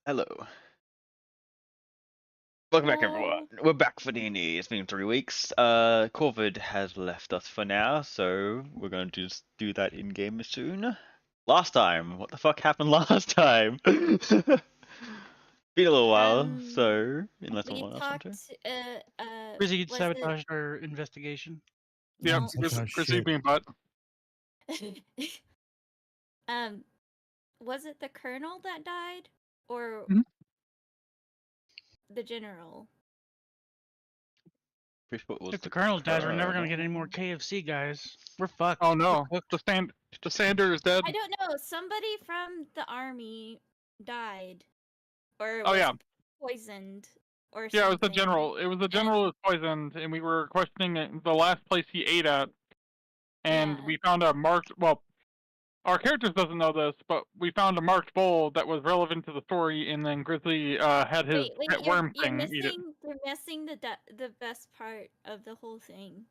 Hello. Welcome back, everyone. Hello. We're back for D&D. It's been 3 weeks. COVID has left us for now, so we're going to just do that in-game soon. Last time, what the fuck happened last time? Been a little while, so unless We someone else wants to. talked. Rizzy Was it sabotaged our investigation. Yep, no? Grizzly being butt. um, was it the colonel that died, or Mhm. the general? What was If the colonel dies, we're never gonna get any colonel? more KFC, guys. We're fucked. Oh no, We're cooked. the Sander is dead. I don't know. Somebody from the army died, or Oh was yeah, poisoned, or yeah, it was the something. general. It was the general who was poisoned, and we were questioning the last place he ate at, and Yeah. we found a marked. Well, our characters doesn't know this, but we found a marked bowl that was relevant to the story, and then Grizzly had his Wait, pet you're worm thing eat it. missing the best part of the whole thing.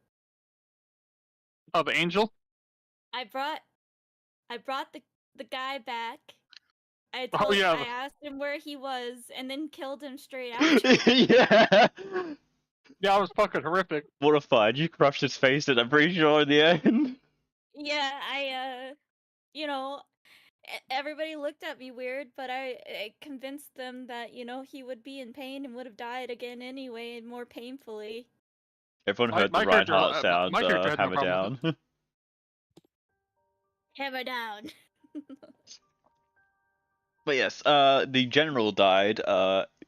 Oh, the angel. I brought the guy back. I Yeah, asked him where he was and then killed him straight after. Yeah! yeah, it was fucking horrific. Mortified, you crushed his face, and I'm pretty sure in the end. Yeah, everybody looked at me weird, but I convinced them that, he would be in pain and would have died again anyway, and more painfully. Everyone heard the My character, Reinhardt sound, my character had no hammer problem with it. down. Hammer down. But yes, the general died.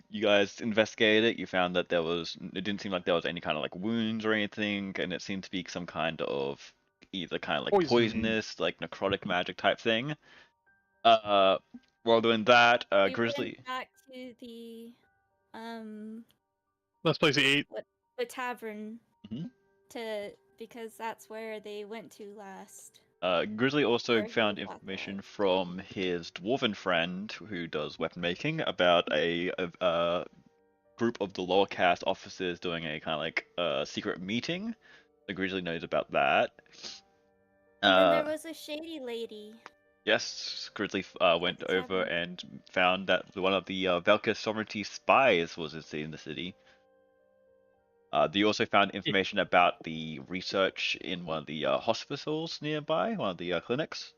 You guys investigated it. You found that it didn't seem like there was any kind of like wounds or anything, and it seemed to be some kind of either kind of like Poison. poisonous, like necrotic magic type thing. While doing that, We Grizzly. went back to the Let's place he ate. the tavern Mhm. because that's where they went to last. Grizzly also Or he found was locked information up. from his dwarven friend who does weapon making about a group of the lower caste officers doing a kind of like secret meeting. So Grizzly knows about that. And then there was a shady lady. Yes, Grizzly went the over tavern. and found that one of the Velka sovereignty spies was in the city. They also found information about the research in one of the hospitals nearby, one of the clinics,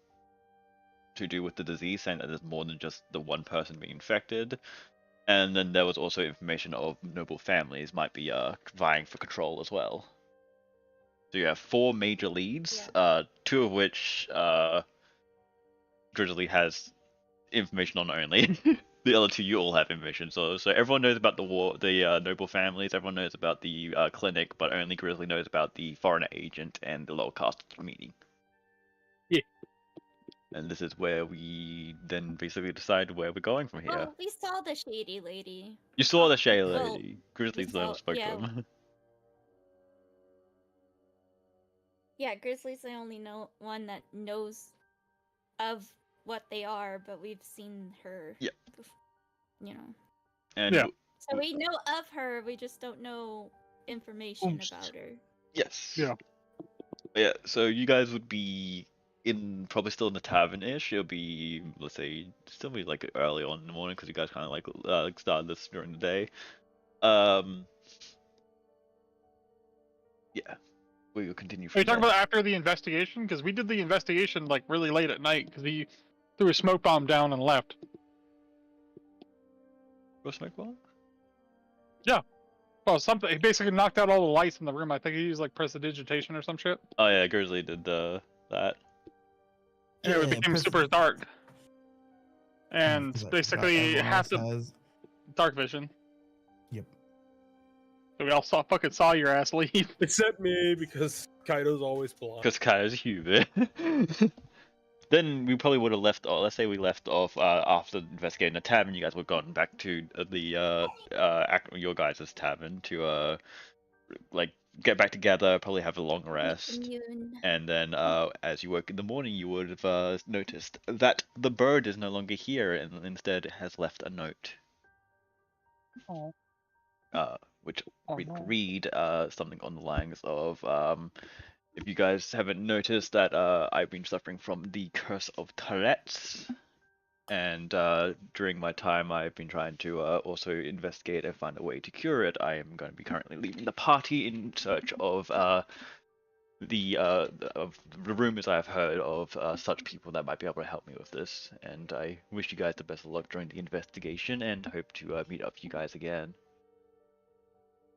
to do with the disease, saying that there's more than just the one person being infected. And then there was also information of noble families might be vying for control as well. So you have 4 major leads, 2 of which Grizzly has information on only. The other 2 you all have information. So everyone knows about the noble families. Everyone knows about the clinic, but only Grizzly knows about the foreigner agent and the lower caste meeting. Yeah. And this is where we then basically decide where we're going from here. Oh, we saw the shady lady. You saw the shady lady. Grizzly's never spoke to yeah. him. Yeah, Grizzly's the only one that knows of what they are, but we've seen her. Yep. And yeah. So we know of her, we just don't know information about her. Yes. Yeah. Yeah, so you guys would be probably still in the tavern-ish. It'll be, let's say, still be like early on in the morning because you guys kind of like started this during the day. Yeah, we will continue from Are you talking there. about after the investigation? Because we did the investigation like really late at night because he threw a smoke bomb down and left. Go smoke bomb? Yeah. Well, something. He basically knocked out all the lights in the room. I think he used like prestidigitation or some shit. Oh yeah, Grizzly did that. And it became super dark. And basically half the has... dark vision. Yep. So we all fucking saw your ass leave. Except me, because Kaido's always blind. Because Kai's human. Then we probably would have left. Let's say we left off after investigating the tavern. You guys would have gone back to your guys' tavern to like get back together. Probably have a long rest, and then as you woke in the morning, you would have noticed that the bird is no longer here, and instead has left a note. Oh. Which No. read something on the lines of if you guys haven't noticed that I've been suffering from the curse of Tourette's. And during my time, I've been trying to also investigate and find a way to cure it. I am going to be currently leaving the party in search of the rumors I've heard of such people that might be able to help me with this. And I wish you guys the best of luck during the investigation, and hope to meet up with you guys again.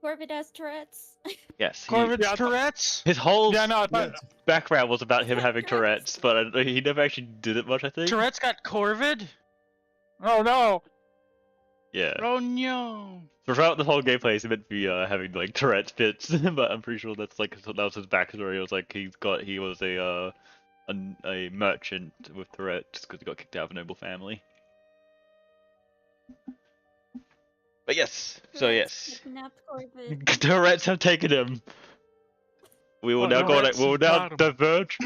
Corbett has Tourette's. Yes, Corvin's Yeah, I thought- Tourette's. his whole Yeah, no, I thought, background was about him Yeah, having Tourette's. Tourette's, but he never actually did it much, I think. Tourette's got Corvid. oh no. Yeah. Oh no. So throughout the whole gameplay, he's meant to be having like Tourette's fits, but I'm pretty sure that's like that was his backstory. It was like he was a merchant with Tourette's because he got kicked out of a noble family. But yes, so yes, Kidnapped Corbett. Tourette's have taken him. We will Oh, now Tourette's we will have now got him. diverge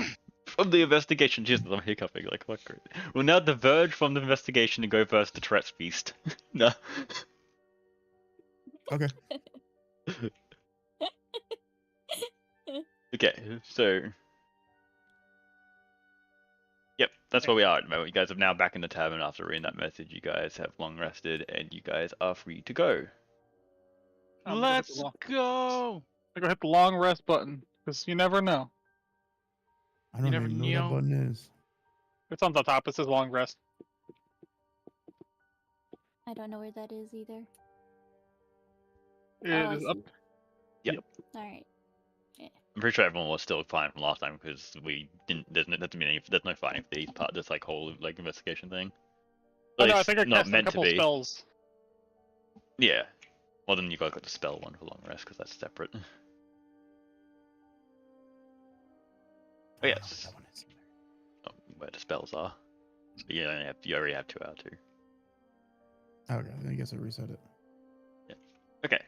from the investigation. Jesus, I'm hiccuping like what? We'll now diverge from the investigation and go versus the Tourette's feast. No. Okay. Okay, so yep, that's where we are at the moment. You guys are now back in the tavern after reading that message. You guys have long rested, and you guys are free to go. I'm gonna hit Let's the long- go. I go hit the long rest button because you never know. I don't never even know what know. that button is. It's on the top. It says long rest. I don't know where that is either. It I is up. see. Alright. I'm pretty sure everyone was still fine from last time because we didn't. There's no fighting for these part. This like whole like investigation thing. Oh, At no, I least think I not cast a meant to couple be. spells. Yeah. Well, then you guys got the spell one for long rest because that's separate. I Oh don't know what yes. that one is either. Oh, where the spells are. But you already have 2 out of 2. Okay, then I guess I reset it. Okay.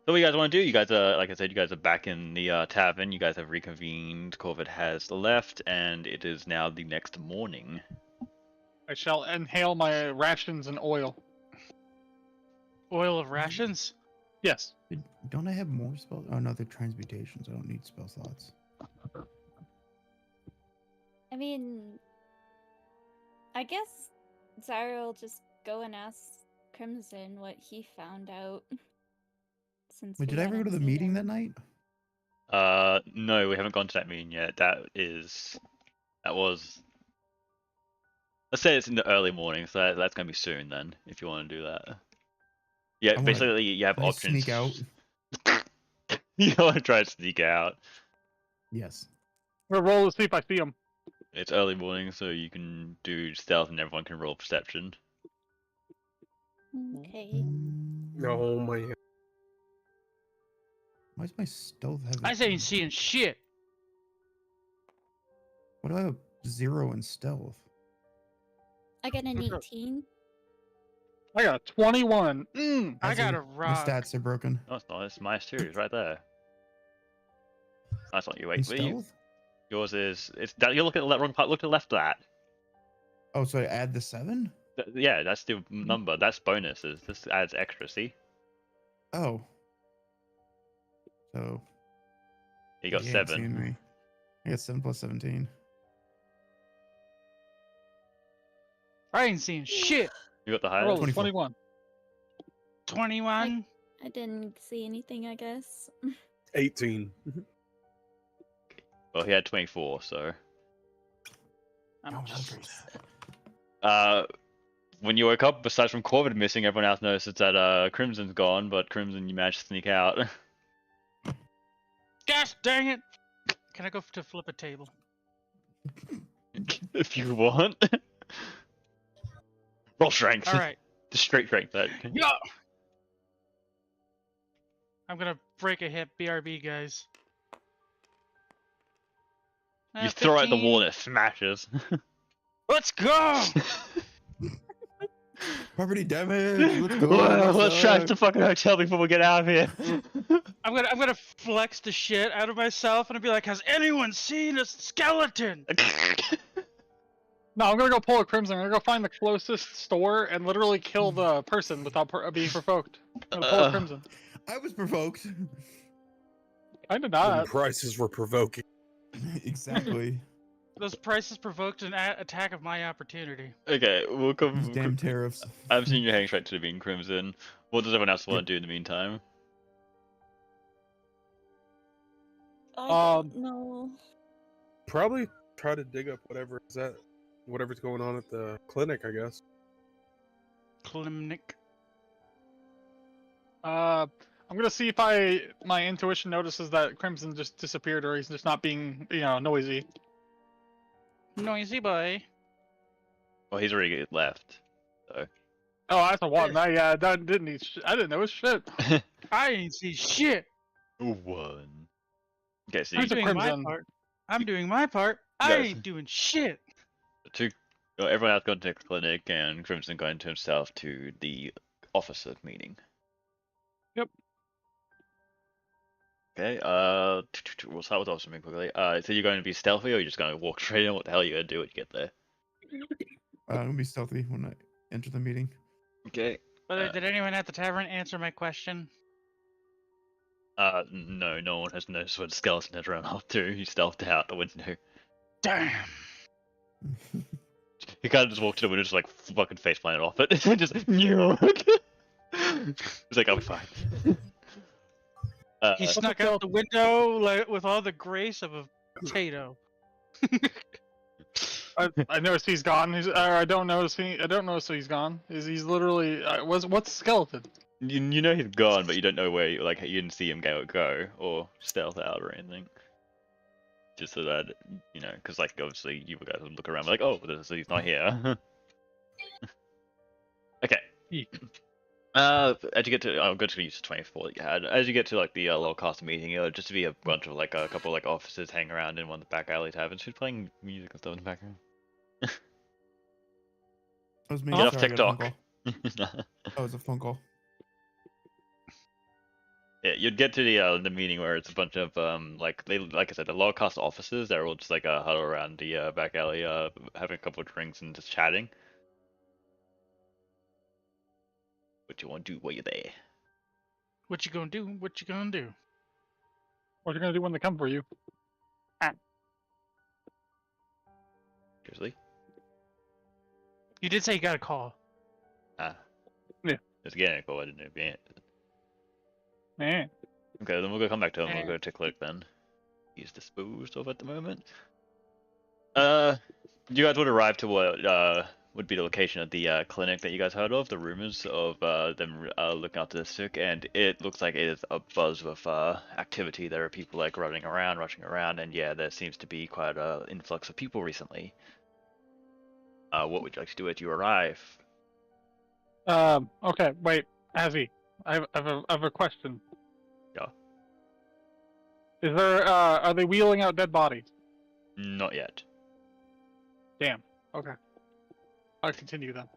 So what you guys want to do? You guys are, like I said, you guys are back in the tavern. You guys have reconvened. Corvid has left, and it is now the next morning. I shall inhale my rations and oil. Oil of rations. Yes. Don't I have more spells? Oh no, they're transmutations. I don't need spell slots. I mean, I guess Zyra will just go and ask Crimson what he found out. Since Wait, we did I ever go hadn't to the seen meeting him. that night? No, we haven't gone to that meeting yet. That was. Let's say it's in the early morning, so that's gonna be soon then. If you want to do that. Yeah, wanna- basically you have Can I options. sneak out? You want to try to sneak out. Yes. We'll roll to see if I see him. It's early morning, so you can do stealth, and everyone can roll perception. Okay. Oh man. Why is my stealth heavy? I ain't seeing shit. What do I have 0 in stealth? I got an Okay. 18. I got a 21. I As got in, a My rock. stats are broken. No, it's not. It's -2. It's right there. That's not you. In Wait, you, stealth? yours is. It's that you look at the wrong part. Look to the left of that. Oh, so I add the 7? Yeah, that's the number. That's bonuses. This adds extra. See, Oh. So you got you ain't 7. seeing me. I got 7 plus 17. I ain't seeing shit. You got the I highest. rolled a 24. 21. 21. I didn't see anything, I guess. 18. Well, he had 24. So, I'm Oh, just. okay. when you woke up, besides from Corvid missing, everyone else notices that Crimson's gone. But Crimson, you managed to sneak out. Gosh dang it! Can I go to flip a table? If you want. Roll strength. All right. The straight strength. That. Yo! I'm gonna break a hip, BRB, guys. You throw it at the 15. wall and it smashes. Let's go! Property damage. Let's go. Well, let's trash suck. the fucking hotel before we get out of here. I'm gonna flex the shit out of myself and be like, has anyone seen a skeleton? No, I'm gonna go pull a Crimson. I'm gonna go find the closest store and literally kill the person without being provoked. I'm gonna pull a Crimson. I was provoked. I did When not. prices were provoking. Exactly. Those prices provoked an attack of my opportunity. Okay, we'll These come. damn tariffs. I'm seeing you heading straight to the Being Crimson. What does everyone else want Yep. to do in the meantime? I Um, don't know. Probably try to dig up whatever's going on at the clinic, I guess. Clinic. I'm gonna see if my intuition notices that Crimson just disappeared, or he's just not being, noisy. Noisy boy. Well, he's already left. So. Oh, that's a one. That didn't need. I didn't know his shit. I ain't see shit. One. Okay, so I'm you, Who's a doing my Crimson? part. I'm doing my part. I Yes. ain't doing shit. everyone else going to the clinic, and Crimson going to himself to the officer meeting. Yep. Okay, we'll start with officer meeting quickly. So you're going to be stealthy, or you're just going to walk straight in? What the hell are you going to do when you get there? I'm gonna be stealthy when I enter the meeting. Okay. By the way, did anyone at the tavern answer my question? No one has noticed what skeleton has run off to. He stealthed out the window. Damn. He kind of just walked to the window, just like fucking face planted off it. Just no. He's like, I'll be fine. He snuck out the window like with all the grace of a potato. I noticed he's gone. I don't notice he's gone. He's literally what's skeleton? You know he's gone, but you don't know where. You didn't see him go or stealth out or anything. Just so that because obviously you guys would look around like, oh, he's not here. Okay. As you get to, I'll go to use 24 that you had. As you get to the lower cast meeting, it'll just be a bunch of a couple officers hanging around in one of the back alley taverns, who's playing music and stuff in the background. I was Get making off sure I got a phone TikTok. call. Oh, it's a phone call. Yeah, you'd get to the meeting where it's a bunch of like I said, the lower caste officers. They're all just huddle around the back alley, having a couple of drinks and just chatting. What you want to do while you're there? What you gonna do? What you gonna do? What are you gonna do when they come for you? Seriously? You did say you got a call. Ah. Yeah. Just getting a call. I didn't know if you. Man. Okay, then we'll go come back to him. We'll Eh. go to Click then. He's disposed of at the moment. You guys would arrive to what would be the location of the clinic that you guys heard of. The rumors of them looking after the sick, and it looks like it is a buzz with activity. There are people running around, rushing around, and yeah, there seems to be quite an influx of people recently. What would you like to do as you arrive? Okay. Wait, Avi. I have a question. Yeah. Is there? Are they wheeling out dead bodies? Not yet. Damn. Okay. I'll continue then.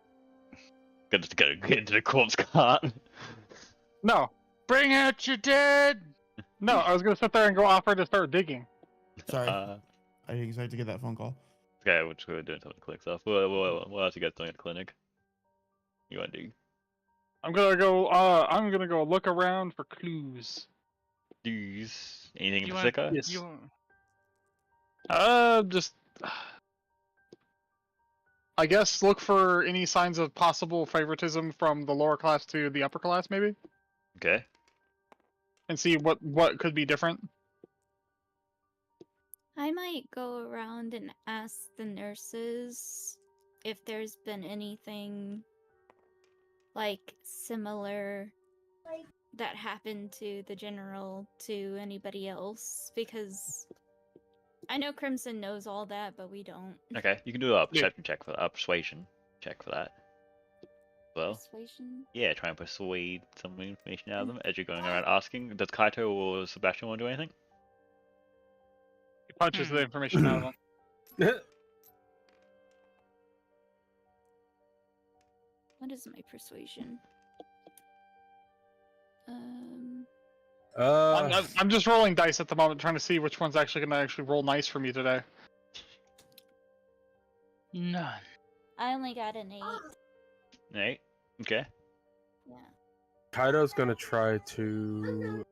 Gotta get into the corpse cart. No. Bring out your dead. No. I was gonna sit there and go offer to start digging. Sorry, I didn't expect to get that phone call. Okay, we're just doing some click stuff. What else you guys doing at the clinic? You want to do? I'm gonna go look around for clues. Dues? Anything in You particular? want, Yes. you want- Just. I guess look for any signs of possible favoritism from the lower class to the upper class, maybe, Okay. and see what could be different. I might go around and ask the nurses if there's been anything similar that happened to the general to anybody else, because I know Crimson knows all that, but we don't. Okay, you can do a perception check for that, persuasion check for that. Well, Persuasion? yeah, try and persuade some information out of them as you're going around asking. Does Kaito or Sebastian want to do anything? He punches the information out of them. What is my persuasion? I'm just rolling dice at the moment, trying to see which one's actually gonna roll nice for me today. None. I only got an 8. 8. Okay. Yeah. Kaido's gonna try to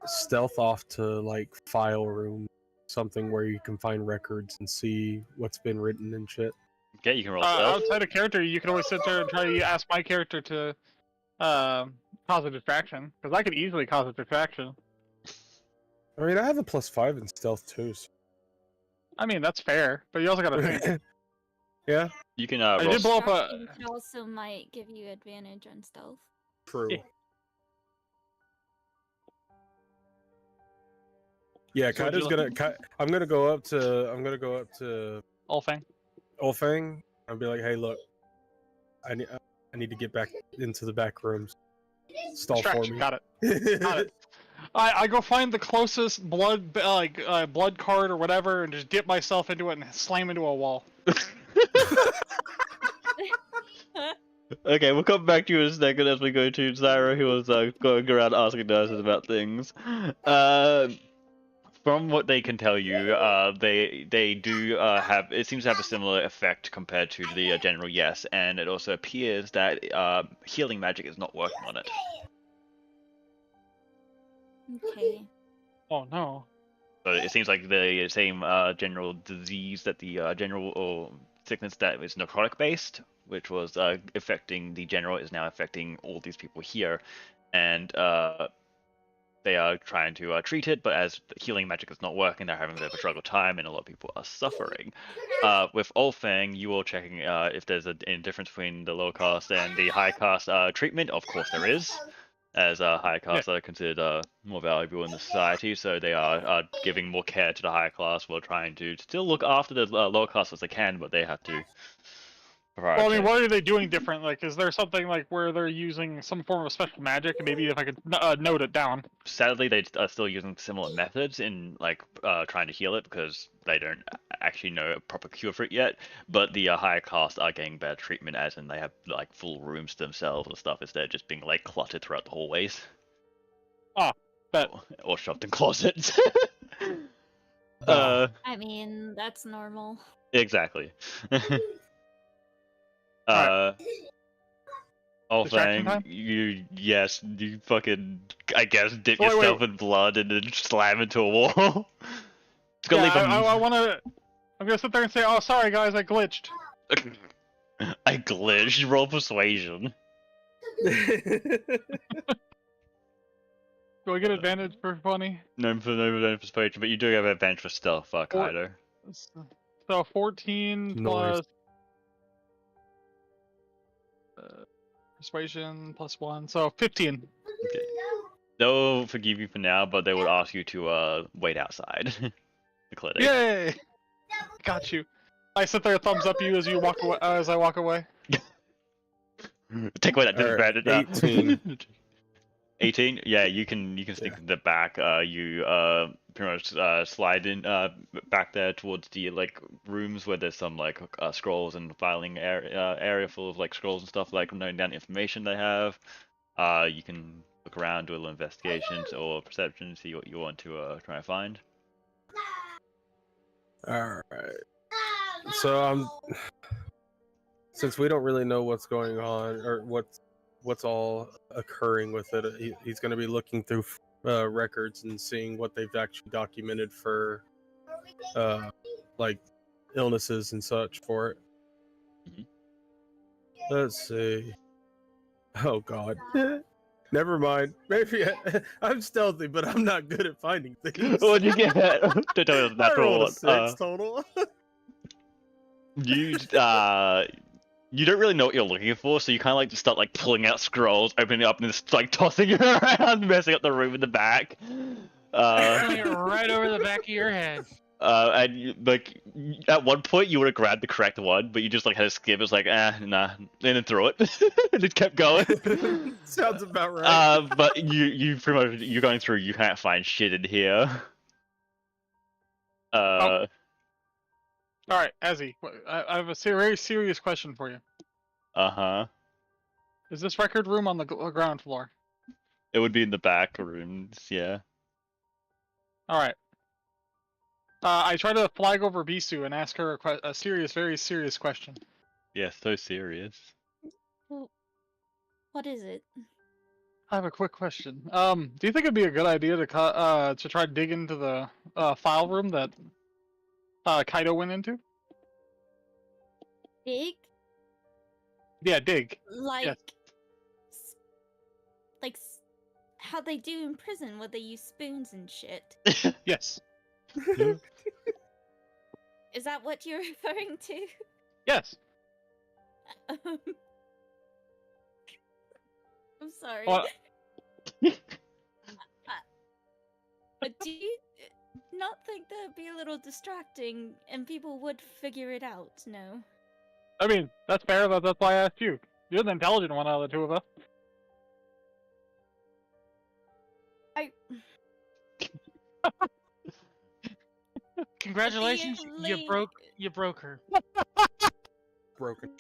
stealth off to like file room, something where you can find records and see what's been written and shit. Okay, you can roll stealth. Outside of character, you can always sit there and try to ask my character to cause a distraction, because I could easily cause a distraction. I mean, I have a +5 in stealth too. So... I mean, that's fair, but you also gotta think. Yeah, You can I roll. did blow up a. Distraction could also might give you advantage on stealth. true. Yeah. Yeah, So would you Kaido's gonna. I'm gonna go up to Olfang. Olfang and be like, "Hey, look, I need to get back into the back rooms. Stall for Distraction. me." Got it. Got it. I go find the closest blood blood card or whatever, and just dip myself into it and slam into a wall. Okay, we'll come back to you in a second as we go to Zyra, who was going around asking nurses about things. From what they can tell you, they do have, it seems to have a similar effect compared to the general yes, and it also appears that healing magic is not working on it. Okay. Oh no. So it seems like the same general disease that the general or sickness that was necrotic based, which was affecting the general, is now affecting all these people here, and they are trying to treat it, but as healing magic is not working, they're having a bit of a struggle time, and a lot of people are suffering. With Olfang, you are checking if there's any difference between the low caste and the high caste treatment. Of course there is, as high caste are considered more valuable in the society, so they are giving more care to the higher class while trying to still look after the lower class as they can, but they have to prioritize. Well, I mean, what are they doing different? Like, is there something like where they're using some form of special magic? Maybe if I could note it down. Sadly, they are still using similar methods in like trying to heal it because they don't actually know a proper cure for it yet. But the higher caste are getting better treatment, as in they have like full rooms to themselves and stuff, instead of just being like cluttered throughout the hallways. Ah, bet. Or shoved in closets. Ah. I mean, that's normal. Exactly. Distraction Olfang, time? you fucking, I guess, dip Wait, yourself in blood and then slam into a wall. It's gonna Yeah, leave I wanna. I'm gonna sit there and say, "Oh, sorry guys, I glitched." I glitched. Roll persuasion. Do I get advantage for funny? No persuasion, but you do have advantage for stealth, Kaido. So 14 Noise. plus persuasion plus 1, so 15. Okay. They'll forgive you for now, but they would ask you to wait outside the clinic. Yay! Got you. I sit there, thumbs up you as you walk away. As I walk away. Take away that Alright, disadvantage. 18. 18? Yeah, you can sneak in the back. You pretty much slide in back there towards the like rooms where there's some like scrolls and filing area full of like scrolls and stuff, like noting down information they have. You can look around, do a little investigations or perception, see what you want to try and find. All right. So since we don't really know what's going on or what's all occurring with it, he's going to be looking through records and seeing what they've actually documented for like illnesses and such for it. Mhm. Let's see. Oh God. Never mind. Maybe I'm stealthy, but I'm not good at finding things. What'd you get? Don't tell me it was a I natural rolled a one. 6 total. You don't really know what you're looking for, so you kind of like just start like pulling out scrolls, opening it up, and just like tossing it around, messing up the room in the back. Throwing it right over the back of your head. And like at one point you would have grabbed the correct one, but you just like had to skip. It was like, nah, and then threw it, and it kept going. Sounds about right. But you pretty much you're going through. You can't find shit in here. All right, Azzy, I have a very serious question for you. Uh-huh. Is this record room on the ground floor? It would be in the back rooms, yeah. All right. I try to flag over Bisu and ask her a serious, very serious question. Yeah, so serious. Well, what is it? I have a quick question. Do you think it'd be a good idea to try to dig into the file room that Kaido went into? Dig? Yeah, dig. Like, Yes. s- like how they do in prison, where they use spoons and shit. Yes. Is that what you're referring to? Yes. I'm sorry. Well, Do you not think that would be a little distracting and people would figure it out? No. I mean, that's fair. That's why I asked you. You're the intelligent one out of the two of us. I. Congratulations, Apparently- you broke her. Broken.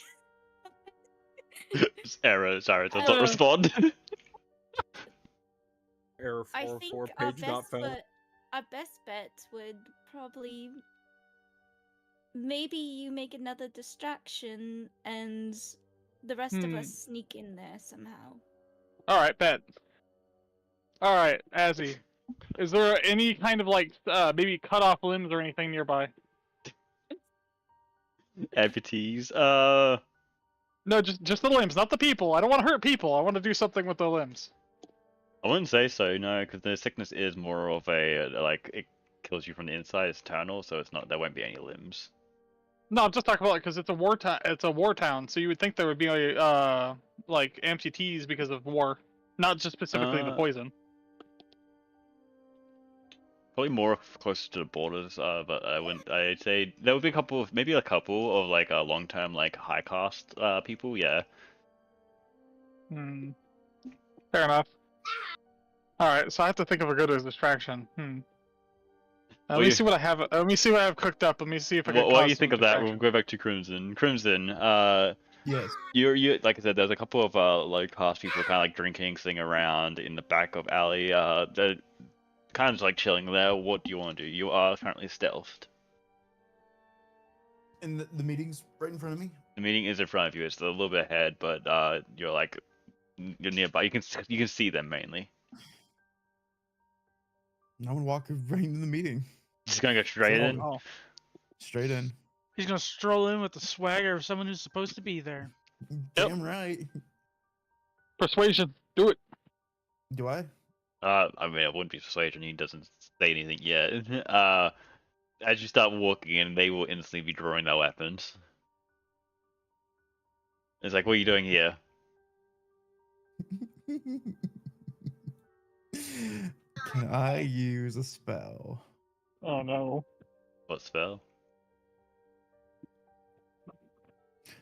Error, sorry, does not respond. Error I 404 think our page not found. our best bet would probably maybe you make another distraction and the rest of us sneak in there somehow. All right, bet. All right, Azzy. Is there any kind of like maybe cut off limbs or anything nearby? Amputees. No, just the limbs, not the people. I don't want to hurt people. I want to do something with the limbs. I wouldn't say so, no, because the sickness is more of a like it kills you from the inside. It's eternal, so it's not. There won't be any limbs. No, I'm just talking about it because it's a war town. It's a war town, so you would think there would be like amputees because of war, not just specifically the poison. Probably more closer to the borders, but I wouldn't. I'd say there would be maybe a couple of like long-term like high caste people. Yeah. Hmm. Fair enough. All right, so I have to think of a good distraction. Let me see what I have. Let me see what I have cooked up. Let me see if I can. What do you think of that? We'll go back to Crimson. Crimson. Yes. You like I said, there's a couple of low caste people kind of like drinking, sitting around in the back of alley. They're kind of just like chilling there. What do you want to do? You are currently stealthed. And the meeting's right in front of me. The meeting is in front of you. It's a little bit ahead, but you're like you're nearby. You can see them mainly. I'm gonna walk right into the meeting. Just gonna go straight in. Oh. Straight in. He's gonna stroll in with the swagger of someone who's supposed to be there. Damn right. Persuasion. Do it. Do I? I mean, it wouldn't be persuasion. He doesn't say anything yet. As you start walking in, they will instantly be drawing their weapons. It's like, what are you doing here? Can I use a spell? Oh no. What spell?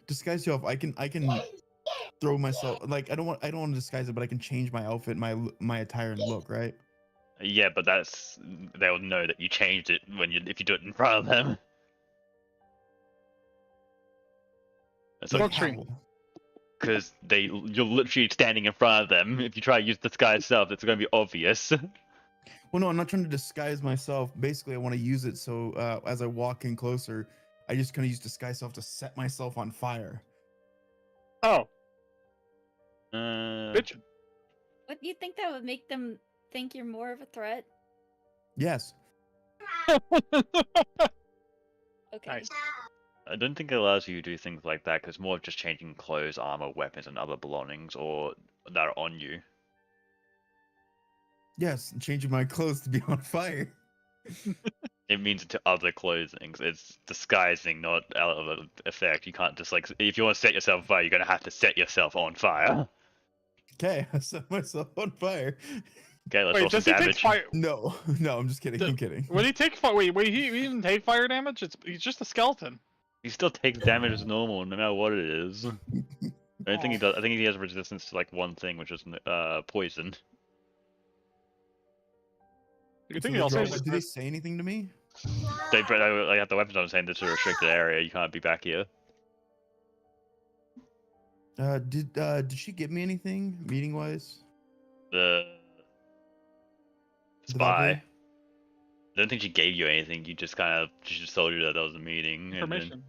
Disguise yourself. I can throw myself like I don't want to disguise it, but I can change my outfit, my attire and look, right? Yeah, but they'll know that you changed it if you do it in front of them. So, Smoke screen. because you're literally standing in front of them. If you try to use disguise yourself, it's going to be obvious. Well, no, I'm not trying to disguise myself. Basically, I want to use it so as I walk in closer, I just kind of use disguise self to set myself on fire. Oh. Bitch. What do you think that would make them think you're more of a threat? Yes. Okay. Nice. I don't think it allows you to do things like that, because more of just changing clothes, armor, weapons, and other belongings or that are on you. Yes, changing my clothes to be on fire. It means into other clothing. It's disguising, not out of effect. You can't just like, if you want to set yourself on fire, you're gonna have to set yourself on fire. Okay, I set myself on fire. Okay, let's Wait, roll some does he take damage. fire? No, I'm just kidding. I'm kidding. Would he take fire? Wait, he didn't take fire damage? He's just a skeleton. He still takes damage as normal, no matter what it is. I don't think he does. I think he has resistance to like one thing, which is poison. You So think they he'll draw- say do they say anything to me? They have the weapons on saying this is a restricted area. You can't be back here. Did she give me anything meeting wise? The The spy. Valkyrie? I don't think she gave you anything. She just told you that there was a meeting, and information?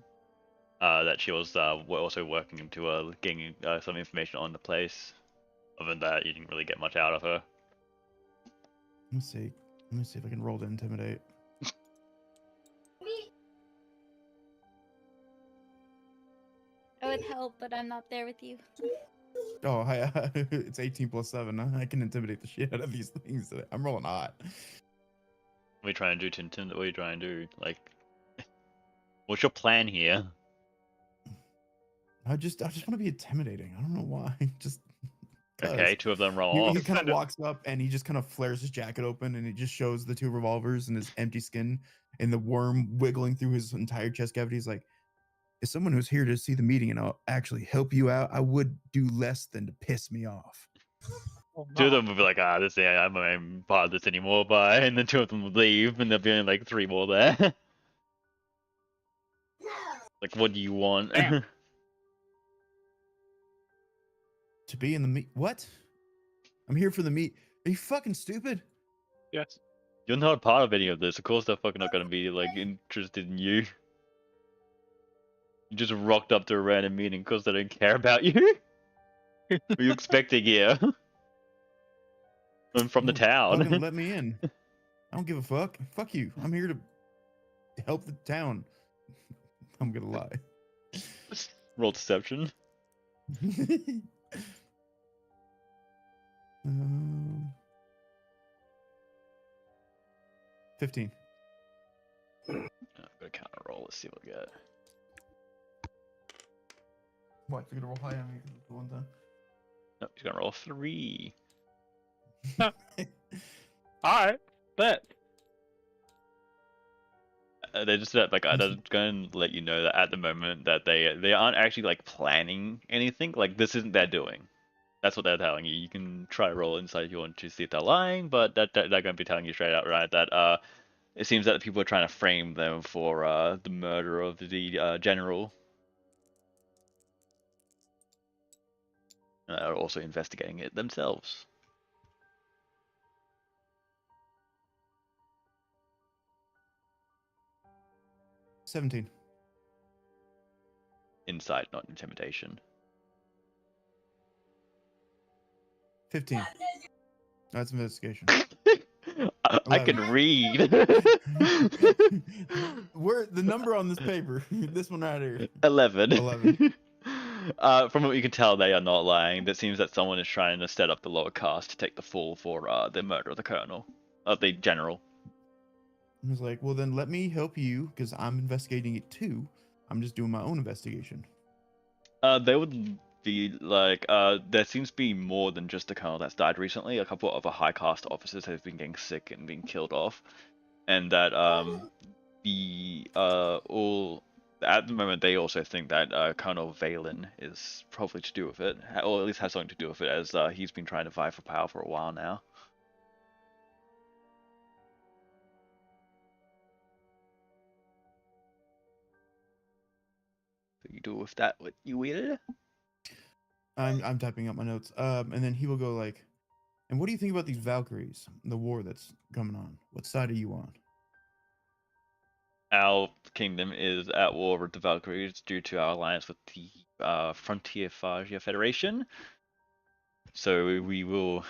then, that she was also working into getting some information on the place. Other than that, you didn't really get much out of her. Let me see. Let me see if I can roll to intimidate. I would help, but I'm not there with you. Oh, hi. It's 18 plus 7. I can intimidate the shit out of these things. I'm rolling hot. What are you trying to do to intimidate? What are you trying to do? Like, what's your plan here? I just want to be intimidating. I don't know why. Just 'cause. Okay, 2 of them roll He off. kind of walks up and he just kind of flares his jacket open and he just shows the 2 revolvers and his empty skin and the worm wiggling through his entire chest cavity. He's like, as someone who's here to see the meeting and I'll actually help you out, I would do less than to piss me off. Oh, 2 of no. them would be like, this I'm not even part of this anymore, bye. And then 2 of them would leave, and there'll be only like 3 more there. Like, what do you want? Damn. To be in the meet? What? I'm here for the meet. Are you fucking stupid? Yes. You're not part of any of this. Of course, they're fucking not gonna be like interested in you. You just rocked up to a random meeting because they don't care about you. What are you expecting here? I'm from the Fucking town. let me in. I don't give a fuck. Fuck you. I'm here to help the town. I'm gonna lie. Roll deception. 15. I'm gonna counter roll. Let's see what we get. What? You're gonna roll high on me the one time? No, he's gonna roll 3. All right. Bet. They just like I'm just going to let you know that at the moment that they aren't actually like planning anything. Like this isn't their doing. That's what they're telling you. You can try roll insight if you want to see if they're lying, but that they're going to be telling you straight out right that it seems that people are trying to frame them for the murder of the general. Are also investigating it themselves. $17. Insight, not intimidation. 15. That's investigation. I can 11. read. Where the number on this paper? This one right here. 11. 11. From what you can tell, they are not lying. It seems that someone is trying to set up the lower caste to take the fall for the murder of the colonel, of the general. I was like, well, then let me help you because I'm investigating it too. I'm just doing my own investigation. They would be like, there seems to be more than just the colonel that's died recently. A couple of other high caste officers have been getting sick and being killed off, and that all at the moment they also think that Colonel Valen is probably to do with it, or at least has something to do with it, as he's been trying to vie for power for a while now. So you do with that what you will. I'm typing up my notes. And then he will go like, and what do you think about these Valkyries, the war that's coming on? What side are you on? Our kingdom is at war with the Valkyries due to our alliance with the Frontier Fagia Federation. So we will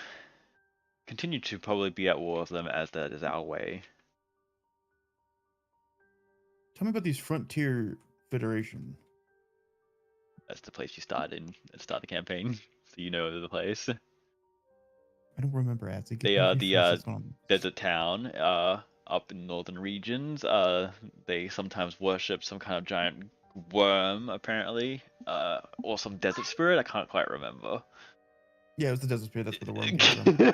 continue to probably be at war with them as that is our way. Tell me about these Frontier Federation. That's the place you start in at the start of the campaign, so you know the place. I don't remember ads. They are the desert town up in northern regions. They sometimes worship some kind of giant worm, apparently, or some desert spirit. I can't quite remember. Yeah, it was the desert spirit. That's where the worm comes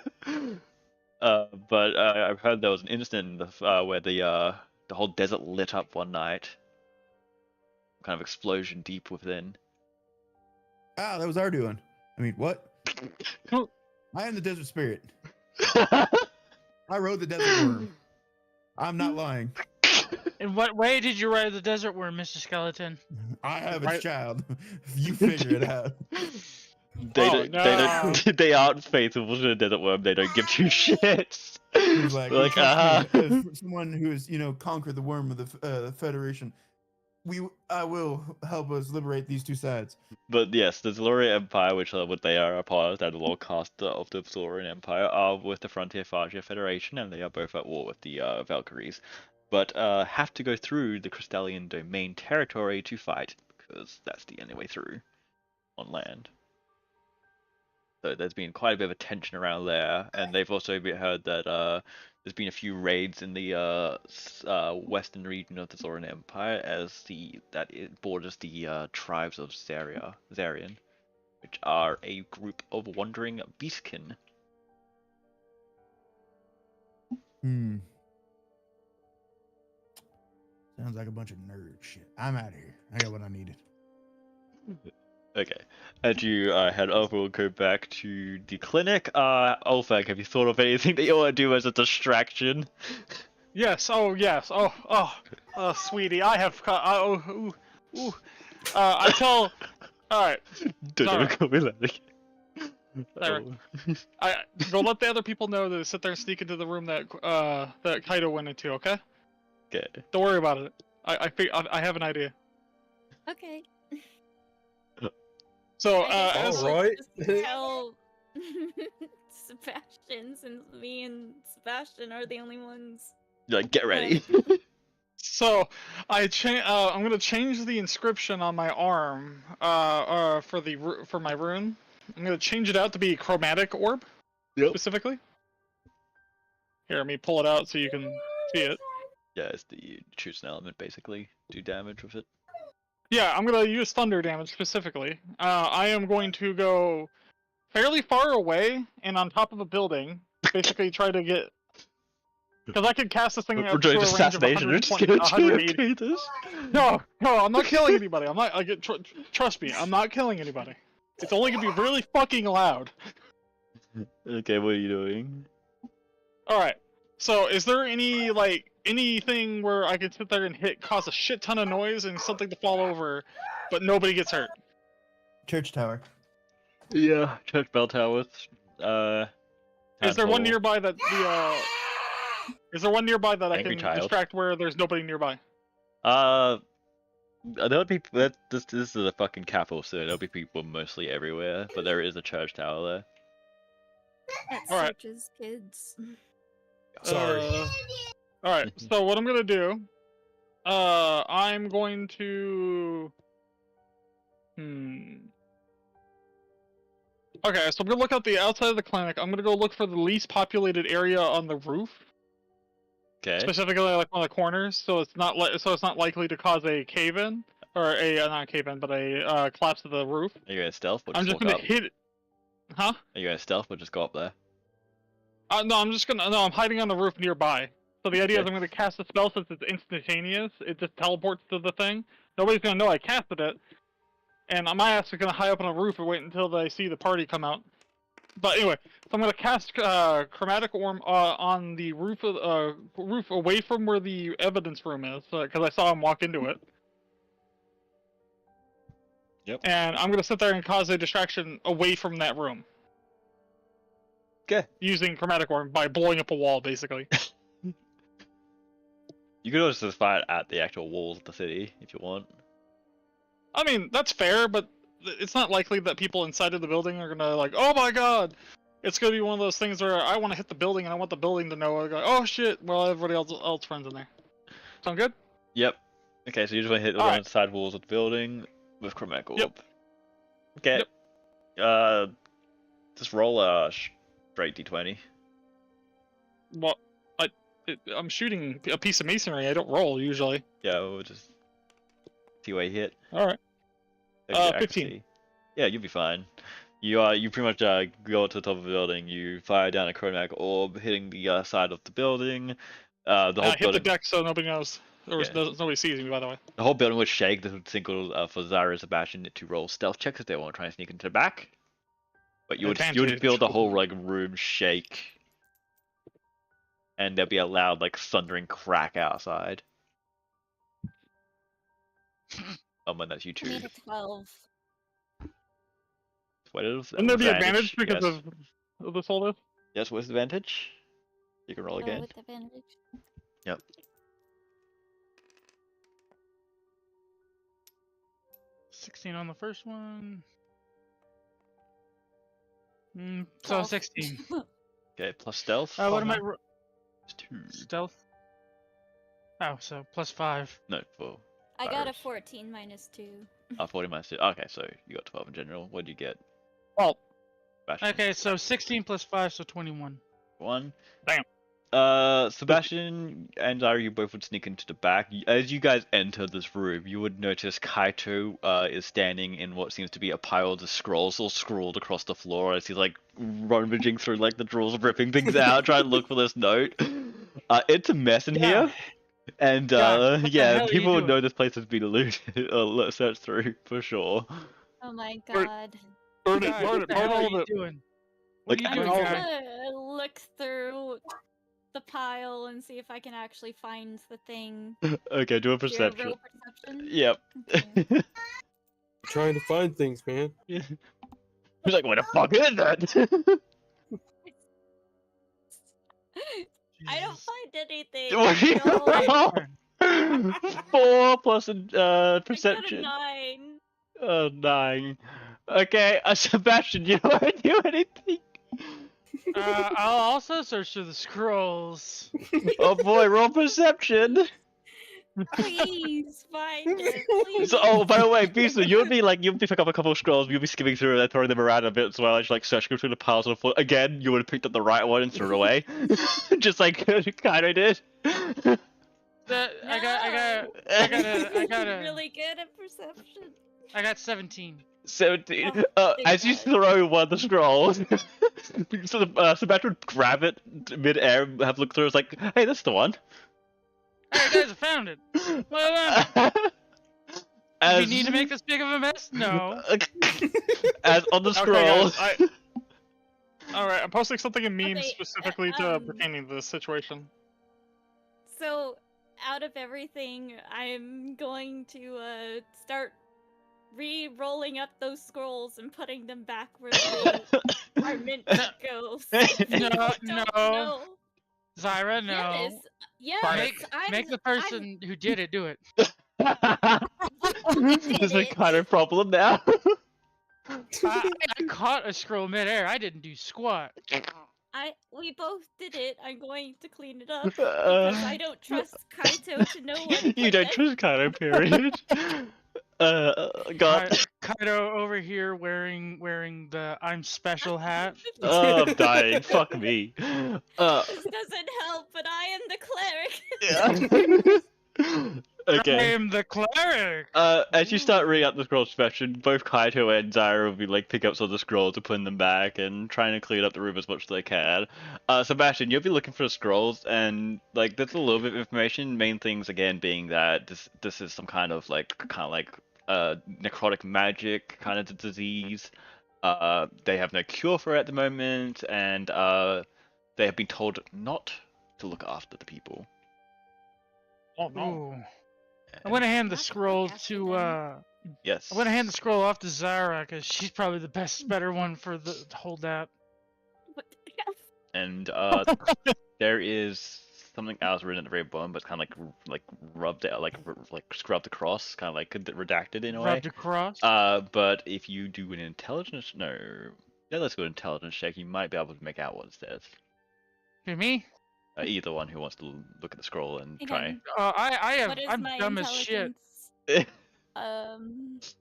from. But I've heard there was an incident where the whole desert lit up one night. Kind of explosion deep within. Ah, that was our doing. I mean, what? I am the desert spirit. I rode the desert worm. I'm not lying. In what way did you ride the desert worm, Mr. Skeleton? I have a child. You figure it out. They aren't faithful to the desert worm. They don't give two shits. He's like, Like, as someone who has, conquered the worm of the Federation, I will help us liberate these two sides. But yes, the Zalorian Empire, which what they are a part of, they're the lower caste of the Zalorian Empire, are with the Frontier Fagia Federation, and they are both at war with the Valkyries. But have to go through the Crystallian Domain territory to fight, because that's the only way through on land. So there's been quite a bit of tension around there, and they've also heard that there's been a few raids in the western region of the Zoran Empire, as it borders the tribes of Zarian, which are a group of wandering beastkin. Hmm. Sounds like a bunch of nerd shit. I'm out of here. I got what I needed. Okay, and you head over. We'll go back to the clinic. Olfag, have you thought of anything that you want to do as a distraction? Yes. Oh, yes. Oh, sweetie, I have. I tell. All right. Don't Alright. ever call me that again. There. I go let the other people know to sit there and sneak into the room that that Kaido went into. Okay. Okay. Don't worry about it. I have an idea. Okay. So I guess as we'll Alright. just tell Sebastian, since me and Sebastian are the only ones. Like, get ready. So I'm gonna change the inscription on my arm for my rune. I'm gonna change it out to be chromatic orb Yep. specifically. Here, let me pull it out so you can see it. Yeah, it's the choose an element basically. Do damage with it. Yeah, I'm gonna use thunder damage specifically. I am going to go fairly far away and on top of a building. Basically, try to get because I could cast this thing We're up to a doing range of assassination. We're just 120, gonna 180. TFK this. No, I'm not killing anybody. I'm not. Trust me, I'm not killing anybody. It's only gonna be really fucking loud. Okay, what are you doing? All right. So, is there anything where I could sit there and cause a shit ton of noise and something to fall over, but nobody gets hurt? Church tower. Yeah, church bell towers. Is there one Town hall. nearby that Is there one nearby that I Angry can child. distract where there's nobody nearby? There'll be this is a fucking capital, so there'll be people mostly everywhere. But there is a church tower there. That Alright. searches kids. Sorry. All right. So what I'm gonna do, I'm going to. Okay, so I'm gonna look out the outside of the clinic. I'm gonna go look for the least populated area on the roof, Okay. specifically like one of the corners, so it's not likely to cause a cave-in or not a cave-in, but a collapse of the roof. Are you gonna stealth or I'm just just walk gonna up? hit it. Huh? Are you gonna stealth or just go up there? No, I'm hiding on the roof nearby. So the idea is Okay. I'm gonna cast a spell since it's instantaneous. It just teleports to the thing. Nobody's gonna know I casted it. And my ass is gonna hide up on a roof and wait until they see the party come out. But anyway, so I'm gonna cast chromatic orb on the roof away from where the evidence room is, because I saw him walk into it. Yep. And I'm gonna sit there and cause a distraction away from that room. Okay. Using chromatic orb by blowing up a wall, basically. You could also just fight at the actual walls of the city if you want. I mean, that's fair, but it's not likely that people inside of the building are gonna like, oh my god! It's gonna be one of those things where I want to hit the building and I want the building to know, like, oh shit, well, everybody else runs in there. Sound good? Yep. Okay, so you just want to hit the Alright. side walls of the building with chromatic orb. Yep. Okay. Yep. Just roll a straight d20. Well, I'm shooting a piece of masonry. I don't roll usually. Yeah, we'll just see where you hit. Alright. Check your 15. accuracy. Yeah, you'll be fine. You pretty much go to the top of the building. You fire down a chromatic orb, hitting the side of the building. The whole Hit the building, deck so nobody knows, or Yeah. nobody sees me. By the way. the whole building would shake. This would signal for Zyra and Sebastian to roll stealth checks if they want to try and sneak into the back. But you would Advantage. feel the whole room shake, and there'd be a loud thundering crack outside. And that's you I two. made a 12. What is Wouldn't there be advantage because yes. of this whole this? Yes, what's the advantage? You can roll Oh, again. with advantage. 16 on the first one. So 12. 16. Okay, plus stealth. What am I? Uh-huh. It's 2. Stealth. Oh, so plus 5. No, 4. I got a Virus. 14 minus 2. 40 minus 2. Okay, so you got 12 in general. What did you get? Well, Sebastian? Okay, so 16 plus 5, so 21. 1. Damn. Sebastian and Zara, you both would sneak into the back. As you guys enter this room, you would notice Kaito is standing in what seems to be a pile of scrolls all scrawled across the floor as he's like rummaging through like the drawers, ripping things out, trying to look for this note. It's a mess in here, and God, what the hell yeah, are you people would doing? know this place has been looted or searched through for sure. Oh my Wait. god. burn God, it, what the burn hell are all of you it. doing? What are Like, you I'm doing, all just of it. guy? gonna look through the pile and see if I can actually find the thing. Okay, do a Do you have perception. real perception? Yep. Okay. Trying to find things, man. He's like, what the fuck is that? I don't Jesus. find anything. What are you- No. Fine. 4 plus I got a perception. 9. 9. Okay, Sebastian, you don't want to do anything. I'll also search through the scrolls. Oh boy, roll perception. Please find it. Please. So, oh, by the way, Bisa, you'll be pick up a couple of scrolls, you'll be skimming through and throwing them around a bit as well, and like searching through the piles on the floor. Again, you would have picked up the right one and threw it away, just like Kaito did. I got a really good at perception. I got 17. 17. Oh, As you thank throw one of the scrolls, so Sebastian would grab it mid-air, have a look through, it's like, hey, that's the one. Hey guys, I found it. Well done. Do As, we need to make this big of a mess? No. as on the Okay, scroll. guys, Alright, I'm posting something in memes Okay, specifically to pertaining to this situation. So, out of everything, I'm going to start re-rolling up those scrolls and putting them back where they are meant to go. So No, people no. don't know. Zyra, no. Yes, Make the person who did it do it. There's a it. kind of problem now. I caught a scroll midair. I didn't do squat. We both did it. I'm going to clean it up because I don't trust Kaito to know what. You don't trust Kaito, period. God. Kaido over here wearing the I'm special hat. Oh, I'm dying. Fuck me. This doesn't help, but I am the cleric. Yeah. I Okay. am the cleric. As you start reading out the scroll section, both Kaito and Zyra will be like pick up some of the scrolls and putting them back and trying to clean up the room as much as they can. Sebastian, you'll be looking for the scrolls and like there's a little bit of information. Main things again being that this is some kind of necrotic magic kind of disease. They have no cure for it at the moment, and they have been told not to look after the people. Oh no. Ooh. I'm gonna hand the Not to scroll look after to them. Yes. I'm gonna hand the scroll off to Zyra because she's probably the better one for to hold that. And there is something else written at the very bottom, but kind of like rubbed it, like scrubbed across, kind of like redacted in a way. Rubbed across. But if you do an intelligence, let's go intelligence check. You might be able to make out what it says. Who, me? Either one who wants to look at the scroll and Hang try. on. I'm What is my dumb as shit. intelligence?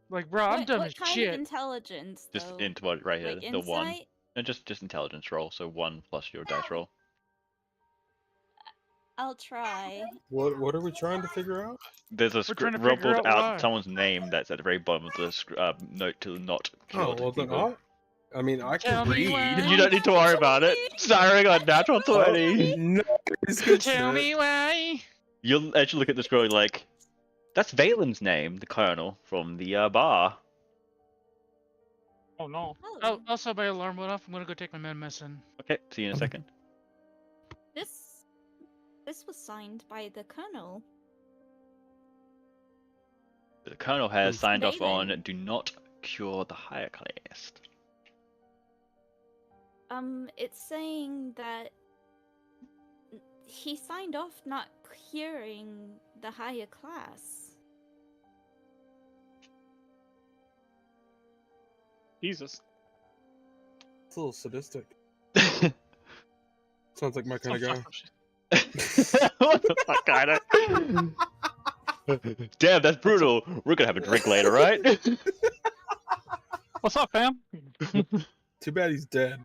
Like, bro, I'm dumb what as kind shit. of intelligence, though? Just into what right here, Like the one. insight? No, just intelligence roll. So 1 plus your dice roll. I'll try. What are we trying to figure out? There's a We're trying to rumbled figure out out why. someone's name that's at the very bottom of the note to not kill Oh, well then people. I mean, I Tell can me why. read. You don't need to worry about it. Sorry, I got natural 20. No, it's good Tell shit. me why. You'll actually look at the scroll and like, that's Valen's name, the colonel from the bar. Oh no. Oh, also my alarm went off. I'm gonna go take my medicine. Okay, see you in a second. This was signed by the colonel. The colonel has signed off on Valen. do not cure the higher class. It's saying that he signed off not curing the higher class. Jesus. It's a little sadistic. Sounds like my kind of guy. What the fuck, kinda? Damn, that's brutal. We're gonna have a drink later, right? What's up, fam? Too bad he's dead.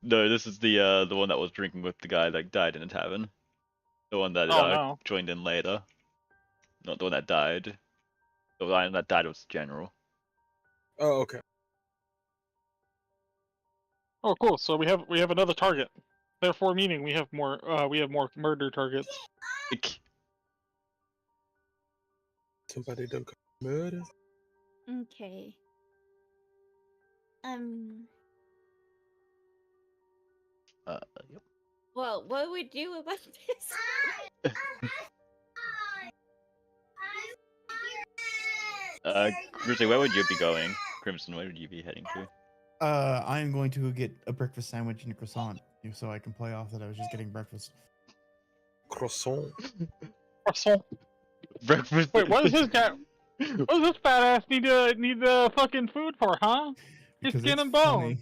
No, this is the one that was drinking with the guy that died in the tavern. The one that Oh no. joined in later. Not the one that died. The one that died was General. Oh, okay. Oh, cool. So we have another target. Therefore, meaning we have more murder targets. Somebody done murder. Okay. Yep. Well, what do we do about this? Grizzly, where would you be going? Crimson, where would you be heading to? I am going to go get a breakfast sandwich and a croissant, so I can play off that I was just getting breakfast. Croissant. Russell. Breakfast. Wait, what does this guy? What does this badass need the fucking food for, huh? His skin and bone.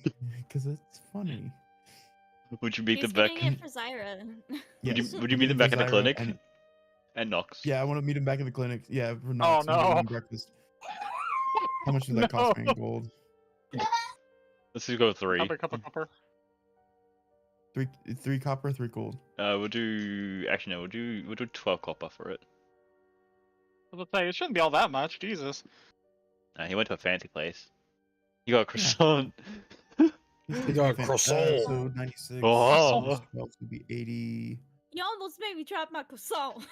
Because it's funny. Would you meet He's them back? getting it for Zyra. Yes, Would you meet them back in the Zyra clinic? And Nox. Yeah, I want to meet him back in the clinic. Yeah, for Nox. Oh, I'm getting no. him breakfast. How much does that cost me in gold? Let's just go with 3. Copper. Three copper, 3 gold. We'll do. Actually, no. We'll do 12 copper for it. I was gonna say, it shouldn't be all that much. Jesus. He went to a fancy place. He got a croissant. He got a croissant. So 96. Oh. 12 would be 80. You almost made me drop my croissant.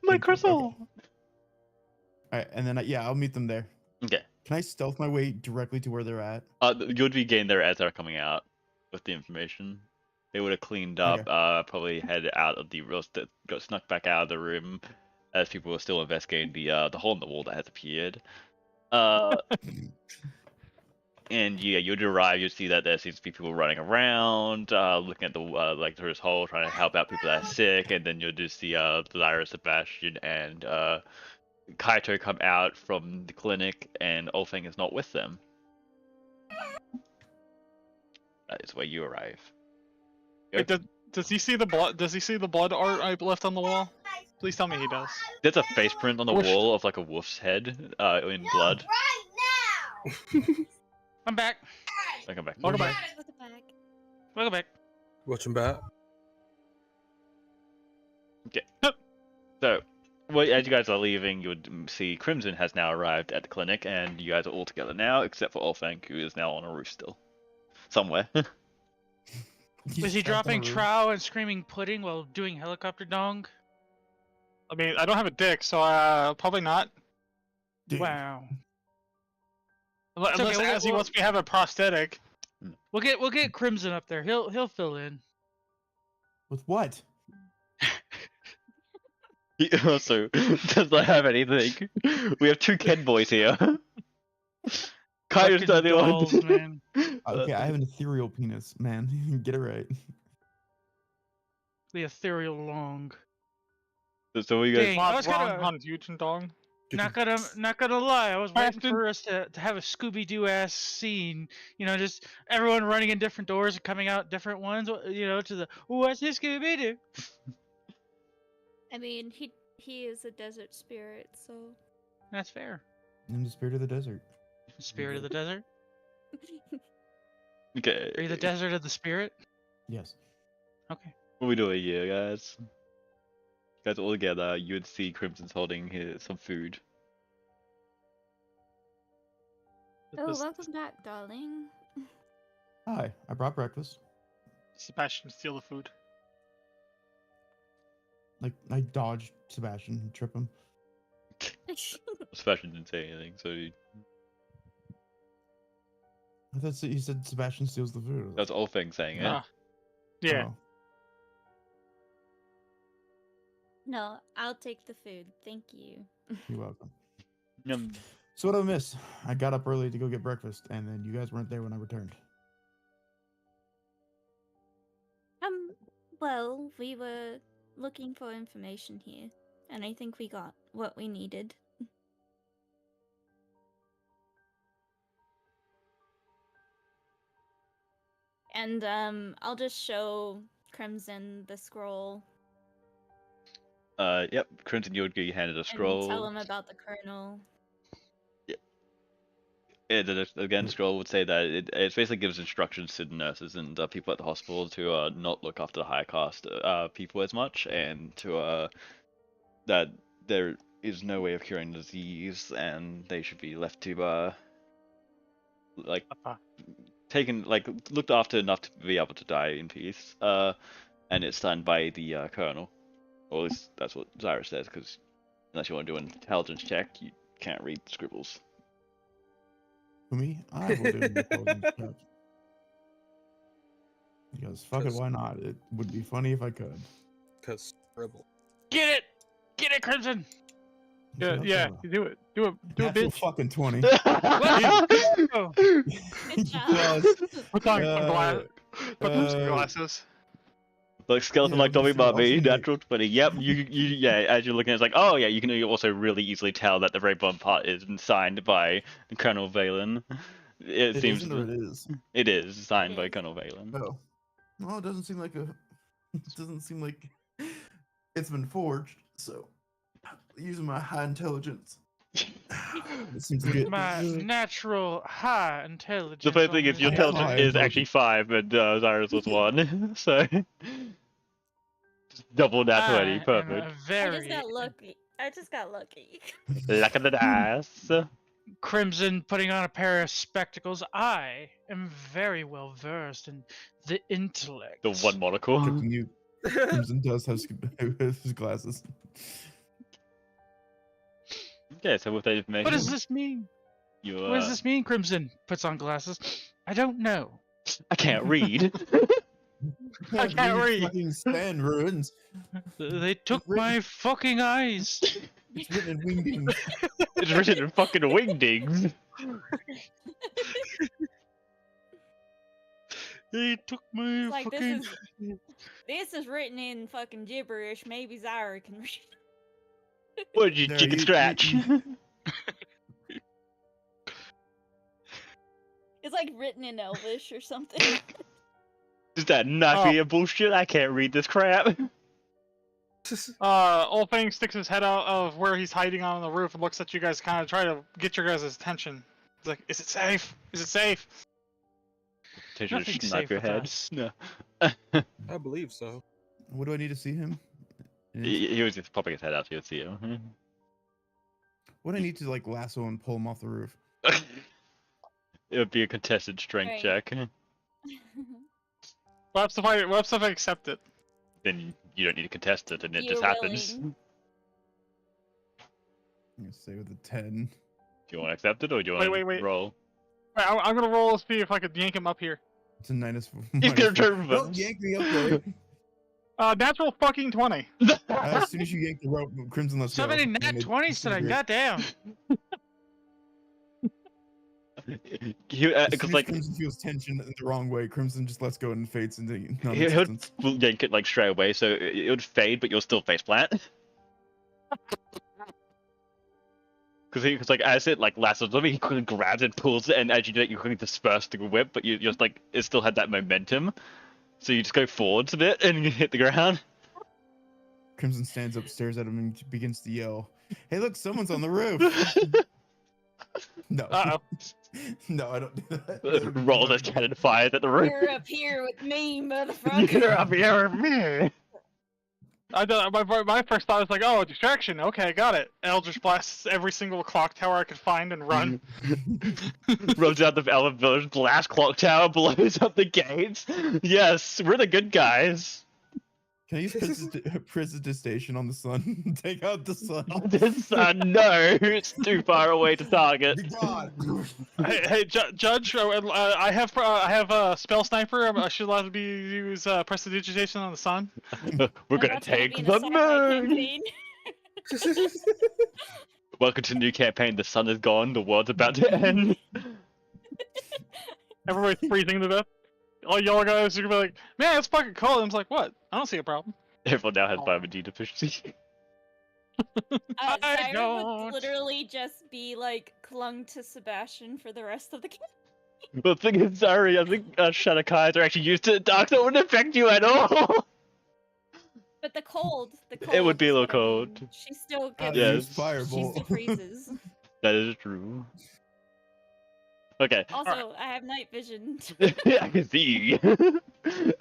My croissant. All right, and then I'll meet them there. Okay. Can I stealth my way directly to where they're at? You'd be getting there as they're coming out with the information. They would have cleaned up. Okay. Probably headed out of the room. Got snuck back out of the room as people were still investigating the hole in the wall that has appeared. And yeah, you'd arrive. You'd see that there seems to be people running around, looking at the like through this hole, trying to help out people that are sick. And then you'll just see Lyra, Sebastian, and Kaito come out from the clinic, and Olfang is not with them. That is where you arrive. Wait, does he see the blood? Does he see the blood art I left on the wall? Please tell me he does. There's a face print on the wall of like a wolf's head in blood. I'm back. Welcome back. Welcome back. Welcome back. Watch him back. Okay. So, well, as you guys are leaving, you would see Crimson has now arrived at the clinic, and you guys are all together now, except for Olfang, who is now on a roof still. Somewhere. Was he dropping trow and screaming pudding while doing helicopter dong? I mean, I don't have a dick, so probably not. Dude, Wow. Unless okay, as he wants me to have a prosthetic. We'll get Crimson up there. He'll fill in. With what? He also does not have anything. We have 2 Ken boys here. Kaito's Fucking the dolls, one. man. Okay, I have an ethereal penis, man. Get it right. The ethereal long. So we guys. Dang. I was kinda- on huge and dong. Not gonna lie, I was waiting Preston? for us to have a Scooby-Doo ass scene. You know, just everyone running in different doors and coming out different ones. You know, to the what's this Scooby-Doo? I mean, he is a desert spirit, so. That's fair. I'm the spirit of the desert. Spirit of the desert. Okay. Are you the desert of the spirit? Yes. Okay. What are we doing here, guys? You guys all together. You would see Crimson's holding some food. Oh, welcome back, darling. Hi, I brought breakfast. Sebastian, steal the food. Like, I dodged Sebastian and trip him. Sebastian didn't say anything, so I thought you said Sebastian steals the food. that's Olfang saying it. Ah. Yeah. Oh. No, I'll take the food. Thank you. You're welcome. Yum. So what did I miss? I got up early to go get breakfast, and then you guys weren't there when I returned. Well, we were looking for information here, and I think we got what we needed. And I'll just show Crimson the scroll Yep. Crimson, you would get handed a and scroll. tell him about the colonel. Again, scroll would say that it basically gives instructions to the nurses and people at the hospital to not look after the high caste people as much, and to that there is no way of curing disease, and they should be left to like taken looked after enough to be able to die in peace. And it's done by the colonel, or at least that's what Zyra says, because unless you want to do an intelligence check, you can't read scribbles. For me, I will do an intelligence check. Because fuck it, why not? It would be funny if I could. Because scribble. Get it, Crimson. Yeah, That's yeah, a you do it. Do it, natural bitch. fucking 20. Oh, Good job. Put on some Uh, put on some glasses. Like skeleton, Yeah, like Tommy obviously, Bobby, obviously- natural 20. Yep, yeah. As you're looking, it's like, oh yeah, you can also really easily tell that the very bottom part is signed by Colonel Valen. It seems isn't, or it is. it is signed It by is. Colonel Valen. Oh, well, it doesn't seem like a. It doesn't seem like it's been forged. So, using my high intelligence, it seems to get. my natural high intelligence. The funny thing on is, your this Yeah, intelligence high is actually intelligence. 5, and Zyrus was 1, so just double that 20, I am perfect. I very just got lucky. I just got lucky. Luck of the dice. Crimson putting on a pair of spectacles. I am very well versed in the intellect. The one monocle. Excepting you, Crimson does have his glasses. Okay, so with that information, What does this mean? you What does this mean, Crimson? Puts on glasses. I don't know. I can't read. I can't read. Fucking stand ruins. They took Really? my fucking eyes. It's written in wingdings. It's written in fucking wingdings. They took my It's like fucking. this is written in fucking gibberish. Maybe Zyra can read. What did you No, chicken you- scratch? It's like written in Elvish or something. Is that Nakia bullshit? I can't read this crap. Old Fang sticks his head out of where he's hiding on the roof and looks at you guys, kind of try to get your guys' attention. He's like, "Is it safe? Is it safe?" Take you to Nothing's snipe safe your with head. us. No. I believe so. What do I need to see him? He was just popping his head out so you'd see him. What do I need to like lasso and pull him off the roof? It would be a contested strength Right. check. What if I accept it? Then you don't need to contest it, and it You're just happens. willing. I'm gonna say with a 10. Do you want to accept it, or do you want to Wait. roll? Alright, I'm gonna roll to see if I could yank him up here. It's a minus. He's gonna turn Don't reverse. yank me up there. Natural fucking 20. As soon as you yank the rope, Crimson, let's So go. many And nat it 20s today. disintegrates. Goddamn. As Because soon as like Crimson feels tension in the wrong way, Crimson just lets go and fades into he would non-existence. yank it like straight away, so it would fade, but you'll still face plant. Because like as it like lassos over, he quickly grabs and pulls it, and as you do it, you quickly disperse the whip, but you're just like it still had that momentum, so you just go forwards a bit and you hit the ground. Crimson stands up, stares at him, and begins to yell, "Hey, look, someone's on the roof!" No. Uh-oh. No, I don't do that. Rolls as cannon fires at the roof. You're up here with me, motherfucker. You're up here with me. My first thought was like, oh, a distraction. Okay, got it. Eldritch blasts every single clock tower I could find and run. Runs out the elevator, blast clock tower, blows up the gates. Yes, we're the good guys. Can I use prestidigitation on the sun? Take out the sun. This no, it's too far away to target. Be gone. Hey, Judge, I have a spell sniper. I should allow to use prestidigitation on the sun. We're gonna That's take be an the assault moon. campaign. Welcome to the new campaign. The sun is gone. The world's about to end. Everybody's freezing to death. All y'all guys are gonna be like, man, it's fucking cold. I'm just like, what? I don't see a problem. Everyone now has vitamin D deficiency. I Zyra don't. would literally just be like clung to Sebastian for the rest of the game. The thing is, sorry, I think Shadow Kai's are actually used to the dark, so it wouldn't affect you at all. But the cold It would be is a little what I mean. cold. She still How gets, to use Yes. she firebolt. still freezes. That is true. Okay. Also, I have night vision. I can see.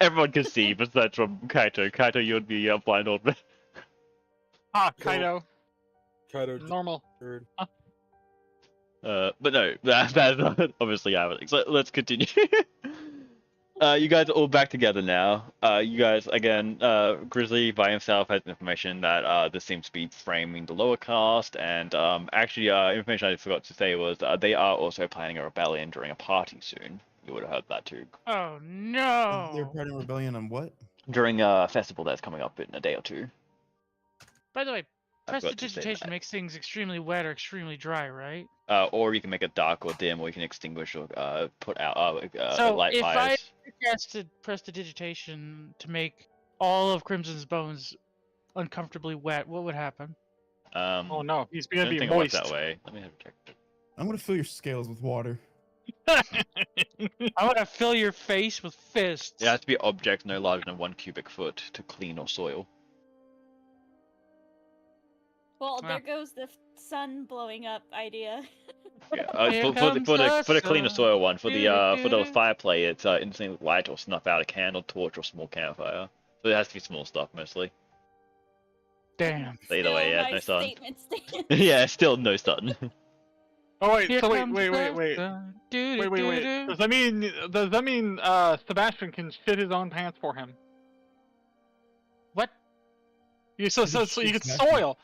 Everyone can see, besides from Kaito. Kaito, you would be a blind old man. Ah, So- Kaido. Kaido Normal. third. But no, that's not obviously happening. So let's continue. You guys are all back together now. You guys, again, Grizzly by himself has information that this seems to be framing the lower caste, and actually, information I forgot to say was they are also planning a rebellion during a party soon. You would have heard that too. Oh They're no! part of rebellion on what? During a festival that's coming up in a day or two. By the way, I forgot to say prestidigitation that. makes things extremely wet or extremely dry, right? Or you can make it dark or dim, or you can extinguish or put out So light if I fires. casted prestidigitation to make all of Crimson's bones uncomfortably wet, what would happen? Oh no, he's I gonna don't be think it works moist. that way. Let me have a check. I'm gonna fill your scales with water. I want to fill your face with fists. It has to be objects no larger than 1 cubic foot to clean or soil. Well, Ah. there goes the sun blowing up idea. Yeah, Here for comes the clean or sun. soil one, for the Doo-doo-doo-doo. fire play, it's instantly light or snuff out a candle, torch, or small campfire. So it has to be small stuff mostly. Damn. So either way, Still, yeah, my no sun. statement stands. Yeah, still no sun. Oh wait, Here so comes wait. the sun. Doo-doo-doo-doo. Does that mean Sebastian can shit his own pants for him? What? So Does it you shit could Sebastian? soil.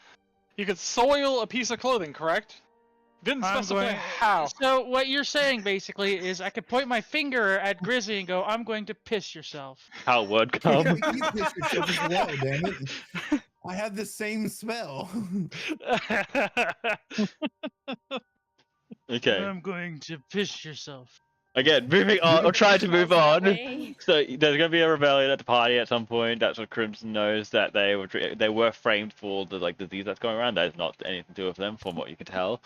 You could soil a piece of clothing, correct? Didn't I'm specify going- how. So what you're saying basically is I could point my finger at Grizzly and go, "I'm going to piss yourself." How word You come. piss yourself as well, damn it. I have the same spell. Okay. I'm going to piss yourself. Again, moving on. Or trying to move Smells that on. way. So there's gonna be a rebellion at the party at some point. That's what Crimson knows, that they were framed for the disease that's going around. That is not anything to do with them, from what you can tell.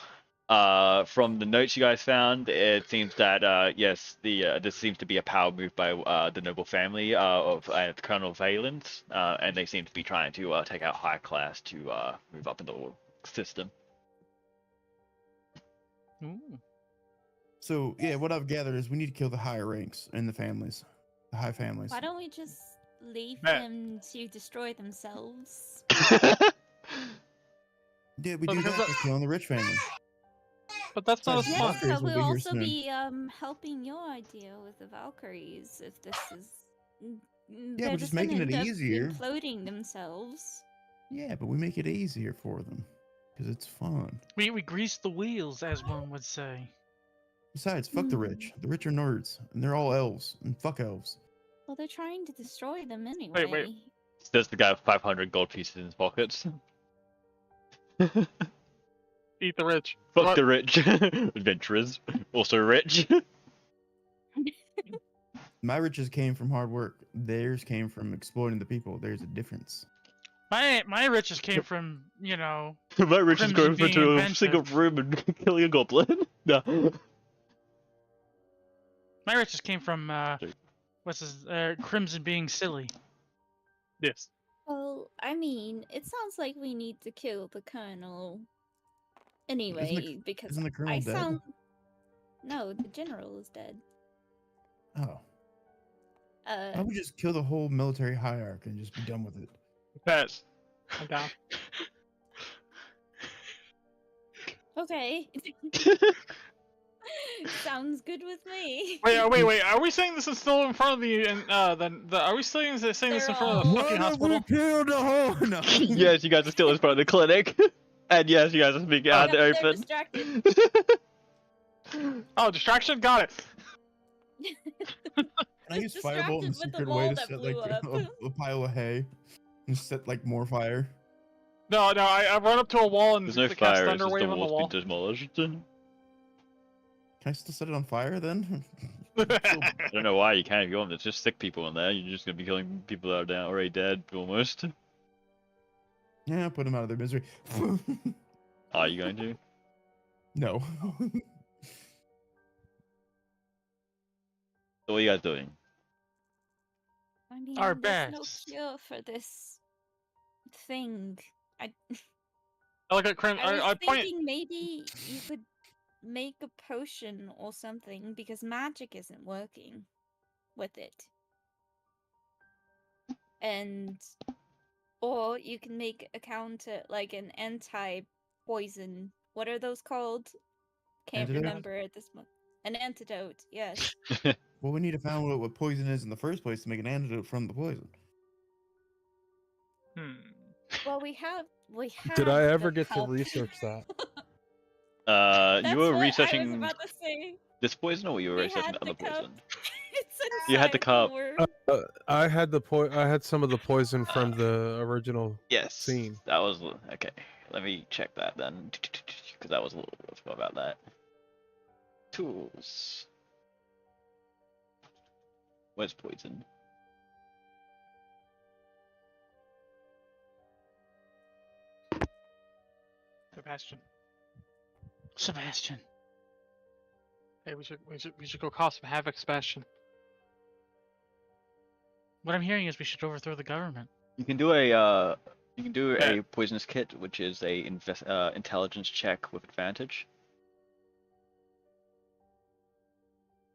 From the notes you guys found, it seems that yes, this seems to be a power move by the noble family of Colonel Valence, and they seem to be trying to take out high class to move up in the system. Ooh. So yeah, what I've gathered is we need to kill the higher ranks and the families, the high families. Why don't we just leave Matt. them to destroy themselves? Yeah, we But do because that by killing the rich family. But that's not a Besides, Yes, smart. Valkyries that will will be here also soon. be helping your idea with the Valkyries. If this is, Yeah, we're just making it easier. Imploding themselves. Yeah, but we make it easier for them because it's fun. We grease the wheels, as one would say. Besides, fuck the rich. The rich are nerds, and they're all elves, and fuck elves. Well, they're trying to destroy them anyway. wait. There's the guy with 500 gold pieces in his pockets. Eat the rich. Fuck What? the rich. Adventurers. Also rich. My riches came from hard work. Theirs came from exploiting the people. There's a difference. My riches came from, you know, My rich is Crimson going being into a inventive. single room and killing a goblin. No. my riches came from Crimson being silly. Yes. Well, I mean, it sounds like we need to kill the colonel anyway, because Isn't the colonel I dead? sound. No, the general is dead. Oh, why don't we just kill the whole military hierarchy and just be done with it? Bet. I'm down. Okay. Sounds good with me. Wait. Are we saying this is still in front of the? Are we saying this in front of the They're fucking Why don't we hospital? kill the whole? No. Yes, you guys are still in front of the clinic. And yes, you guys are speaking out in the They're open. distracted. Oh, distraction. Got it. Can I use Just firebolt in a distracted with the secret wall way to that set like blew up. a pile of hay and set like more fire? No. I run up to a wall and There's no cast fire, it's thunder just the wave on the walls wall. being demolished. Can I still set it on fire then? I don't know why you can't if you want. There's just sick people in there. You're just gonna be killing people that are down, already dead, almost. Yeah, put them out of their misery. Are you going to? No. So what are you guys doing? I mean, Our there's no best. cure for this thing. I I look at Crim. I was I point. thinking maybe you could make a potion or something because magic isn't working with it. And or you can make a counter like an anti-poison. What are those called? Can't Antidote? remember at this moment. An antidote, yes. Well, we need to find out what poison is in the first place to make an antidote from the poison. Well, we have Did I the ever get to help. research that? That's You were what I was researching about to say. this poison, or you were We researching had the other the cup. poison? It's You had the inside cup. word. I had some of the poison from the original Yes. scene. That was okay. Let me check that then, because that was a little. I forgot about that. Tools. Where's poison? Sebastian. Hey, we should go cause some havoc, Sebastian. What I'm hearing is we should overthrow the government. You can do a Yeah. a poisonous kit, which is a intelligence check with advantage,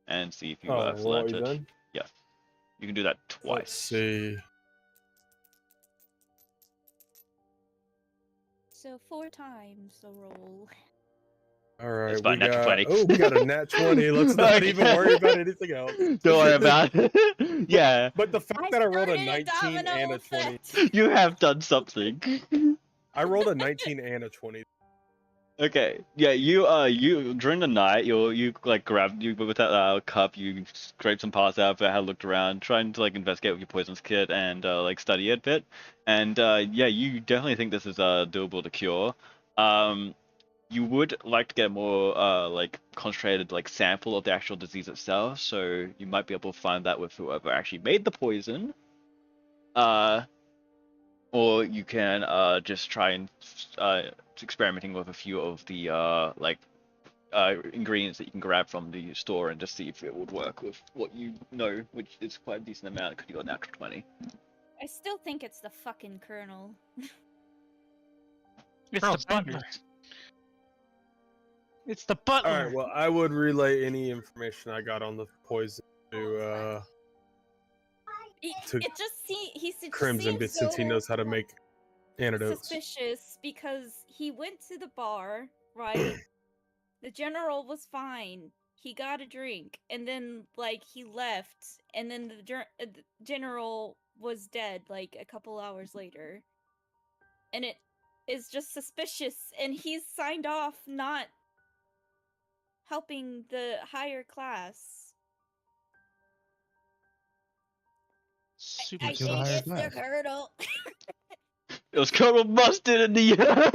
and see if you Oh, select Roy, it. then? Yeah, you can do that twice. Let's see. So 4 times the roll. All right, It's about natural 20. Oh, we got a nat 20. Let's not even worry about anything else. Don't worry about it. Yeah, But the fact that I rolled a started 19 domino and a 20, effect. you have done something. I rolled a 19 and a 20. Okay, yeah, you during the night you like grabbed you with that cup, you scraped some parts out of it, had a looked around, trying to like investigate with your poisons kit and like study it a bit, and yeah, you definitely think this is doable to cure. You would like to get a more like concentrated like sample of the actual disease itself, so you might be able to find that with whoever actually made the poison. Or you can just try and experimenting with a few of the ingredients that you can grab from the store and just see if it would work with what you know, which is quite a decent amount because you got a natural 20. I still think it's the fucking Colonel. It's Colonel the butler. Sanders. It's the butler. All right, well, I would relay any information I got on the poison to to It just he Crimson, seems but since he so knows how to make antidotes. suspicious because he went to the bar, right? The general was fine. He got a drink, and then like he left, and then the general was dead like a couple hours later. And it is just suspicious, and he's signed off not helping the higher class. Super I Kill the think higher it's class. the Colonel. It was Colonel Mustard in the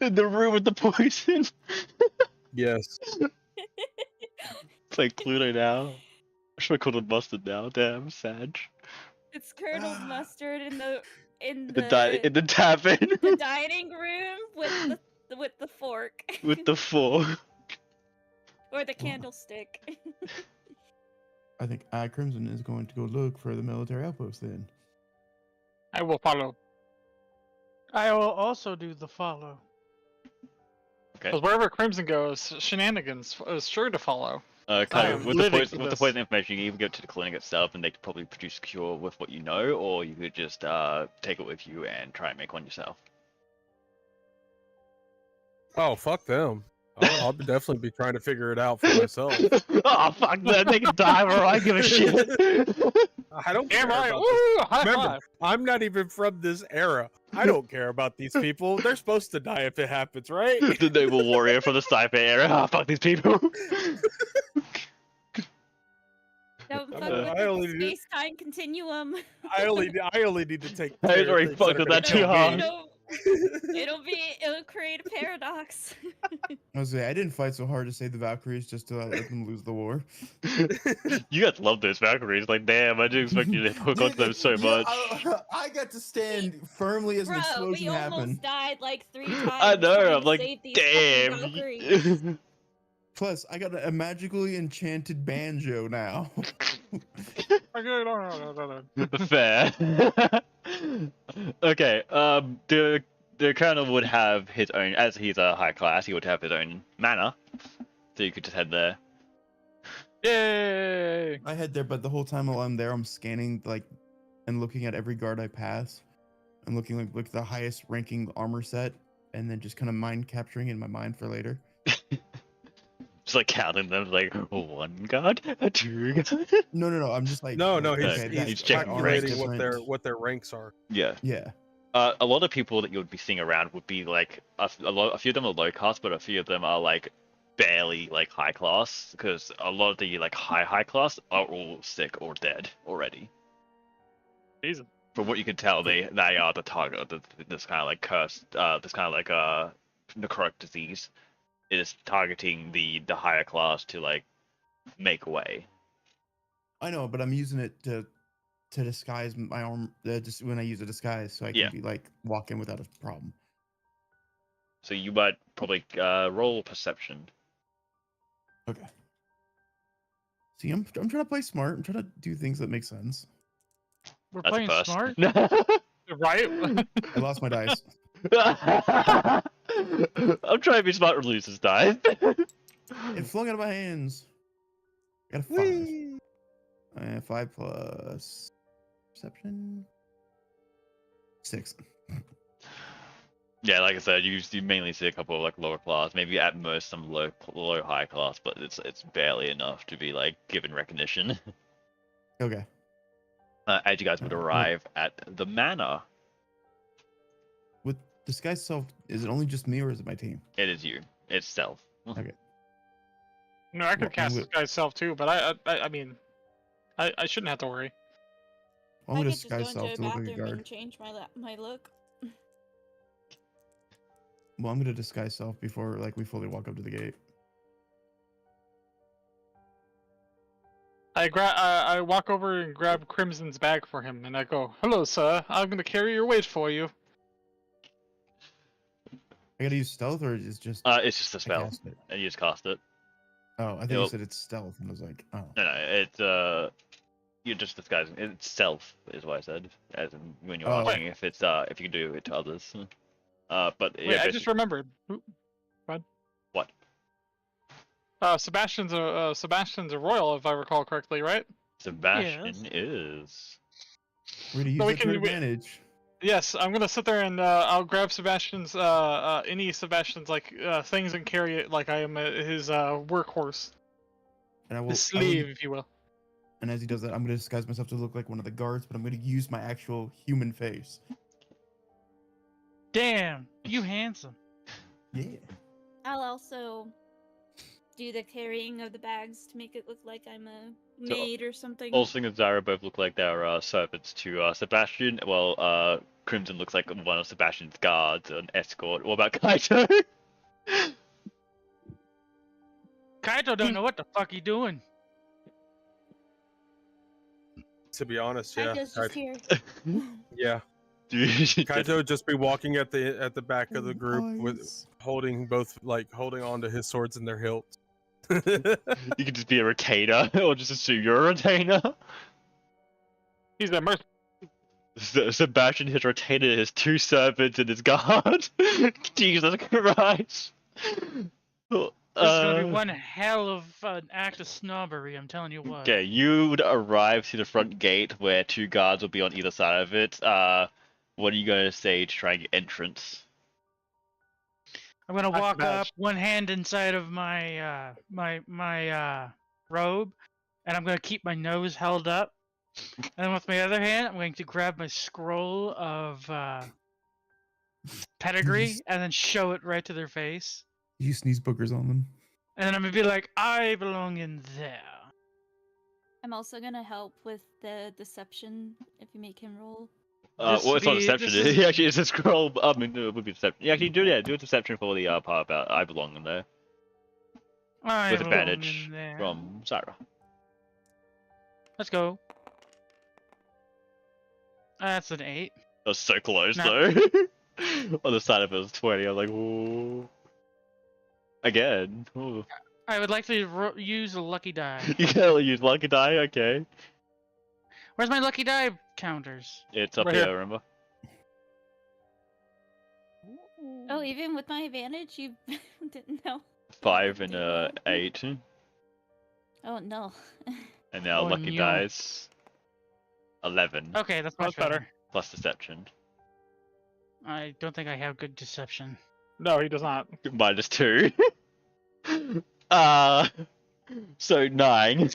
in the room with the poison. Yes. It's like Pluto now. I should have called him Mustard now. Damn, sad. It's Colonel's mustard in the In the tavern the dining room with the fork with the fork. or the candlestick. I think Crimson is going to go look for the military outpost then. I will follow. I will also do the follow. Okay. Because wherever Crimson goes, shenanigans is sure to follow. Kind I of am with the living poison, for with the this. poison information, you can give it to the clinic itself, and they could probably produce a cure with what you know, or you could just take it with you and try and make one yourself. Oh, fuck them. I'll definitely be trying to figure it out for myself. Oh fuck that! They can die, bro. I give a shit. I don't care Damn right! about Woo! this. High Remember, five! I'm not even from this era. I don't care about these people. They're supposed to die if it happens, right? The noble warrior from the sci-fi era. Oh fuck these people. Don't fuck I with only the do- space-time continuum. I only need to take. I ain't care of already things fucked that are with that gonna too kill hard. me. It'll create a paradox. I was say I didn't fight so hard to save the Valkyries just to let them lose the war. You guys love those Valkyries. Like, damn, I didn't expect you to hook onto them so much. I got to stand firmly as an Bro, explosion we happened. almost died like 3 times. I know. trying I'm to like, save these fucking damn. Valkyries. Plus, I got a magically enchanted banjo now. Okay, no. Fair. Okay. The colonel would have his own, as he's a high class, he would have his own manor, so you could just head there. Yay! I head there, but the whole time while I'm there, I'm scanning like and looking at every guard I pass. I'm looking like the highest ranking armor set, and then just kind of mind capturing in my mind for later. Just like counting them, like one god, a two god. No. I'm just like No, like, he's, okay, he's he's that checking armor is calculating different. what their ranks are. Yeah. Yeah. A lot of people that you would be seeing around would be like a few of them are low class, but a few of them are like barely like high class, because a lot of the like high class are all sick or dead already. Jesus. From what you can tell, they are the target of this kind of like cursed, this kind of like necrotic disease. It is targeting the higher class to like make away. I know, but I'm using it to disguise my arm. Just when I use a disguise, so I can Yeah. be like walk in without a problem. So you might probably roll perception. Okay. See, I'm trying to play smart. I'm trying to do things that make sense. We're That's a playing first. smart. Right? I lost my dice. I'm trying to be smart with losers dice. It flung out of my hands. Got a 5. 5 plus perception. 6. Yeah, like I said, you mainly see a couple of like lower class, maybe at most some low high class, but it's barely enough to be like given recognition. Okay. As you guys would arrive at the manor, With disguise self, is it only just me or is it my team? it is you. It's stealth. Okay. No, I could Well, cast this guy's self too, but I mean, I shouldn't have to worry. I'm I gonna could just go disguise into self a to look like a bathroom guard. and change my look. Well, I'm gonna disguise self before like we fully walk up to the gate. I walk over and grab Crimson's bag for him, and I go, "Hello, sir. I'm gonna carry your weight for you." I gotta use stealth or is just It's just a I spell, cast it? and you just cast it. Oh, I think It'll- you said it's stealth, and I was like, oh. No, it's you're just disguising. It's stealth, is what I said. As in when you're Oh. asking if it's if you can do it to others. But Wait, yeah, I just remembered. what? Sebastian's a royal, if I recall correctly, right? Sebastian is. We're gonna use So we it to our can- we- advantage. Yes, I'm gonna sit there and I'll grab Sebastian's any Sebastian's like things and carry it like I am his workhorse, And I will, his sleeve, if you will. and as he does that, I'm gonna disguise myself to look like one of the guards, but I'm gonna use my actual human face. Damn, you handsome. Yeah. I'll also do the carrying of the bags to make it look like I'm a So, maid or something. Olsing and Zyra both look like they're servants to Sebastian, while Crimson looks like one of Sebastian's guards, an escort. What about Kaito? Kaito don't know what the fuck he doing. To be honest, I yeah, just here. yeah. Dude, Kaito just be walking at the back of the group with Boys. holding on to his swords in their hilts. You could just be a retainer, or just assume you're a retainer. He's a merc. Sebastian has retained his two servants and his guard. Jesus Christ. This is gonna be one hell of an act of snobbery, I'm telling you what. Okay, you would arrive to the front gate where two guards will be on either side of it. What are you going to say to try and get entrance? I'm gonna Back to walk badge. up, one hand inside of my my robe, and I'm gonna keep my nose held up. And with my other hand, I'm going to grab my scroll of pedigree and then show it right to their face. You sneeze boogers on them. And then I'm gonna be like, I belong in there. I'm also gonna help with the deception if you make him roll. Well, it's not deception. this is- He actually is a scroll. I mean, it would be deception. Yeah, actually, do a deception for the part about I belong in there I with belong advantage in there. from Zyra. Let's go. That's an 8. That was so close Nah. though. On the side of it was 20. I was like, ooh. Again. Ooh. I would like to use a lucky die. You can only use lucky die. Okay, Where's my lucky die counters? it's up Right here. here. Remember? Oh, even with my advantage, you didn't know. 5 and Do that. 8, Oh no. and now Oh, lucky no. dice 11 Okay, that's much That's better. better. plus deception I don't think I have good deception. No, he does not. -2. uh, so 9.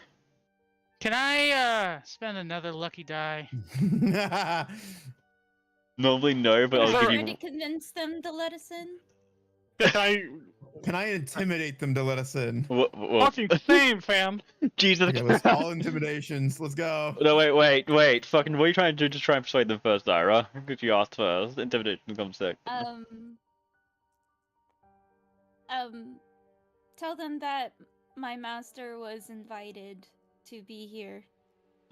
Can I spend another lucky die? Normally no, but Have I'll give you you. already convinced them to let us in? Can I intimidate them to let us in? Fucking same, fam. Jesus Okay, let's Christ. all intimidations. Let's go. No, wait. Fucking, what are you trying to do? Just try and persuade them first, Ira. Because you asked first. Intimidation comes second. Tell them that my master was invited to be here.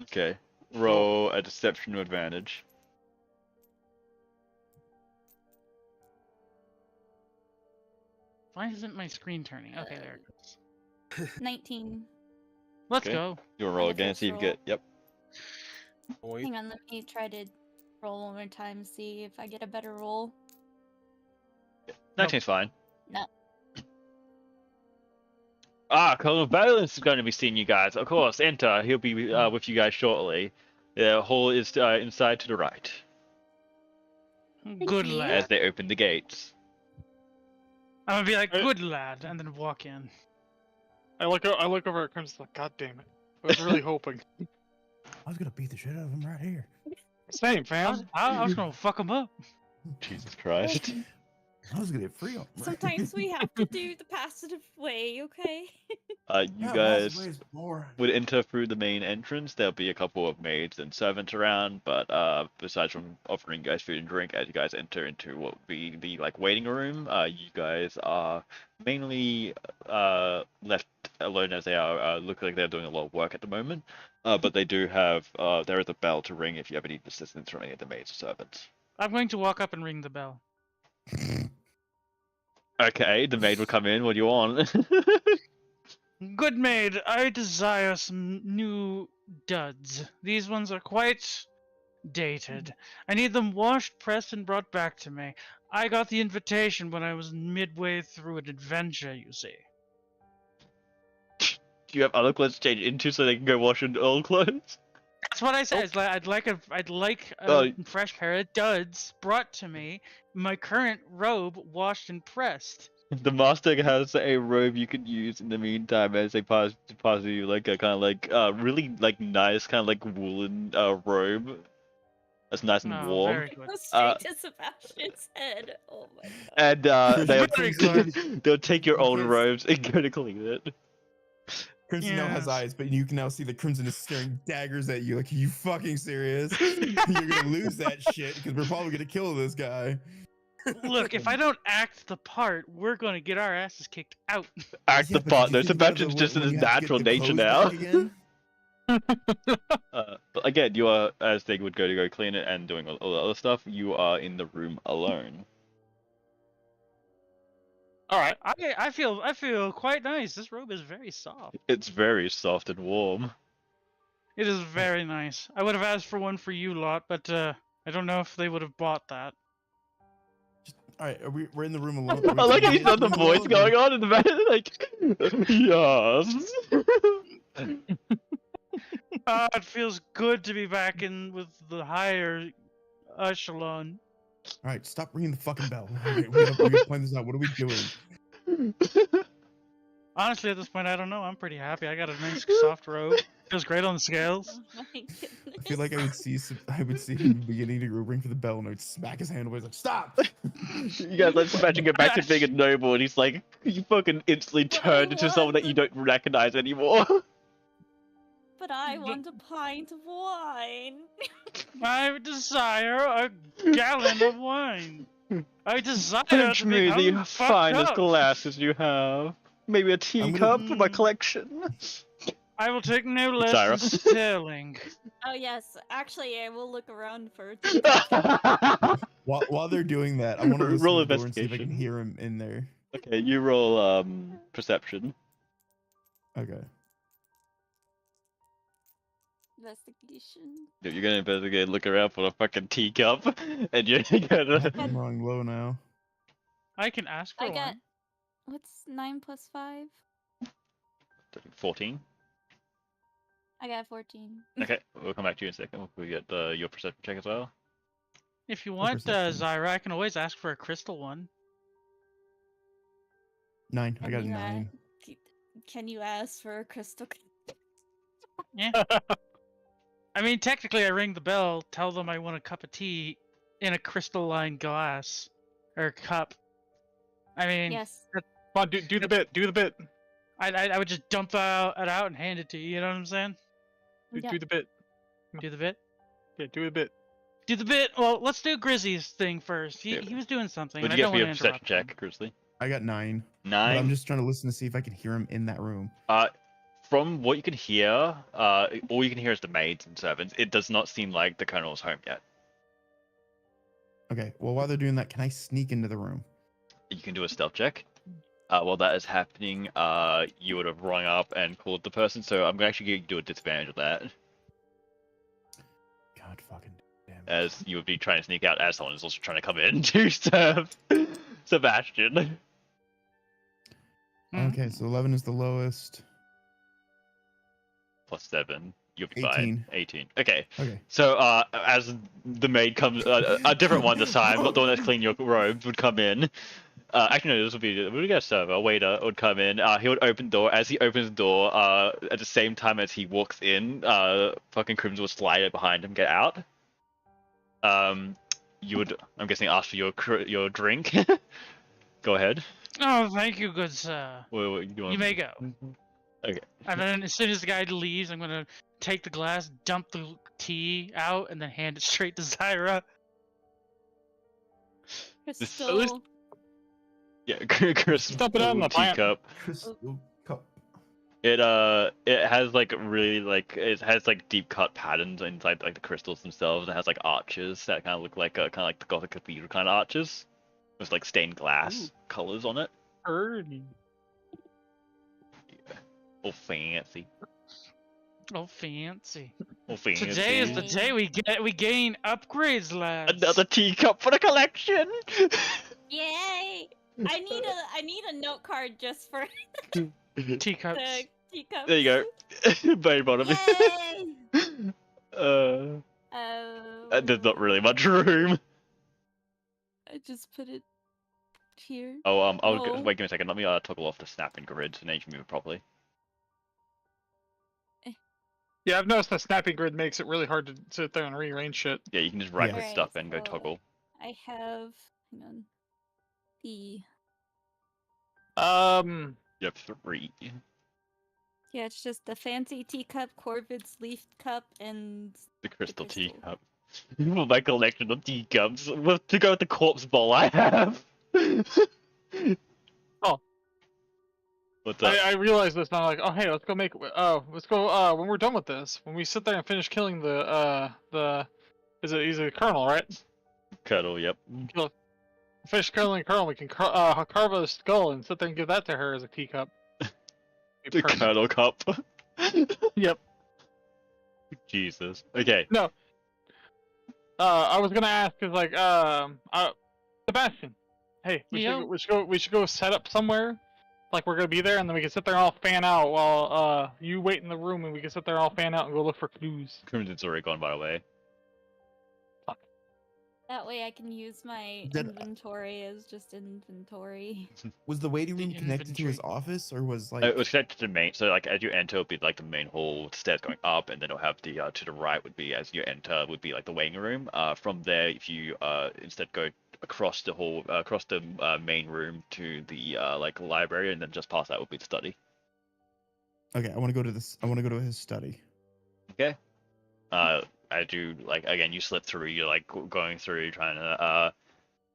Okay. Roll a deception advantage. Why isn't my screen turning? Okay, there it goes. 19. Let's Okay. go. You'll roll the again, first see if you roll. get. Yep. Wait. Hang on, let me try to roll one more time, see if I get a better roll. 19's fine. No. Colonel Valence is going to be seeing you guys. Of course, enter. He'll be with you guys shortly. The hall is inside to the right. Good you. lad. As they open the gates. I'm gonna be like, I- good lad, and then walk in. I look over at Crimson like, God damn it. I was really hoping. I was gonna beat the shit out of him right here. Same, I was fam. gonna fuck him up. Jesus Christ. I was gonna get free. Sometimes we have to do the passive way, okay? You guys would enter through the main entrance. There'll be a couple of maids and servants around, but besides from offering you guys food and drink, as you guys enter into what would be the waiting room, you guys are mainly left alone as they are look like they're doing a lot of work at the moment. But they do have there is a bell to ring if you ever need assistance from any of the maids or servants. I'm going to walk up and ring the bell. Okay, the maid will come in. What do you want? Good maid, I desire some new duds. These ones are quite dated. I need them washed, pressed, and brought back to me. I got the invitation when I was midway through an adventure, you see. Do you have other clothes to change into so they can go wash in old clothes? That's what I said. It's like, I'd like a Oh. fresh pair of duds brought to me. My current robe washed and pressed. The master has a robe you could use in the meantime as they pass you like a kind of really nice kind of woolen robe. That's nice and Oh, warm. very good. Go straight to Sebastian's head. Oh my god. And Very good. they'll take your old Yes. robes and go to clean it. Crimson now has Yes. eyes, but you can now see the Crimson is staring daggers at you. Like, are you fucking serious? You're gonna lose that shit because we're probably gonna kill this guy. Look, if I don't act the part, we're gonna get our asses kicked out. Act Yeah, the but part. did though. you think about Sebastian's the- just in when his you have to get natural the nature clothes now. back again? But again, you are, as they would go clean it and doing all the other stuff, you are in the room alone. Alright. I feel quite nice. This robe is very soft. It's very soft and warm. It is very nice. I would have asked for one for you lot, but I don't know if they would have bought that. All right, we're in the room alone. I like how you saw the voice going on in the back, yes. It feels good to be back in with the higher echelon. All right, stop ringing the fucking bell. All right, we gotta plan this out. What are we doing? Honestly, at this point, I don't know. I'm pretty happy. I got a nice soft robe. Feels great on the scales. Oh my goodness. I feel like I would see him beginning to go ring for the bell, and I would smack his hand away. He's like, "Stop!" You guys let Sebastian get back to being a noble, and he's like, you fucking instantly But I turned into someone that want you don't recognize anymore. But I want a pint of wine. I desire a gallon of wine. I desire Pinch to me become the fucked finest up. glasses you have. Maybe a teacup for my collection. I will take no less Sarah. than sterling. Oh yes, actually I will look around for While they're doing that, I want to listen Roll to the door and see if I can investigation. hear him in there. Okay, you roll perception. Okay. Investigation. If you're gonna investigate, look around for a fucking teacup, and you're gonna. I'm rolling low now. I can ask for I got. one. What's 9 plus 5? 14. I got 14. Okay, we'll come back to you in a second. We get your perception check as well. If you Oh, want, perception. Zyra, I can always ask for a crystal one. 9. I Can got a you 9. Can you ask for a crystal? Yeah. I mean, technically, I ring the bell, tell them I want a cup of tea in a crystalline glass or cup. I mean, Yes. Come on, do the bit. Do the bit. I would just dump it out and hand it to you. You know what I'm saying? Yep. Do the bit. Do the bit. Yeah, do the bit. Do the bit. Well, let's do Grizzy's thing first. Yeah. He was doing something, What'd and you I get don't for want your to perception interrupt him. check, Grizzly? I got 9. But 9. I'm just trying to listen to see if I can hear him in that room. From what you can hear, all you can hear is the maids and servants. It does not seem like the colonel's home yet. Okay. Well, while they're doing that, can I sneak into the room? You can do a stealth check. While that is happening, you would have rung up and called the person, so I'm actually going to do a disadvantage of that, God fucking damn. as you would be trying to sneak out as someone is also trying to come in to serve Sebastian. Okay, so 11 is the lowest. Plus 7. You'll be 18. fine. 18. Okay. Okay. So, as the maid comes, a different one this time, not the one that's cleaning your robes, would come in. Actually, no, this would be, we get a server, a waiter would come in, he would open the door. As he opens the door, at the same time as he walks in, fucking Crimson would slide it behind him, get out. You would, I'm guessing, ask for your drink. Go ahead. Oh, thank you, good sir. What You may go. Okay. And then as soon as the guy leaves, I'm gonna take the glass, dump the tea out, and then hand it straight to Zyra. Crystal. Yeah, Chris. Dump it out in the plant. teacup. Crystal cup. It has like really like it has like deep cut patterns inside like the crystals themselves, and it has like arches that kind of look like kind of like the Gothic cathedral kind of arches, with like stained glass colors on it. Early. All fancy. Oh, fancy. All fancy. Today is the day we gain upgrades, lads. Another teacup for the collection. Yay! I need a note card just for Teacups. the teacups. There you go. Very bottom. Yay! There's Oh. not really much room. I just put it here. Oh, Oh. wait, give me a second. Let me toggle off the snapping grid so now you can move it properly. Yeah, I've noticed the snapping grid makes it really hard to sit there and rearrange shit. Yeah, you can just right click Alright, stuff and go so toggle. I have, hang on, the, You have 3. yeah, it's just the fancy teacup, Corvid's leaf cup, and The crystal crystal. teacup. My collection of teacups. To go with the corpse bowl I have. Oh. What's up? I realized this and I'm like, oh hey, let's go when we're done with this, when we sit there and finish killing he's a colonel, right? Cuddle, yep. Finish killing Colonel, we can carve a skull and sit there and give that to her as a teacup. Be The perfect. Colonel cup. Yep. Jesus. Okay. I was gonna ask is like Sebastian, hey, Yo. we should go set up somewhere, like we're gonna be there, and then we can sit there and all fan out while you wait in the room, and we can sit there and all fan out and go look for clues. Crimson's already gone, by the way. That way I can use my Did- inventory as just inventory. Was the waiting The room connected to his inventory. office, or was like? It was connected to the main, so like as you enter, it'll be like the main hall with stairs going up, and then it'll have the to the right would be as you enter would be like the waiting room. From there, if you instead go across the hall, across the main room to the like library, and then just past that would be the study. Okay, I want to go to this. I want to go to his study. Okay. I do like again. You slip through. You're like going through, trying to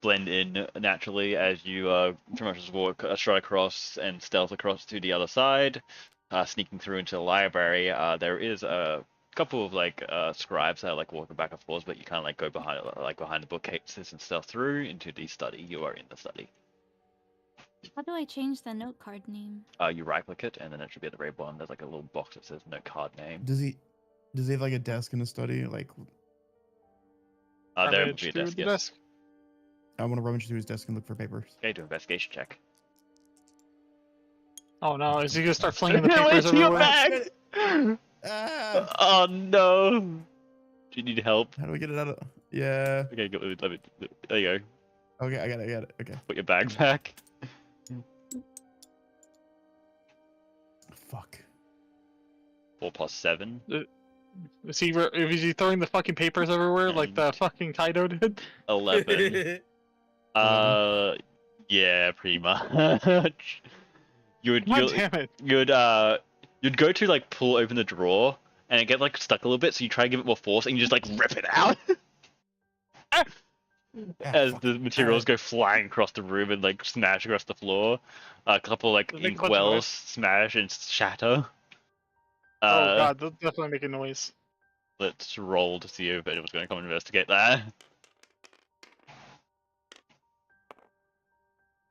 blend in naturally as you pretty much just walk straight across and stealth across to the other side, sneaking through into the library. There is a couple of like scribes that are like walking back and forth, but you kind of like go behind the bookcases and stealth through into the study. You are in the study. How do I change the note card name? You right click it, and then it should be at the very bottom. There's like a little box that says note card name. Does he have like a desk in his study? Like, There would Rummage be a through desk, the yes. desk. I want to rummage through his desk and look for papers. Okay, do an investigation check. Oh no, is he gonna start flinging the papers Where's your everywhere? bag? Ah! Oh no! Do you need help? How do I get it out of? Yeah. Okay, let me. There you go. Okay, I got it. Okay. Put your bag back. Fuck. 4 plus 7. Is he throwing the fucking papers everywhere like the fucking Kaido did? 11. Yeah, pretty much. God damn it. You'd go to like pull open the drawer, and it get like stuck a little bit, so you try to give it more force, and you just like rip it out. As the materials go flying across the room and like smash across the floor. A couple like Does it make a ink bunch of wells noise? smash and shatter. Oh god, that's definitely making noise. Let's roll to see if anyone's going to come and investigate that.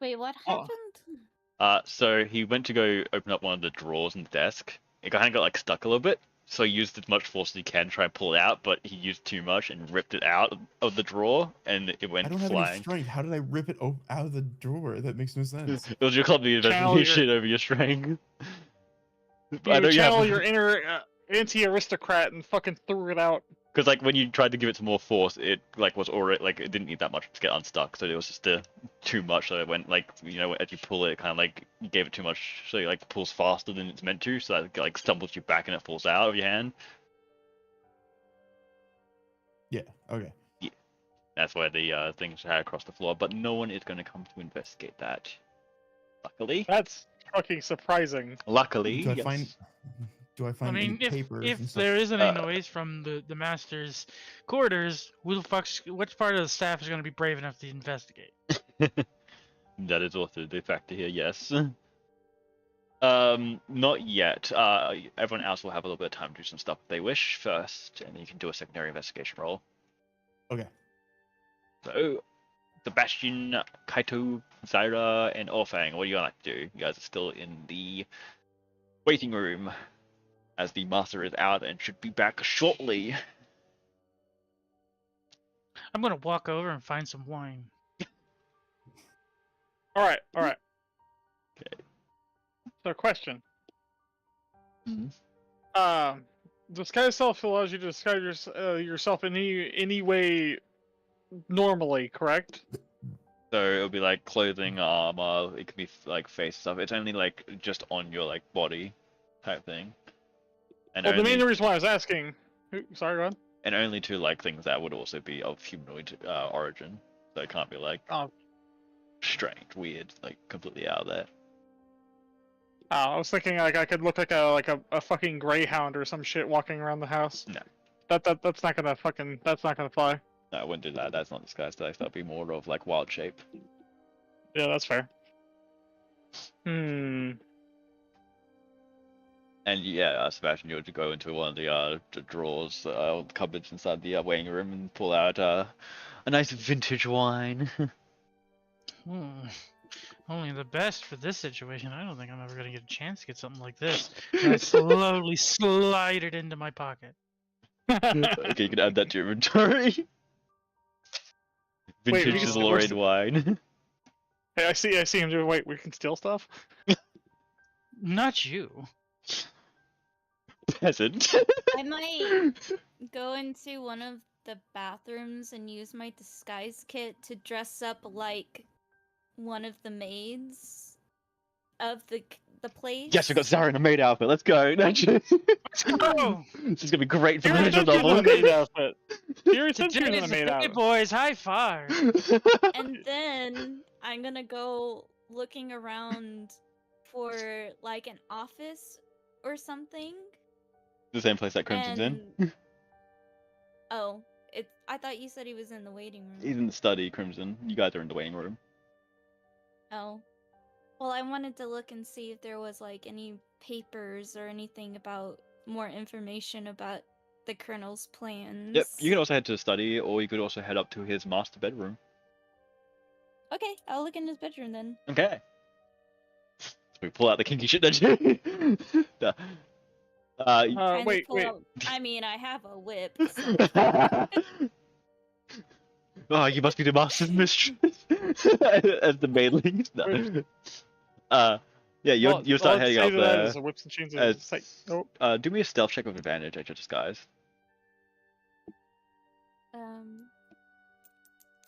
Wait, what Oh. happened? So he went to go open up one of the drawers in the desk. It kind of got like stuck a little bit, so he used as much force as he can to try and pull it out, but he used too much and ripped it out of the drawer, and it went I don't have any flying. strength. How did I rip it out of the drawer? That makes no sense. It was your clumsy Channel investigation over your strength. You channel your inner anti-aristocrat and fucking threw it out. Because like when you tried to give it some more force, it like was already like it didn't need that much to get unstuck, so it was just too much. So it went like as you pull it, kind of like you gave it too much, so it like pulls faster than it's meant to, so that it, like stumbles you back and it falls out of your hand. Yeah. Okay. That's why the things had across the floor, but no one is going to come to investigate that. Luckily. That's fucking surprising. Luckily, Do I yes. find? Do I I find mean, any papers and if stuff? there isn't any noise from the master's quarters, which part of the staff is going to be brave enough to investigate? That is also the factor here, yes. Not yet. Everyone else will have a little bit of time to do some stuff if they wish first, and then you can do a secondary investigation roll. Okay. So, Sebastian, Kaito, Zaira, and Orfang, what do you like to do? You guys are still in the waiting room, as the master is out and should be back shortly. I'm going to walk over and find some wine. Alright. Okay. So question. Mhm. Disguise self allows you to disguise yourself in any way normally, correct? So it'll be like clothing, armor, it could be like face stuff. It's only like just on your like body type thing. And Well, the only, main reason why I was asking... Sorry, go on. and only to like things that would also be of humanoid origin. So it can't be like Oh. strange, weird, like completely out of there. I was thinking like I could look like a fucking greyhound or some shit walking around the house. No. That's not gonna fly. No, I wouldn't do that. That's not disguise type. That'd be more of like wild shape. Yeah, that's fair. Hmm. And yeah, Sebastian, you would go into one of the drawers, cupboards inside the waiting room and pull out a nice vintage wine. Only the best for this situation. I don't think I'm ever going to get a chance to get something like this. And I slowly slide it into my pocket. Okay, you can add that to your inventory. Wait, Vintage where's Lorraine the- wine. Hey, I see him doing. Wait, we can steal stuff. Not you. Peasant. I might go into one of the bathrooms and use my disguise kit to dress up like one of the maids of the place. Yes, we got Zara in a maid outfit. Let's go. Actually, Oh, this is gonna be great for the You're visual in a novel. maid outfit. You're in today's a the maid day, outfit. boys. High five. And then I'm gonna go looking around for like an office or something. The same place that Crimson's in. And oh, I thought you said he was in the waiting room. He's in the study, Crimson. You guys are in the waiting room. Oh. Well, I wanted to look and see if there was like any papers or anything about more information about the Colonel's plans. Yep. You can also head to the study, or you could also head up to his master bedroom. Okay, I'll look in his bedroom then. Okay. We pull out the kinky shit that you. No. Trying to wait, pull wait. out- I mean, I have a whip. So. Oh, you must be the master's mistress. As the maidlings. No. Yeah, you'll start let's heading say up to that there. as a whips and chains As, of sight. Nope. do me a stealth check with advantage at your disguise.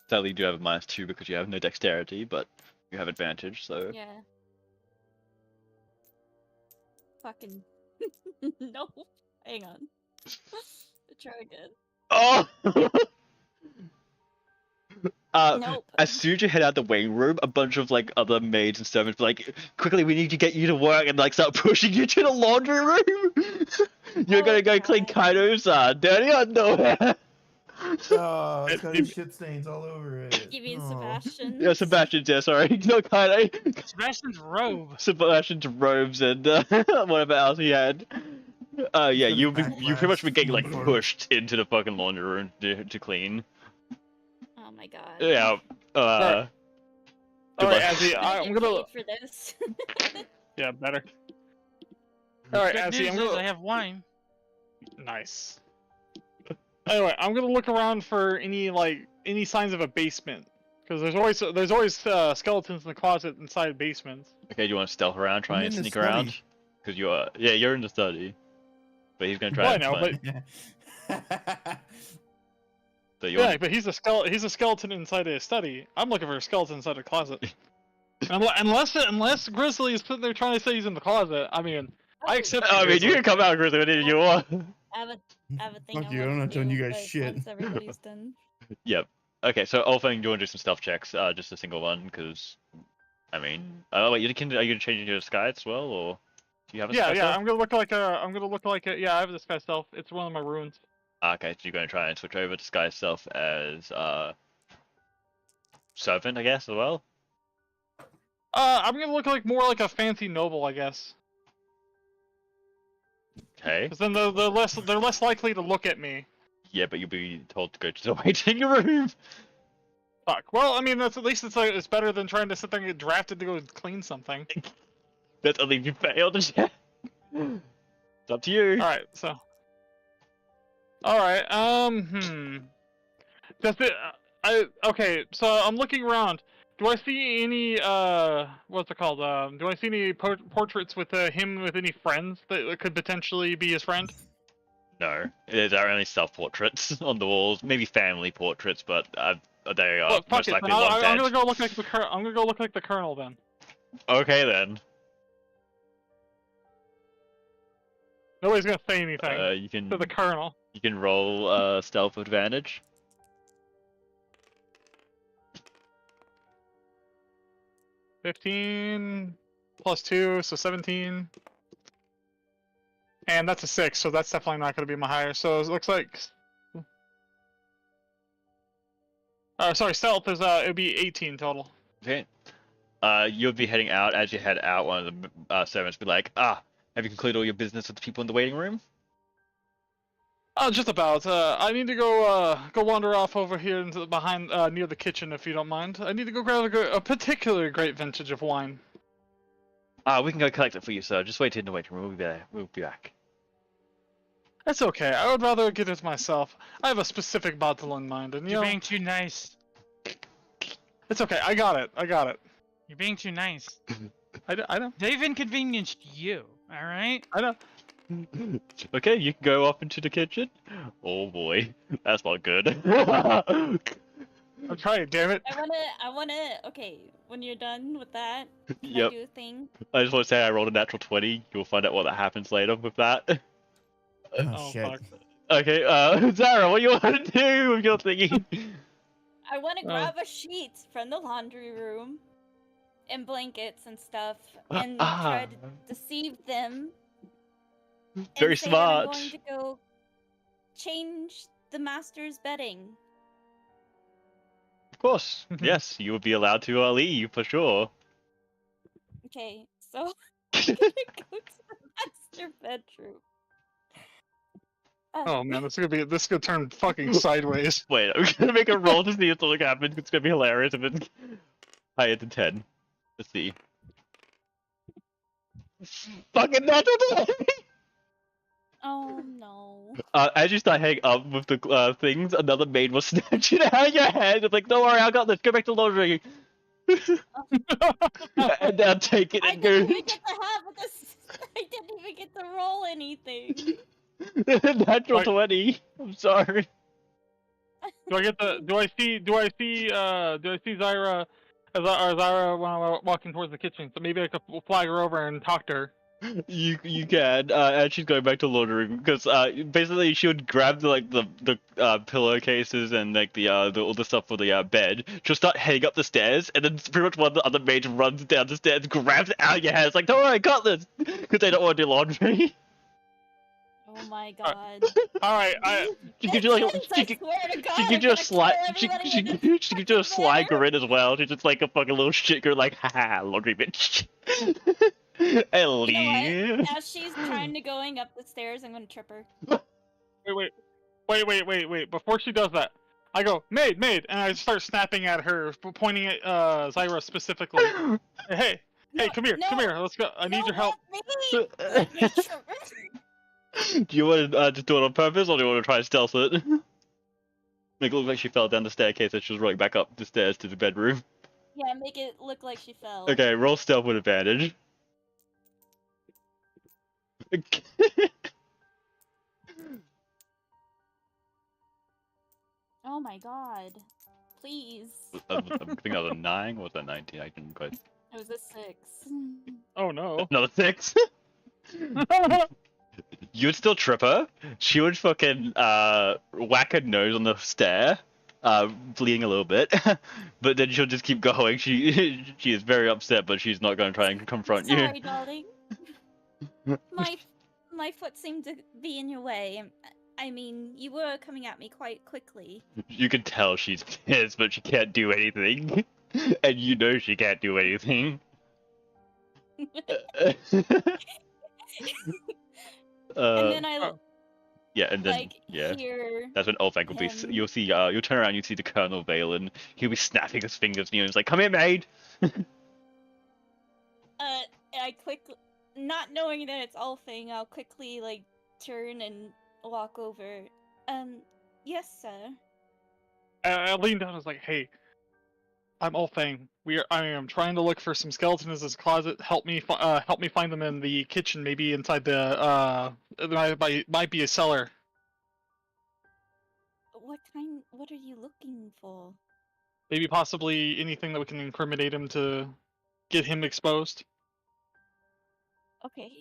Sadly, you do have a -2 because you have no dexterity, but you have advantage, so. Yeah. Fucking. No. Hang on. Try again. Oh! Nope. As soon as you head out the waiting room, a bunch of like other maids and servants be like, quickly, we need to get you to work, and like start pushing you to the laundry room. You're gonna go clean God. Kaido's dirty underwear. Oh, it's got shit stains all over it. You mean Oh. Sebastian? Yeah, Sebastian's, yeah, sorry. No, Kaido. Sebastian's robe. Sebastian's robes and whatever else he had. Yeah, got a you pretty much backlash been getting like uniform. pushed into the fucking laundry room to clean. Oh my god. Yeah. Alright, Good luck. Azzy, I'm gonna. Paid for this. Yeah, better. Alright, Good Azzy, news I'm is gonna. I have wine. Nice. Anyway, I'm gonna look around for any signs of a basement, because there's always skeletons in the closet inside basements. Okay, do you want to stealth around, try I'm and in the sneak around? study. Because you are, yeah, you're in the study. But he's gonna try Well, I and know, find. but So you're yeah, but he's a skeleton inside a study. I'm looking for a skeleton inside a closet. Unless Grizzly is sitting there trying to say he's in the closet. I mean, I accept. I mean, Grizzly. you can come out, Grizzly, whenever you want. I have a thing. Fuck I you, I'm want not to telling do, you guys but shit. Once everybody's done. Yep. Okay, so Olfang, do you want to do some stealth checks? Just a single one, because, I mean, oh wait, are you gonna change your disguise as well, or do you have a Yeah, disguise yeah. stealth? I'm gonna look like a. Yeah, I have this guy self. It's one of my runes. Okay, so you're gonna try and switch over disguise self as servant, I guess, as well. I'm gonna look like more like a fancy noble, I guess. Okay. Because then they're less likely to look at me. Yeah, but you'll be told to go to the waiting room. Fuck. Well, I mean, that's at least it's better than trying to sit there and get drafted to go clean something. That's only if you failed. It's up to you. All right, so. All right. Does it? Okay. So I'm looking around. Do I see any? What's it called? Do I see any portraits with him with any friends that could potentially be his friend? No, there are only self-portraits on the walls. Maybe family portraits, but they are Well, fuck most it. likely Then long I'm dead. gonna go look like the I'm gonna go look like the colonel then. Okay then. Nobody's gonna say anything You can to the colonel. you can roll stealth with advantage. +15 +2, so 17. And that's a 6, so that's definitely not going to be my higher. So it looks like... sorry, stealth is, it would be 18 total. Okay. You'll be heading out. As you head out, one of the servants will be like, have you concluded all your business with the people in the waiting room? Just about. I need to go wander off over here into the behind, near the kitchen, if you don't mind. I need to go grab a particularly great vintage of wine. We can go collect it for you, sir. Just wait in the waiting room. We'll be there. We'll be back. That's okay. I would rather get it myself. I have a specific bottle in mind, and you You're know, being too nice. it's okay. I got it. You're being too nice. I know. They've inconvenienced you, alright? I know. Okay, you can go off into the kitchen. Oh boy, that's not good. I'm trying, damn it. I wanna. Okay, when you're done with that, can Yep. I do a thing? I just want to say I rolled a natural 20. You'll find out what that happens later with that. Oh, shit. Fuck. Okay, Zara, what do you want to do with your thingy? I want to grab a sheet from the laundry room, and blankets and stuff, and try to deceive them. And Very say that smart. I'm going to go change the master's bedding. Of course, yes, you will be allowed to leave for sure. Okay, so I'm gonna go to the master bedroom. Oh man, this is gonna turn fucking sideways. Wait, I'm gonna make a roll to see if something happens. It's gonna be hilarious if it's higher than 10. Let's see. Fucking natural 20! Oh no. As you start hanging up with the things, another maid will snatch it out of your hand. It's like, don't worry, I got this. Go back to laundry. And now take it I and didn't go. even get to have this. I didn't even get to roll anything. Natural Like- 20. I'm sorry. Do I get the? Do I see Zyra as Zyra when I'm walking towards the kitchen? So maybe I could flag her over and talk to her. You can, and she's going back to laundry because basically she would grab the pillowcases and like the all the stuff for the bed. She'll start heading up the stairs, and then pretty much one of the other maids runs down the stairs, grabs it out of your hands, like, don't worry, I got this, because they don't want to do laundry. Oh my god. All right, She gives you like Bitches, I swear to God, she I'm gives you a gonna slight kill everybody in this she gives you a fucking sly manor. grin as well. She's just like a fucking little shit girl, like, haha, laundry bitch. Ellie. You know what? As she's trying to going up the stairs, I'm gonna trip her. wait. Before she does that, I go, maid, and I start snapping at her, pointing at Zyra specifically. Hey, come here. Let's go. I need your help. Let me trip her. Do you want to just do it on purpose, or do you want to try and stealth it? Make it look like she fell down the staircase and she was running back up the stairs to the bedroom. Yeah, make it look like she fell. Okay, roll stealth with advantage. Oh my god. Please. I think that was a 9, or was that 19? I can quite... It was a 6. Oh no. Another 6? You would still trip her. She would fucking whack her nose on the stair, bleeding a little bit, but then she'll just keep going. She is very upset, but she's not going to try and confront you. Sorry, darling. My foot seemed to be in your way. I mean, you were coming at me quite quickly. You can tell she's pissed, but she can't do anything, and you know she can't do anything. And then I Yeah, and then like hear that's when Olfang will be. him- You'll see. You'll turn around. You see the Colonel Valen. He'll be snapping his fingers. And he's like, "Come here, maid." I quickly, not knowing that it's Alfang, I'll quickly like turn and walk over. Yes, sir. I leaned down and was like, hey, I'm Ulfang. I am trying to look for some skeletons in this closet. Help me find them in the kitchen, maybe inside the there might be a cellar. What are you looking for? Maybe possibly anything that we can incriminate him to get him exposed. Okay.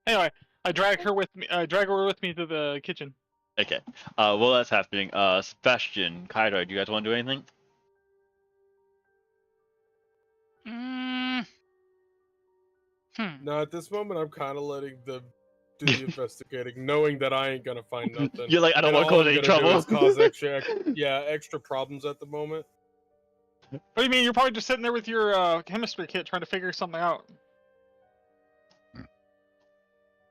Anyway, I drag her with me to the kitchen. Okay. While that's happening, Sebastian, Kaido, do you guys want to do anything? No, at this moment, I'm kind of letting them do the investigating, knowing that I ain't gonna find nothing. You're like, I don't And want to all cause I'm any gonna do trouble. is cause extra problems at the moment. What do you mean? You're probably just sitting there with your chemistry kit trying to figure something out.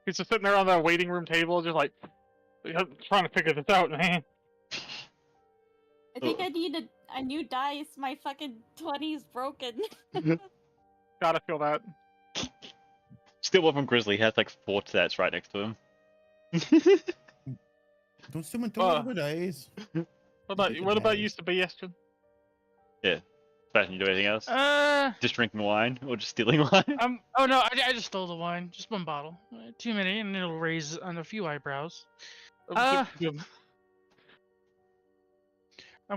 He's just sitting there on the waiting room table, just like trying to figure this out, man. I think I need a new dice. My fucking 20's broken. Gotta feel that. Still one from Grizzly. He has like 4 sets right next to him. Don't steal my toilet dice. What about you, Sebastian? Sebastian, you do anything else? Just drinking wine or just stealing wine? Oh no, I just stole the wine. Just one bottle. Too many, and it'll raise on a few eyebrows. I'm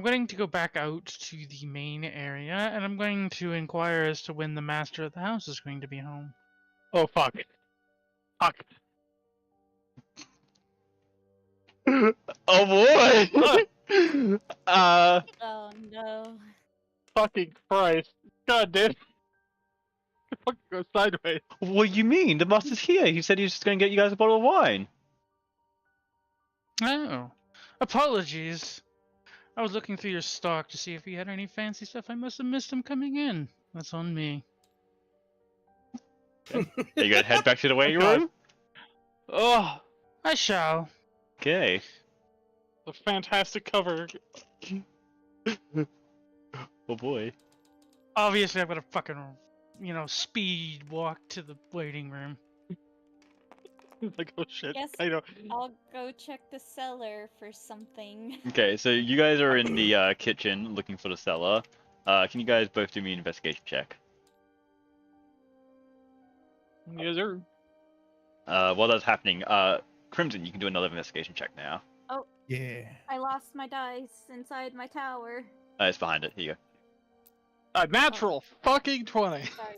going to go back out to the main area, and I'm going to inquire as to when the master of the house is going to be home. Oh fuck. Oh boy! Oh no. Fucking Christ. God damn. Fucking go sideways. What do you mean? The master's here. He said he was just going to get you guys a bottle of wine. Oh, apologies. I was looking through your stock to see if you had any fancy stuff. I must have missed him coming in. That's on me. Are you going to head back to the waiting God. room? Oh, I shall. Okay. the fantastic cover. Oh boy. Obviously, I've got a fucking speed walk to the waiting room. Like, oh shit. Yes. I know. I'll go check the cellar for something. Okay, so you guys are in the kitchen looking for the cellar. Can you guys both do me an investigation check? Yes, sir. While that's happening, Crimson, you can do another investigation check now. Yeah. I lost my dice inside my tower. It's behind it. Here you go. A natural fucking 20. Sorry.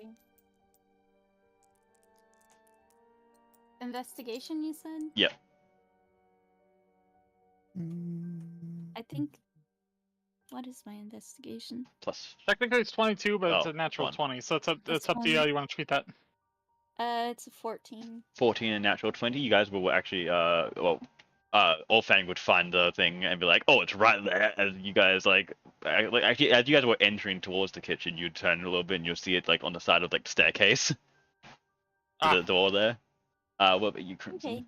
Investigation, you said? Yep. I think. What is my investigation? Plus. Technically it's 22, but it's Oh, a natural one. 20, so it's up That's to you how fine. you want to treat that. It's a 14. 14 and natural 20. You guys will actually, Olfang would find the thing and be like, "Oh, it's right there." As you guys actually, as you guys were entering towards the kitchen, you'd turn a little bit and you'll see it like on the side of like the staircase, to the door there. What about you, Crimson? Okay.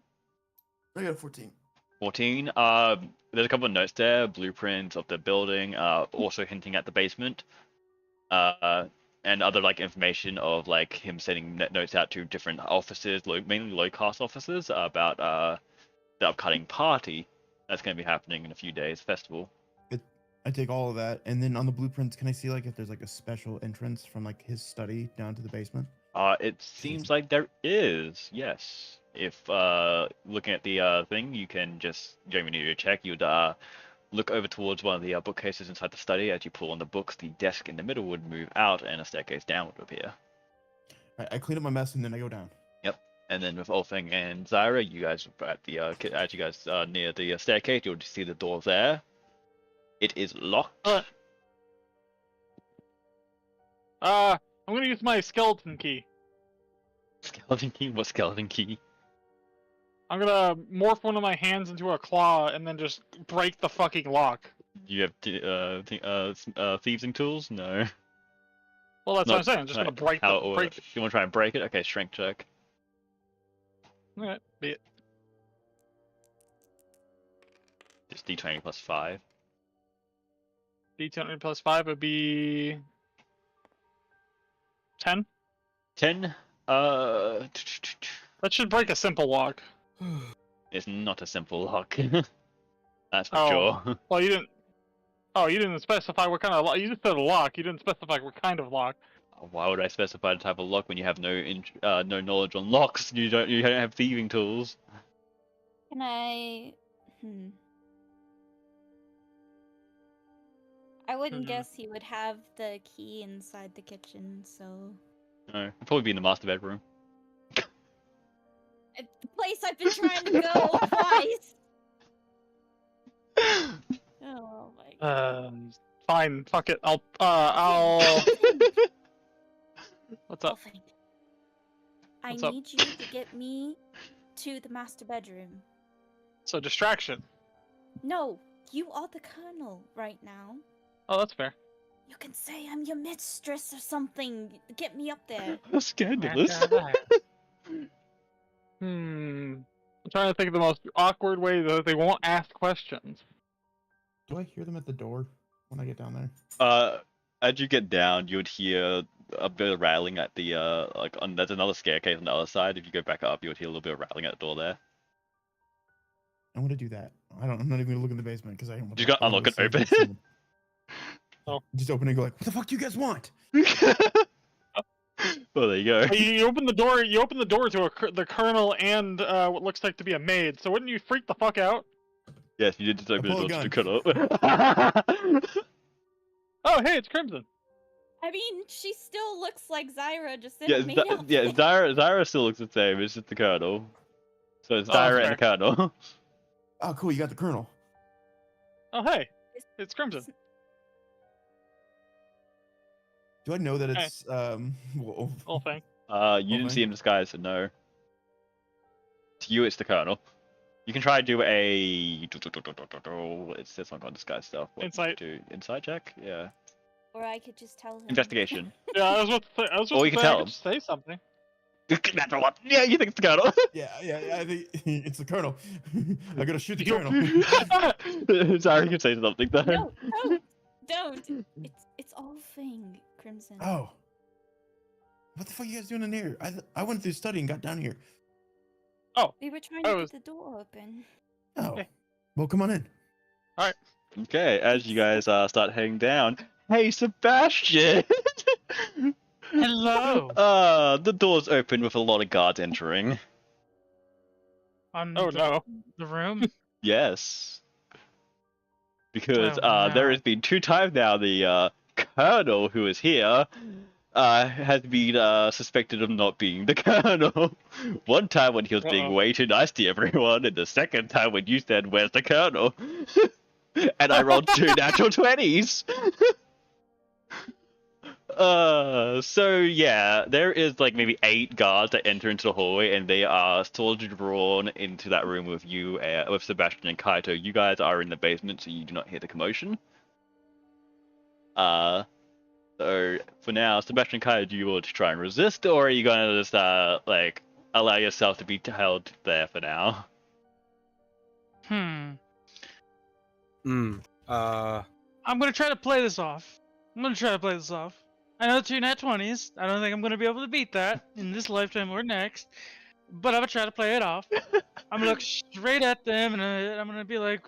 I got a 14. 14. There's a couple of notes there, blueprints of the building, also hinting at the basement, and other like information of like him sending notes out to different offices, mainly low caste offices, about the upcoming party that's going to be happening in a few days, festival. I take all of that, and then on the blueprints, can I see like if there's like a special entrance from like his study down to the basement? It seems like there is, yes. If looking at the thing, you can just during when you do your check, you'd look over towards one of the bookcases inside the study. As you pull on the books, the desk in the middle would move out, and a staircase down would appear. I clean up my mess and then I go down. And then with Olfing and Zyra, you guys at the as you guys near the staircase, you'll just see the door there. It is locked. I'm gonna use my skeleton key. Skeleton key? What skeleton key? I'm gonna morph one of my hands into a claw and then just break the fucking lock. You have thieving tools? No. Well, that's what I'm saying. I'm just Right, gonna break how the it break. works. You want to try and break it? Okay, strength check. Alright, be it. Just d20 plus 5. D200 plus 5 would be 10. 10. That should break a simple lock. It's not a simple lock. That's for Oh. sure. Well, you didn't. Oh, you didn't specify what kind of lock. You just said a lock. You didn't specify what kind of lock. Why would I specify the type of lock when you have no knowledge on locks? You don't have thieving tools. Can I? I wouldn't guess he would have the key inside the kitchen, so. No, it'd probably be in the master bedroom. The place I've been trying to go twice. Oh my god. Fine. Fuck it. I'll. What's up? Elfing. I What's up? need you to get me to the master bedroom. So distraction. No, you are the colonel right now. Oh, that's fair. You can say I'm your mistress or something. Get me up there. That's scandalous. I'm trying to think of the most awkward way that they won't ask questions. Do I hear them at the door when I get down there? As you get down, you would hear a bit of rattling at the there's another staircase on the other side. If you go back up, you would hear a little bit of rattling at the door there. I'm gonna do that. I'm not even gonna look in the basement because I don't want. You gotta unlock and open it. Just open and go like, what the fuck do you guys want? Well, there you go. You open the door. You open the door to the colonel and what looks like to be a maid. So wouldn't you freak the fuck out? Yes, you did just open the pull a door to gun. cut up. Oh, hey, it's Crimson. I mean, she still looks like Zyra, just in Yeah, a made outfit. Zyra still looks the same. It's just the colonel. So it's Oh, that's Zyra and the colonel. Oh, cool. You got the colonel. Oh, hey, it's Crimson. Do I know that it's whoa. Whole thing. You didn't see him disguised, so no. To you, it's the colonel. You can try to do a. It's this one called disguise stuff. What Insight. Do insight check? Yeah. Or I could just tell him. Investigation. Yeah, I was about to say. I was Or about you to can say, I tell could just say something. That's what. Yeah, you think it's the colonel. Yeah, I think it's the colonel. I gotta shoot the You- colonel. Sorry, you can say something though. No, don't. It's all thing, Crimson. Oh. What the fuck are you guys doing in here? I went through study and got down here. We were trying I to was- get the door open. Oh, Hey. well, come on in. Okay, as you guys start heading down. Hey, Sebastian! Hello. The door's open with a lot of guards entering. On Oh no. the room. Yes. Because Oh, there no. has been 2 times now the colonel who is here has been suspected of not being the colonel. One time when he was being Uh-oh. way too nice to everyone, and the second time when you said, "Where's the colonel?" And I rolled 2 natural 20s. So yeah, there is like maybe 8 guards that enter into the hallway, and they are soldier drawn into that room with you, with Sebastian and Kaito. You guys are in the basement, so you do not hear the commotion. So for now, Sebastian and Kaito, do you want to try and resist, or are you gonna just like allow yourself to be held there for now? Hmm. Mm. I'm gonna try to play this off. I know 2 nat 20s. I don't think I'm gonna be able to beat that in this lifetime or next. But I'm gonna try to play it off. I'm gonna look straight at them and I'm gonna be like,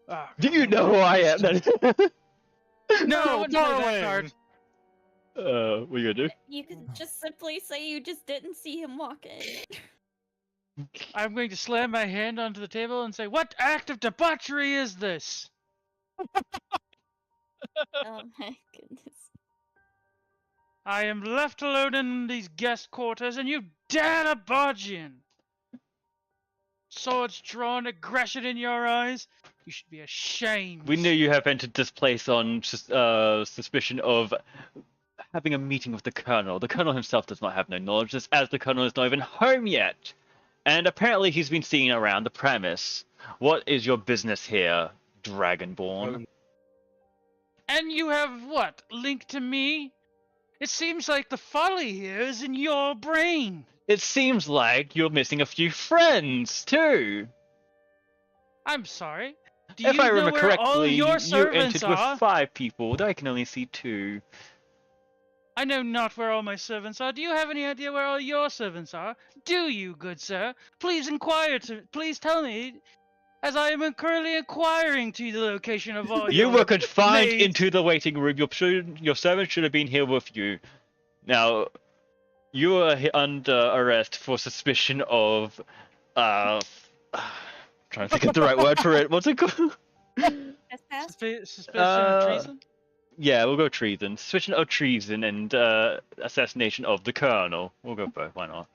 "Ah, Do you come know on, who I am? No, I wouldn't play that darling. card. What are you gonna do? You could just simply say you just didn't see him walk in. I'm going to slam my hand onto the table and say, "What act of debauchery is this?" Oh my goodness. I am left alone in these guest quarters, and you dare to barge in. Swords drawn, aggression in your eyes. You should be ashamed. We knew you have entered this place on suspicion of having a meeting with the colonel. The colonel himself does not have no knowledge, just as the colonel is not even home yet. And apparently he's been seen around the premise. What is your business here, Dragonborn? And you have what? Link to me? It seems like the folly here is in your brain. It seems like you're missing a few friends, too. I'm sorry. Do If you I know remember where all correctly, your you servants entered are? with 5 people, but I can only see 2. I know not where all my servants are. Do you have any idea where all your servants are? Do you, good sir? Please inquire please tell me, as I am currently inquiring to the location of all You your were confined maids. into the waiting room. Your servant should have been here with you. Now, you are under arrest for suspicion of, trying to think of the right word for it. What's it called? Trespass? Suspicion of treason? Yeah, we'll go treason. Suspicion of treason and assassination of the colonel. We'll go both. Why not?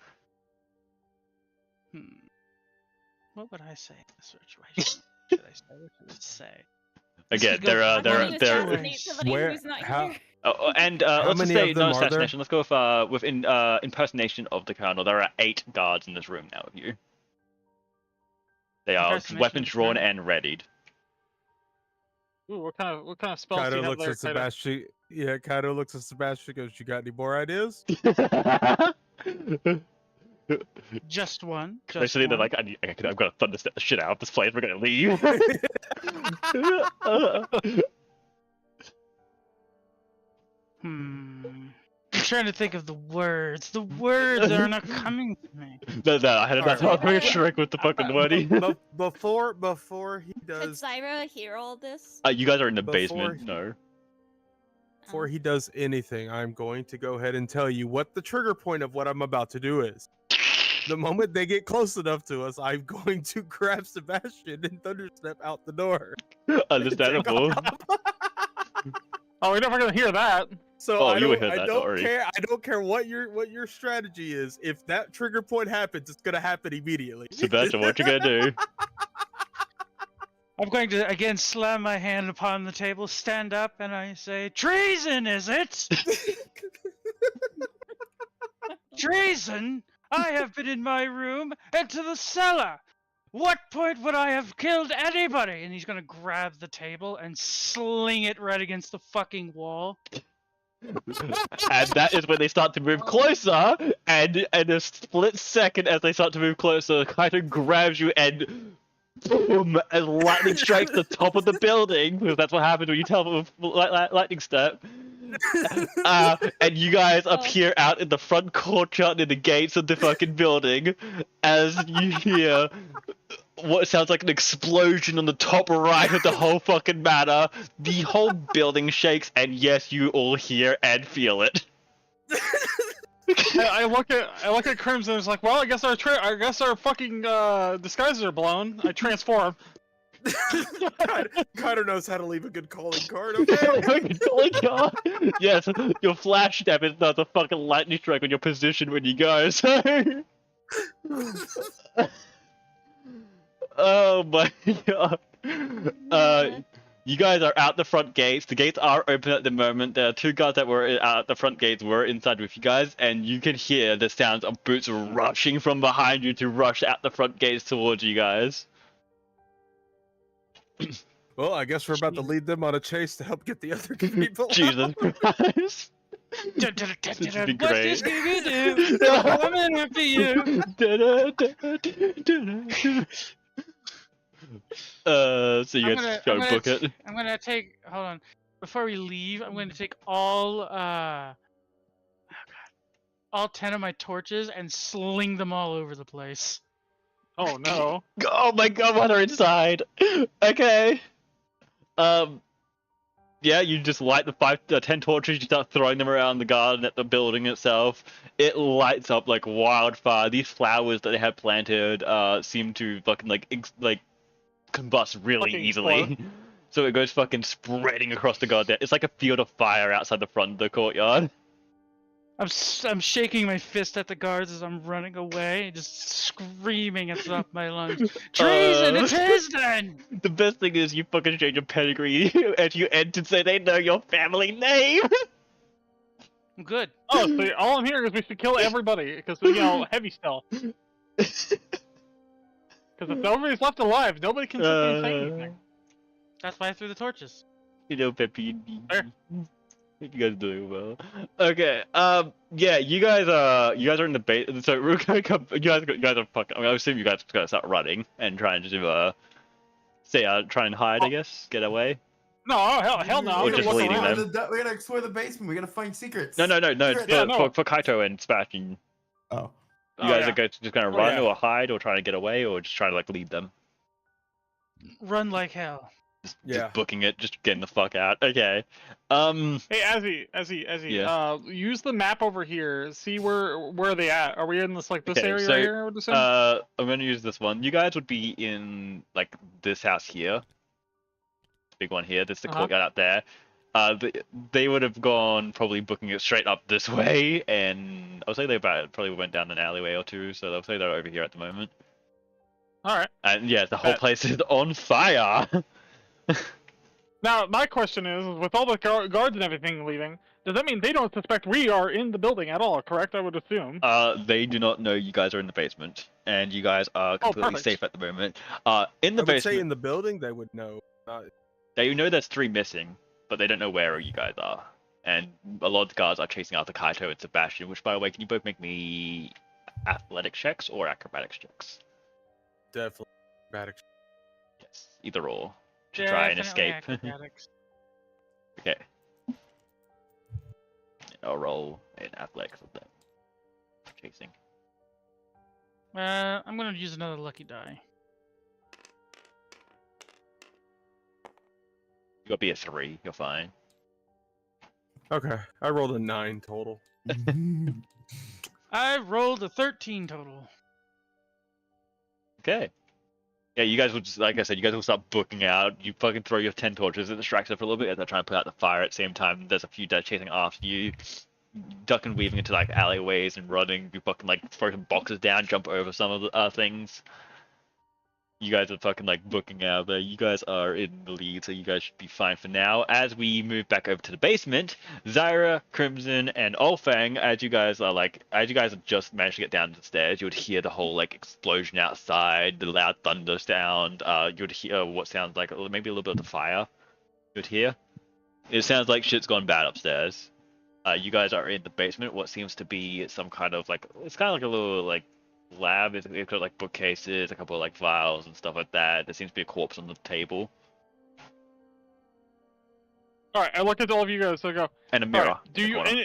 What would I say in this situation? What should I say? Again, could go there one are of two assassinate ways. somebody Where- who's not how- here. Oh, and How let's just many say of them no are there? assassination. Let's go with impersonation of the colonel. There are 8 guards in this room now with you. They are Impersonation weapons of the drawn colonel? and readied. Ooh, what kind of spells do Kaido you have looks there, at Sebastian. Yeah, Kaido looks at Sebastian. Goes, "You got any more ideas?" Just one. Just Especially they're one. like, I've got to thunderstep the shit out of this place. We're gonna leave. I'm trying to think of the words. The words are not coming to me. No, I had Alright, enough. well, I'm Shrek with the fucking money. Before he Could does Zyra hear all this? You guys are in the Before basement. he- No. before he does anything, I'm going to go ahead and tell you what the trigger point of what I'm about to do is. The moment they get close enough to us, I'm going to grab Sebastian and thunderstep out the door. Understandable. Oh, we're never gonna hear that. So Oh, I you would don't, hear I that, don't don't worry. care. I don't care what your strategy is. If that trigger point happens, it's gonna happen immediately. Sebastian, what you gonna do? I'm going to again slam my hand upon the table, stand up, and I say, "Treason, is it? Treason? I have been in my room and to the cellar. What point would I have killed anybody?" And he's gonna grab the table and sling it right against the fucking wall. And that is when they start to move closer, and in a split second as they start to move closer, Kaito grabs you and boom, as lightning strikes the top of the building, because that's what happens when you teleport with lightning step. And you guys Oh. appear out in the front courtyard near the gates of the fucking building as you hear what sounds like an explosion on the top right of the whole fucking manor. The whole building shakes, and yes, you all hear and feel it. I look at Crimson. It's like, well, I guess our fucking disguises are blown. I transform. Kaido knows how to leave a good calling card. Okay. Oh my god! Yes, your flash step is not a fucking lightning strike on your position when you go. So. Oh my god. You guys are out the front gates. The gates are open at the moment. There are two guards that were out at the front gates were inside with you guys, and you can hear the sounds of boots rushing from behind you to rush out the front gates towards you guys. Well, I guess we're about to lead them on a chase to help get the other people. Jesus Christ. What would be does great. Scooby do? Coming after you. So you guys go book it. I'm gonna take. Hold on. Before we leave, I'm gonna take all 10 of my torches and sling them all over the place. Oh no. Oh my god, what are inside? Okay. Yeah, you just light the 10 torches, you start throwing them around the garden at the building itself. It lights up like wildfire. These flowers that they have planted seem to fucking like combust really Fucking easily. So it goes fucking spreading across the garden. It's like a field of fire outside the front of the courtyard. I'm shaking my fist at the guards as I'm running away, just screaming at the top of my lungs. Treason! It is then! The best thing is you fucking change your pedigree and you enter so they know your family name. I'm good. Oh, so all I'm hearing is we should kill everybody because heavy spell. Because if nobody's left alive, nobody can sit there and say anything. That's why I threw the torches. You know, Peppy. Fair. You guys are doing well. Okay. Yeah. You guys are in the base. So we're gonna come. You guys are fucking. I assume you guys are gonna start running and trying to try and hide. I guess get away. No, hell no. Or I'm just gonna look leading around. them. We gotta explore the basement. We gotta find secrets. No. Secrets. Yeah, no. For Kaito and Sebastian, Oh. you guys are just gonna run yeah. or hide or trying to get away or just trying to like lead them. Run like hell. Just booking it, just getting the fuck out. Okay. Hey, Azzy, Yeah. use the map over here. See where are they at? Are we in this this Okay, area so, right here? I would assume? I'm gonna use this one. You guys would be in like this house here. Big one here. There's the courtyard out there. They would have gone probably booking it straight up this way, and I'll say they probably went down an alleyway or two. So they'll say they're over here at the moment. All right. And yeah, the whole place is on fire. Now, my question is, with all the guards and everything leaving, does that mean they don't suspect we are in the building at all? Correct? I would assume. They do not know you guys are in the basement, and you guys are completely perfect. safe at the moment. In the I would basement, say in the building they would know. they know there's 3 missing, but they don't know where you guys are. And a lot of the guards are chasing after Kaito and Sebastian, which, by the way, can you both make me athletic checks or acrobatics checks? Definitely. Acrobatics. Yes, either or. To try and Definitely escape. acrobatics. Okay. I'll roll in athletics with them. Chasing. I'm gonna use another lucky die. You got to be a 3, you're fine. Okay, I rolled a 9 total. I rolled a 13 total. Okay. Yeah, you guys will just, like I said, you guys will start booking out. You fucking throw your 10 torches, it distracts them for a little bit as they're trying to put out the fire at the same time. There's a few dead chasing after you. Duck and weaving into like alleyways and running. You fucking like throw some boxes down, jump over some of the things. You guys are fucking like booking out there. You guys are in the lead, so you guys should be fine for now. As we move back over to the basement, Zyra, Crimson, and Olfang, as you guys have just managed to get down the stairs, you would hear the whole like explosion outside, the loud thunder sound. You would hear what sounds like maybe a little bit of the fire. You would hear. It sounds like shit's gone bad upstairs. You guys are in the basement. What seems to be some kind of like, it's kind of like a little like lab. It's got like bookcases, a couple of like vials and stuff like that. There seems to be a corpse on the table. All right, I look at all of you guys. So I go. And a All mirror. right, in the corner.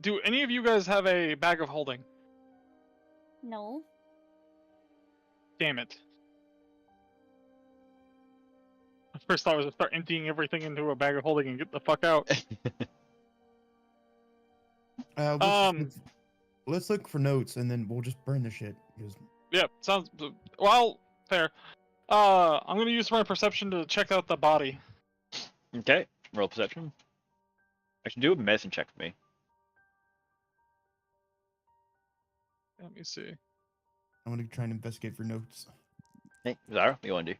do any of you guys have a bag of holding? No. Damn it. My first thought was to start emptying everything into a bag of holding and get the fuck out. Let's look for notes and then we'll just burn the shit. Because Yep, sounds well fair. I'm gonna use my perception to check out the body. Okay, roll perception. Actually, do a medicine check for me. Let me see. I'm gonna try and investigate for notes. Hey, Zara, what do you want to do?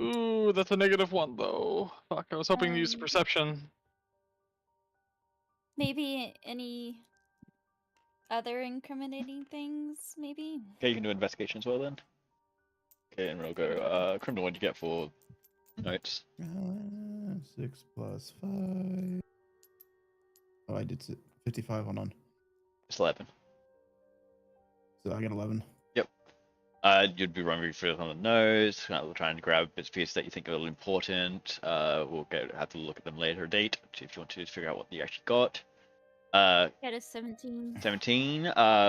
Ooh, that's a -1 though. Fuck, I was hoping to use the Um, perception. Maybe any other incriminating things, maybe? Okay, you can do investigation as well then. Okay, and we'll go, criminal, what do you get for notes? 6 plus 5. Oh, I did 55. Hold on. It's 11. So I got 11. You'd be running through some of the notes, kind of trying to grab bits and pieces that you think are important. We'll have to look at them later date if you want to figure out what you actually got. Got a 17. 17.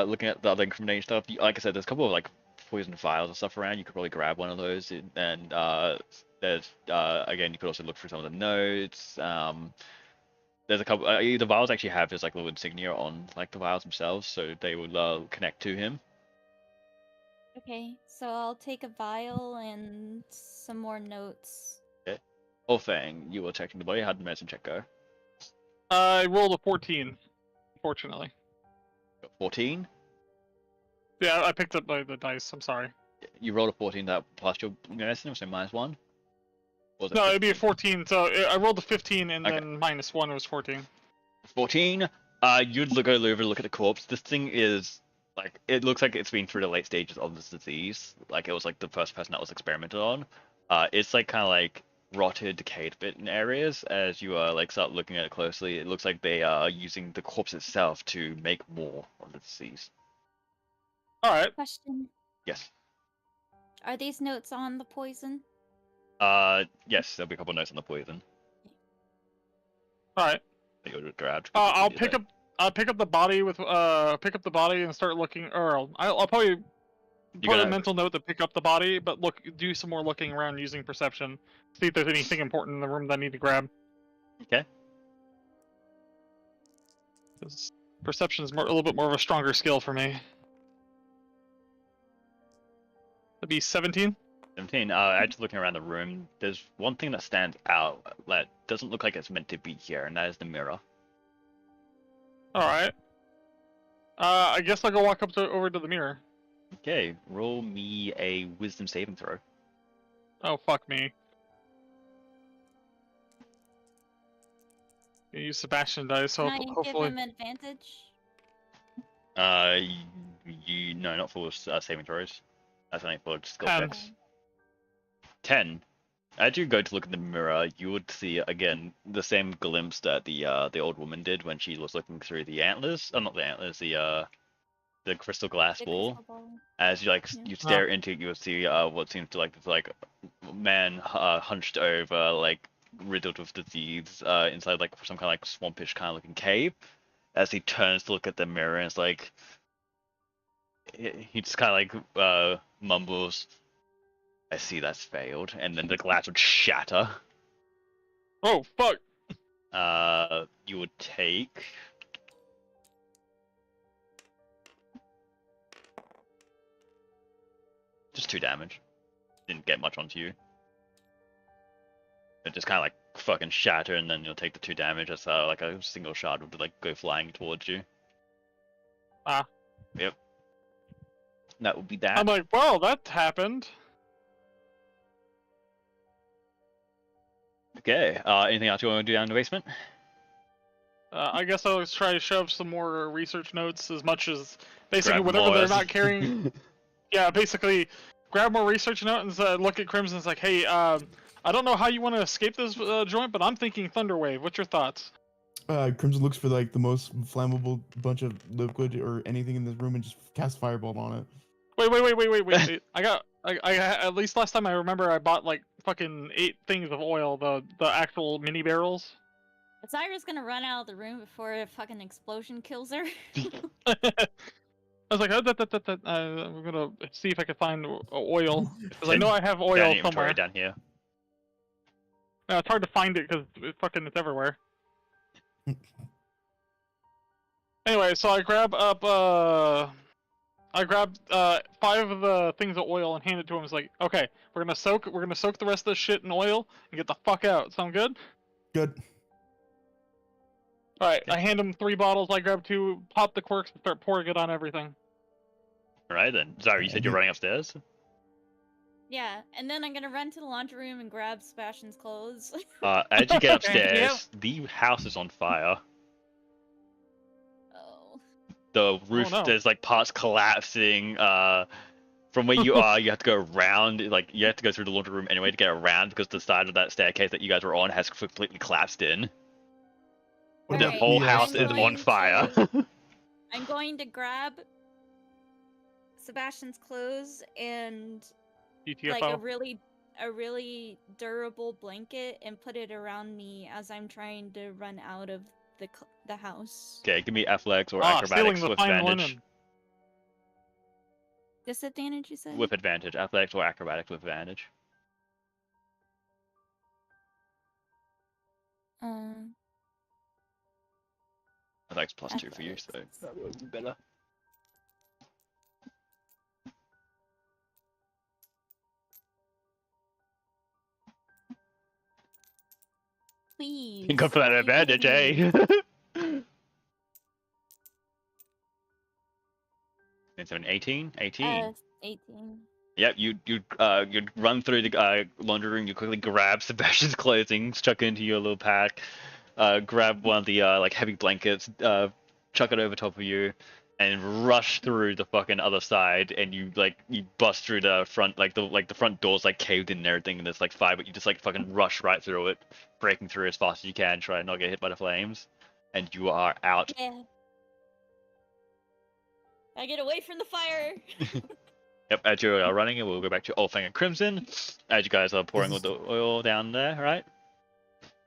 Looking at the other incriminating stuff, like I said, there's a couple of like poison vials and stuff around. You could probably grab one of those, and there's again, you could also look through some of the notes. There's a couple. The vials actually have his like little insignia on like the vials themselves, so they will connect to him. Okay, so I'll take a vial and some more notes. Orfang, you were checking the body. How'd the medicine check go? I rolled a 14, fortunately. 14. Yeah, I picked up the dice. I'm sorry. You rolled a 14 that plus your medicine, so -1. Or was it No, it'd be a 15? 14. So I rolled a 15 and Okay. then -1 was 14. 14. You'd go over, look at the corpse. This thing is like, it looks like it's been through the late stages of this disease. Like it was like the first person that was experimented on. It's like kind of like rotted, decayed a bit in areas. As you like start looking at it closely, it looks like they are using the corpse itself to make more of the disease. All right. Question. Yes. Are these notes on the poison? Yes. There'll be a couple notes on the poison All right. that you grabbed. I'll pick up the body with and start looking. Or I'll probably put a mental note to pick up the body, but do some more looking around using perception. See if there's anything important in the room that I need to grab. Okay. Because perception is a little bit more of a stronger skill for me. That'd be 17. 17. Actually looking around the room, there's one thing that stands out that doesn't look like it's meant to be here, and that is the mirror. All right. I guess I'll go walk over to the mirror. Okay, roll me a wisdom saving throw. Oh, fuck me. Gonna use Sebastian dice, so Can I give hopefully. him advantage? No, not for saving throws. That's only for skill 10. checks. 10. As you go to look in the mirror, you would see again the same glimpse that the old woman did when she was looking through the antlers. Not the antlers, the crystal glass The ball. crystal ball. As you Yeah. you stare into it, you will see what seems to this man hunched over, like riddled with disease, inside like some kind of like swampish kind of looking cave. As he turns to look at the mirror, and it's like he just kind of like mumbles, "I see that's failed," and then the glass would shatter. Oh, fuck! You would take just 2 damage. Didn't get much onto you. It just kind of like fucking shatter, and then you'll take the 2 damage. As like a single shot would like go flying towards you. Ah. Yep. That would be that. I'm like, well, that happened. Okay. Anything else you want to do down in the basement? I guess I'll try to shove some more research notes as much as basically Grab whatever more. they're not carrying. Yeah, basically grab more research notes and look at Crimson. It's like, hey, I don't know how you want to escape this joint, but I'm thinking Thunderwave. What's your thoughts? Crimson looks for like the most flammable bunch of liquid or anything in this room and just cast fireball on it. Wait. I at least last time I remember I bought like fucking 8 things of oil, the actual mini barrels. Zyra's gonna run out of the room before a fucking explosion kills her. I was like, I'm gonna see if I can find oil because I know I have Down oil in inventory somewhere. down here. It's hard to find it because it's everywhere. Anyway, so I grab up 5 of the things of oil and hand it to him. It's like, okay, we're gonna soak the rest of this shit in oil and get the fuck out. Sound good? Good. All right, I hand him 3 bottles. I grab 2, pop the corks, and start pouring it on everything. All right then. Zara, you said you're running upstairs. Yeah, and then I'm gonna run to the laundry room and grab Sebastian's clothes. As you get Thank you. upstairs, the house is on fire. Oh. The roof, no. there's like parts collapsing. From where you are, you have to go around. Like you have to go through the laundry room anyway to get around because the side of that staircase that you guys were on has completely collapsed in. What The about whole the, house I'm is on going fire. I'm going to grab Sebastian's clothes and like a GTFO. really durable blanket and put it around me as I'm trying to run out of the house. Okay, give me athletics or Stealing acrobatics the with fine advantage. linen. Disadvantage, you said? With advantage, athletics or acrobatics with advantage. Athletics plus 2 for you, so athletics. that would be better. Please. You go for that Are you advantage, kidding me? eh? It's an 18? 18. 18. Yep, you run through the laundry room. You quickly grab Sebastian's clothing, chuck it into your little pack. Grab one of the like heavy blankets, chuck it over top of you, and rush through the fucking other side. And you bust through the front, the front doors like caved in and everything. And there's like fire, but you just like fucking rush right through it, breaking through as fast as you can, try and not get hit by the flames. And you are out. Yeah. I get away from the fire. Yep, as you are running, we'll go back to Oldfang and Crimson. As you guys are pouring all the oil down there, right?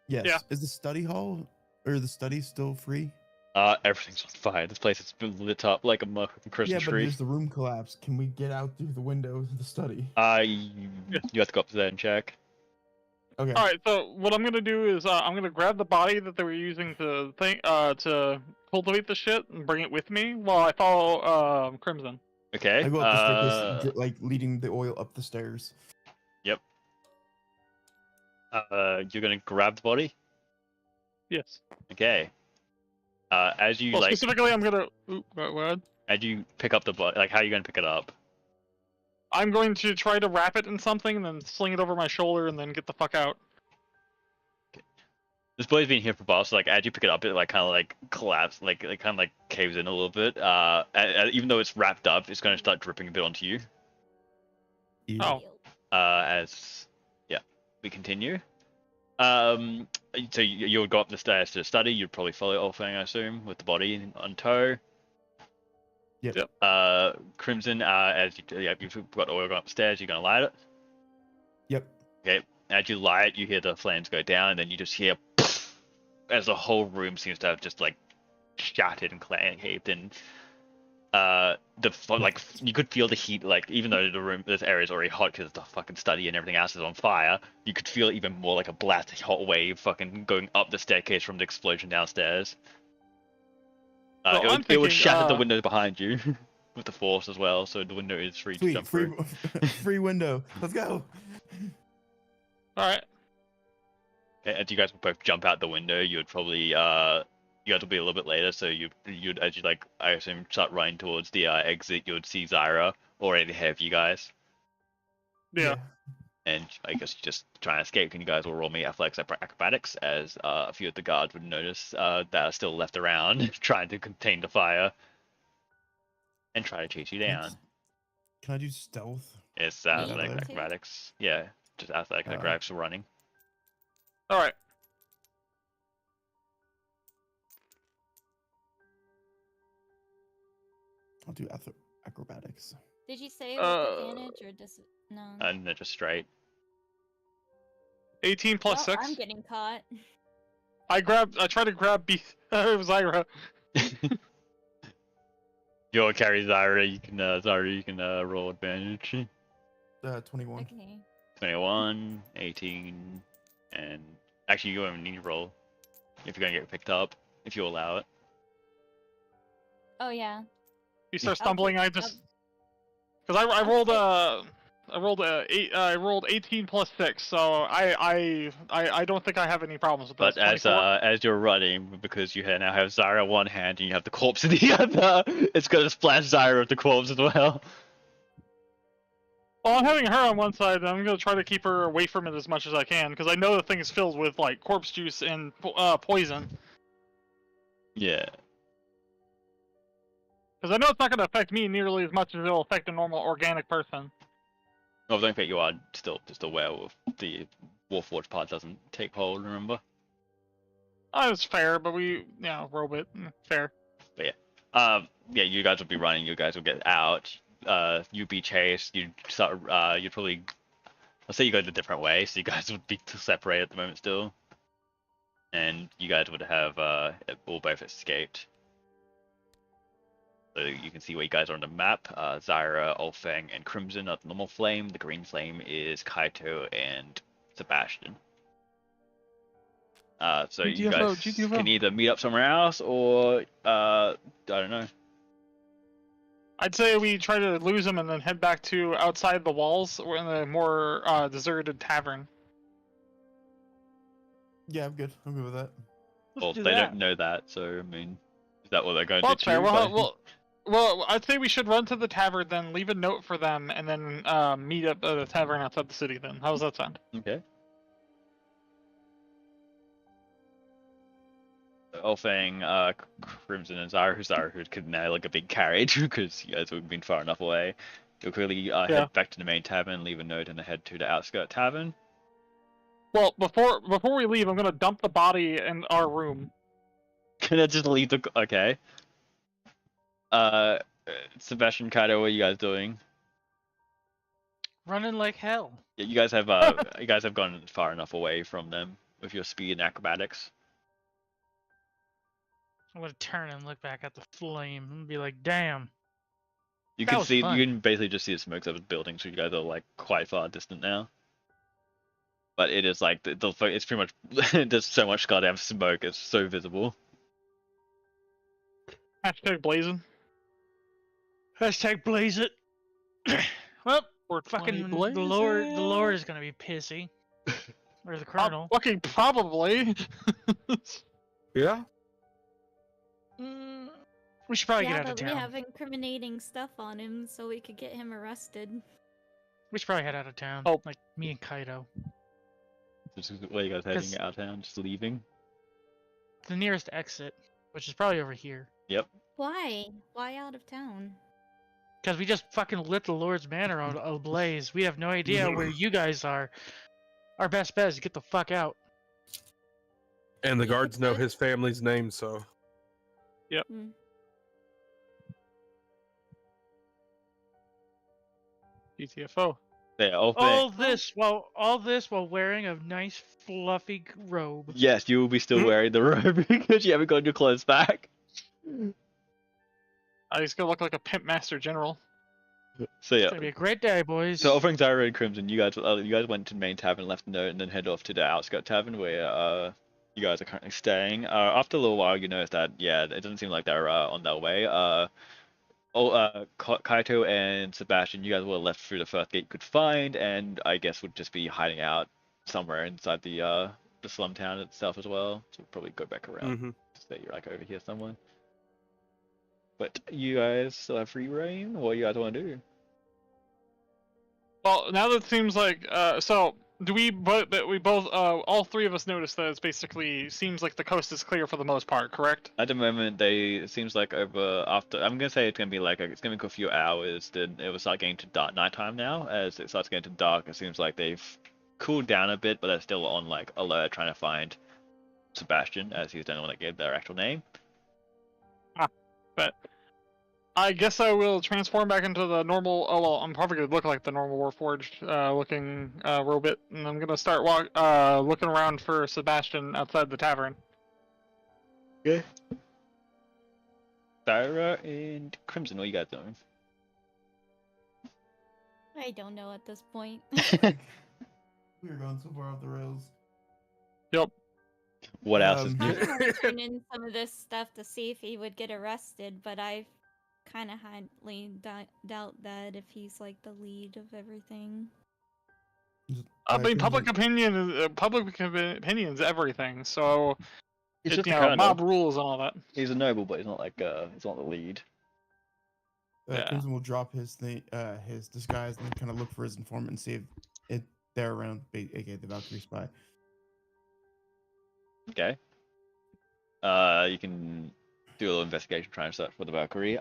Yes. Yeah. Is the study hall or the study still free? Everything's on fire. This place has been lit up like a Christmas Yeah, but tree. there's the room collapse. Can we get out through the window of the study? You have to go up to there and check. Okay. All right, so what I'm gonna do is I'm gonna grab the body that they were using to cultivate the shit and bring it with me while I follow Crimson. Okay. I go up the staircase, like leading the oil up the stairs. Yep. You're gonna grab the body. Yes. Okay. As you Well, specifically, I'm gonna. What? As you pick up the body, like how are you gonna pick it up? I'm going to try to wrap it in something and then sling it over my shoulder and then get the fuck out. This body's been here for a while, so like as you pick it up, it like kind of like collapses, like it kind of like caves in a little bit. Even though it's wrapped up, it's gonna start dripping a bit onto you. Oh. As we continue. So you would go up the stairs to the study. You'd probably follow Olfang, I assume, with the body on tow. Yep. Crimson, as you've got oil going up the stairs, you're gonna light it. Yep. Okay. As you light it, you hear the flames go down, and then you just hear as the whole room seems to have just like shattered and caved in. You could feel the heat, like even though this area is already hot because the fucking study and everything else is on fire, you could feel even more like a blast hot wave fucking going up the staircase from the explosion downstairs. It would shatter the window behind you with the force as well, so the window is free to jump through. Free window. Let's go. All right. As you guys would both jump out the window, you would probably you guys will be a little bit later, so you'd as you I assume start running towards the exit, you would see Zyra already ahead of you guys. Yeah. And I guess you just try and escape, and you guys will roll me athletics acrobatics, as a few of the guards would notice that are still left around, trying to contain the fire and try to chase you down. Can I do stealth? It's Me athletics too. acrobatics. Yeah, just athletics acrobatics for running. All right. I'll do acrobatics. Did you say with advantage or no? No, just straight. 18 plus Well, 6. I'm getting caught. I try to grab Zyra. You want to carry Zyra? You can roll advantage. 21. Okay. 21, 18, and actually you won't need to roll if you're gonna get picked up, if you allow it. Oh yeah. You start Okay, stumbling. I just because I rolled I rolled 18 plus 6, so I don't think I have any problems with But this. as you're running, because you now have Zyra in one hand and you have the corpse in the other, it's gonna splash Zyra with the corpse as well. Well, I'm having her on one side, and I'm gonna try to keep her away from it as much as I can, because I know the thing is filled with like corpse juice and poison. Yeah. Because I know it's not gonna affect me nearly as much as it'll affect a normal organic person. Well, don't forget you are still just a werewolf. The Warforged part doesn't take hold, remember? Oh, it's fair, but robot, fair. But yeah, you guys will be running. You guys will get out. You'd be chased. You'd probably, let's say you go the different way, so you guys would be separated at the moment still, and you guys would have all both escaped. So you can see where you guys are on the map. Zyra, Olfeng, and Crimson are the normal flame. The green flame is Kaito and Sebastian. So you guys can either meet up somewhere else or I don't know. I'd say we try to lose them and then head back to outside the walls. We're in a more deserted tavern. Yeah, I'm good. I'm good with that. Well, they don't know that, so I mean, is that what they're going Well, to that's fair. do? Well, I'd say we should run to the tavern, then leave a note for them, and then meet up at the tavern outside the city. Then, how does that sound? Okay. Olfeng, Crimson, and Zyra could now like a big carriage because you guys have been far enough away. You'll clearly head back to the main tavern, leave a note, and head to the outskirt tavern. Well, before we leave, I'm gonna dump the body in our room. Can I just leave the? Okay. Sebastian, Kaito, what are you guys doing? Running like hell. Yeah, you guys have gone far enough away from them with your speed and acrobatics. I'm gonna turn and look back at the flame and be like, "Damn." You That can was see, fun. you can basically just see the smokes of the building, so you guys are like quite far distant now. But it is like it's pretty much there's so much goddamn smoke, it's so visible. Hashtag blazing. Hashtag blaze it. Well, Or fucking the Lord is gonna be pissy. Or the Colonel. Fucking probably. Yeah. We should probably yeah, get out of but we town. have incriminating stuff on him, so we could get him arrested. We should probably head out of town. Oh. Like me and Kaito. Where are you guys heading out of town? Just leaving? The nearest exit, which is probably over here. Yep. Why? Why out of town? Because we just fucking lit the Lord's Manor on ablaze. We have no idea where you guys are. Our best bet is to get the fuck out. And the guards know his family's name, so. Hmm. GTFO. Yeah, All this while wearing a nice fluffy robe. Yes, you will be still wearing the robe because you haven't got your clothes back. He's gonna look like a pimp master general. So It's yeah. gonna be a great day, boys. So offering Zyra and Crimson, you guys went to the main tavern, left a note, and then head off to the outskirt tavern where you guys are currently staying. After a little while, you notice that it doesn't seem like they're on their way. Kaito and Sebastian, you guys were left through the first gate you could find, and I guess would just be hiding out somewhere inside the slum town itself as well. So we'll probably go back around to say you're like over here somewhere. But you guys still have free reign. What do you guys want to do? Well, now that it seems like so do we both all three of us notice that it's basically seems like the coast is clear for the most part, correct? At the moment, it seems like after I'm gonna say it's gonna be a few hours. Then it will start getting to dark nighttime now. As it starts getting to dark, it seems like they've cooled down a bit, but they're still on like alert, trying to find Sebastian, as he's the only one that gave their actual name. But I guess I will transform back into the normal. Oh well, I'm probably gonna look like the normal Warforged looking robot, and I'm gonna start looking around for Sebastian outside the tavern. Okay. Sarah and Crimson, what are you guys doing? I don't know at this point. We were going so far off the rails. Yep. What else is I new? want to turn in some of this stuff to see if he would get arrested, but I kind of highly doubt that if he's like the lead of everything. I mean, Crimson- public opinion's everything. So, He's it, just you a know, colonel. mob rules and all that. He's a noble, but he's not like he's not the lead. Yeah. Crimson will drop his thing, his disguise, and kind of look for his informant and see if they're around, aka the Valkyrie spy. Okay. You can do a little investigation, try and search for the Valkyrie.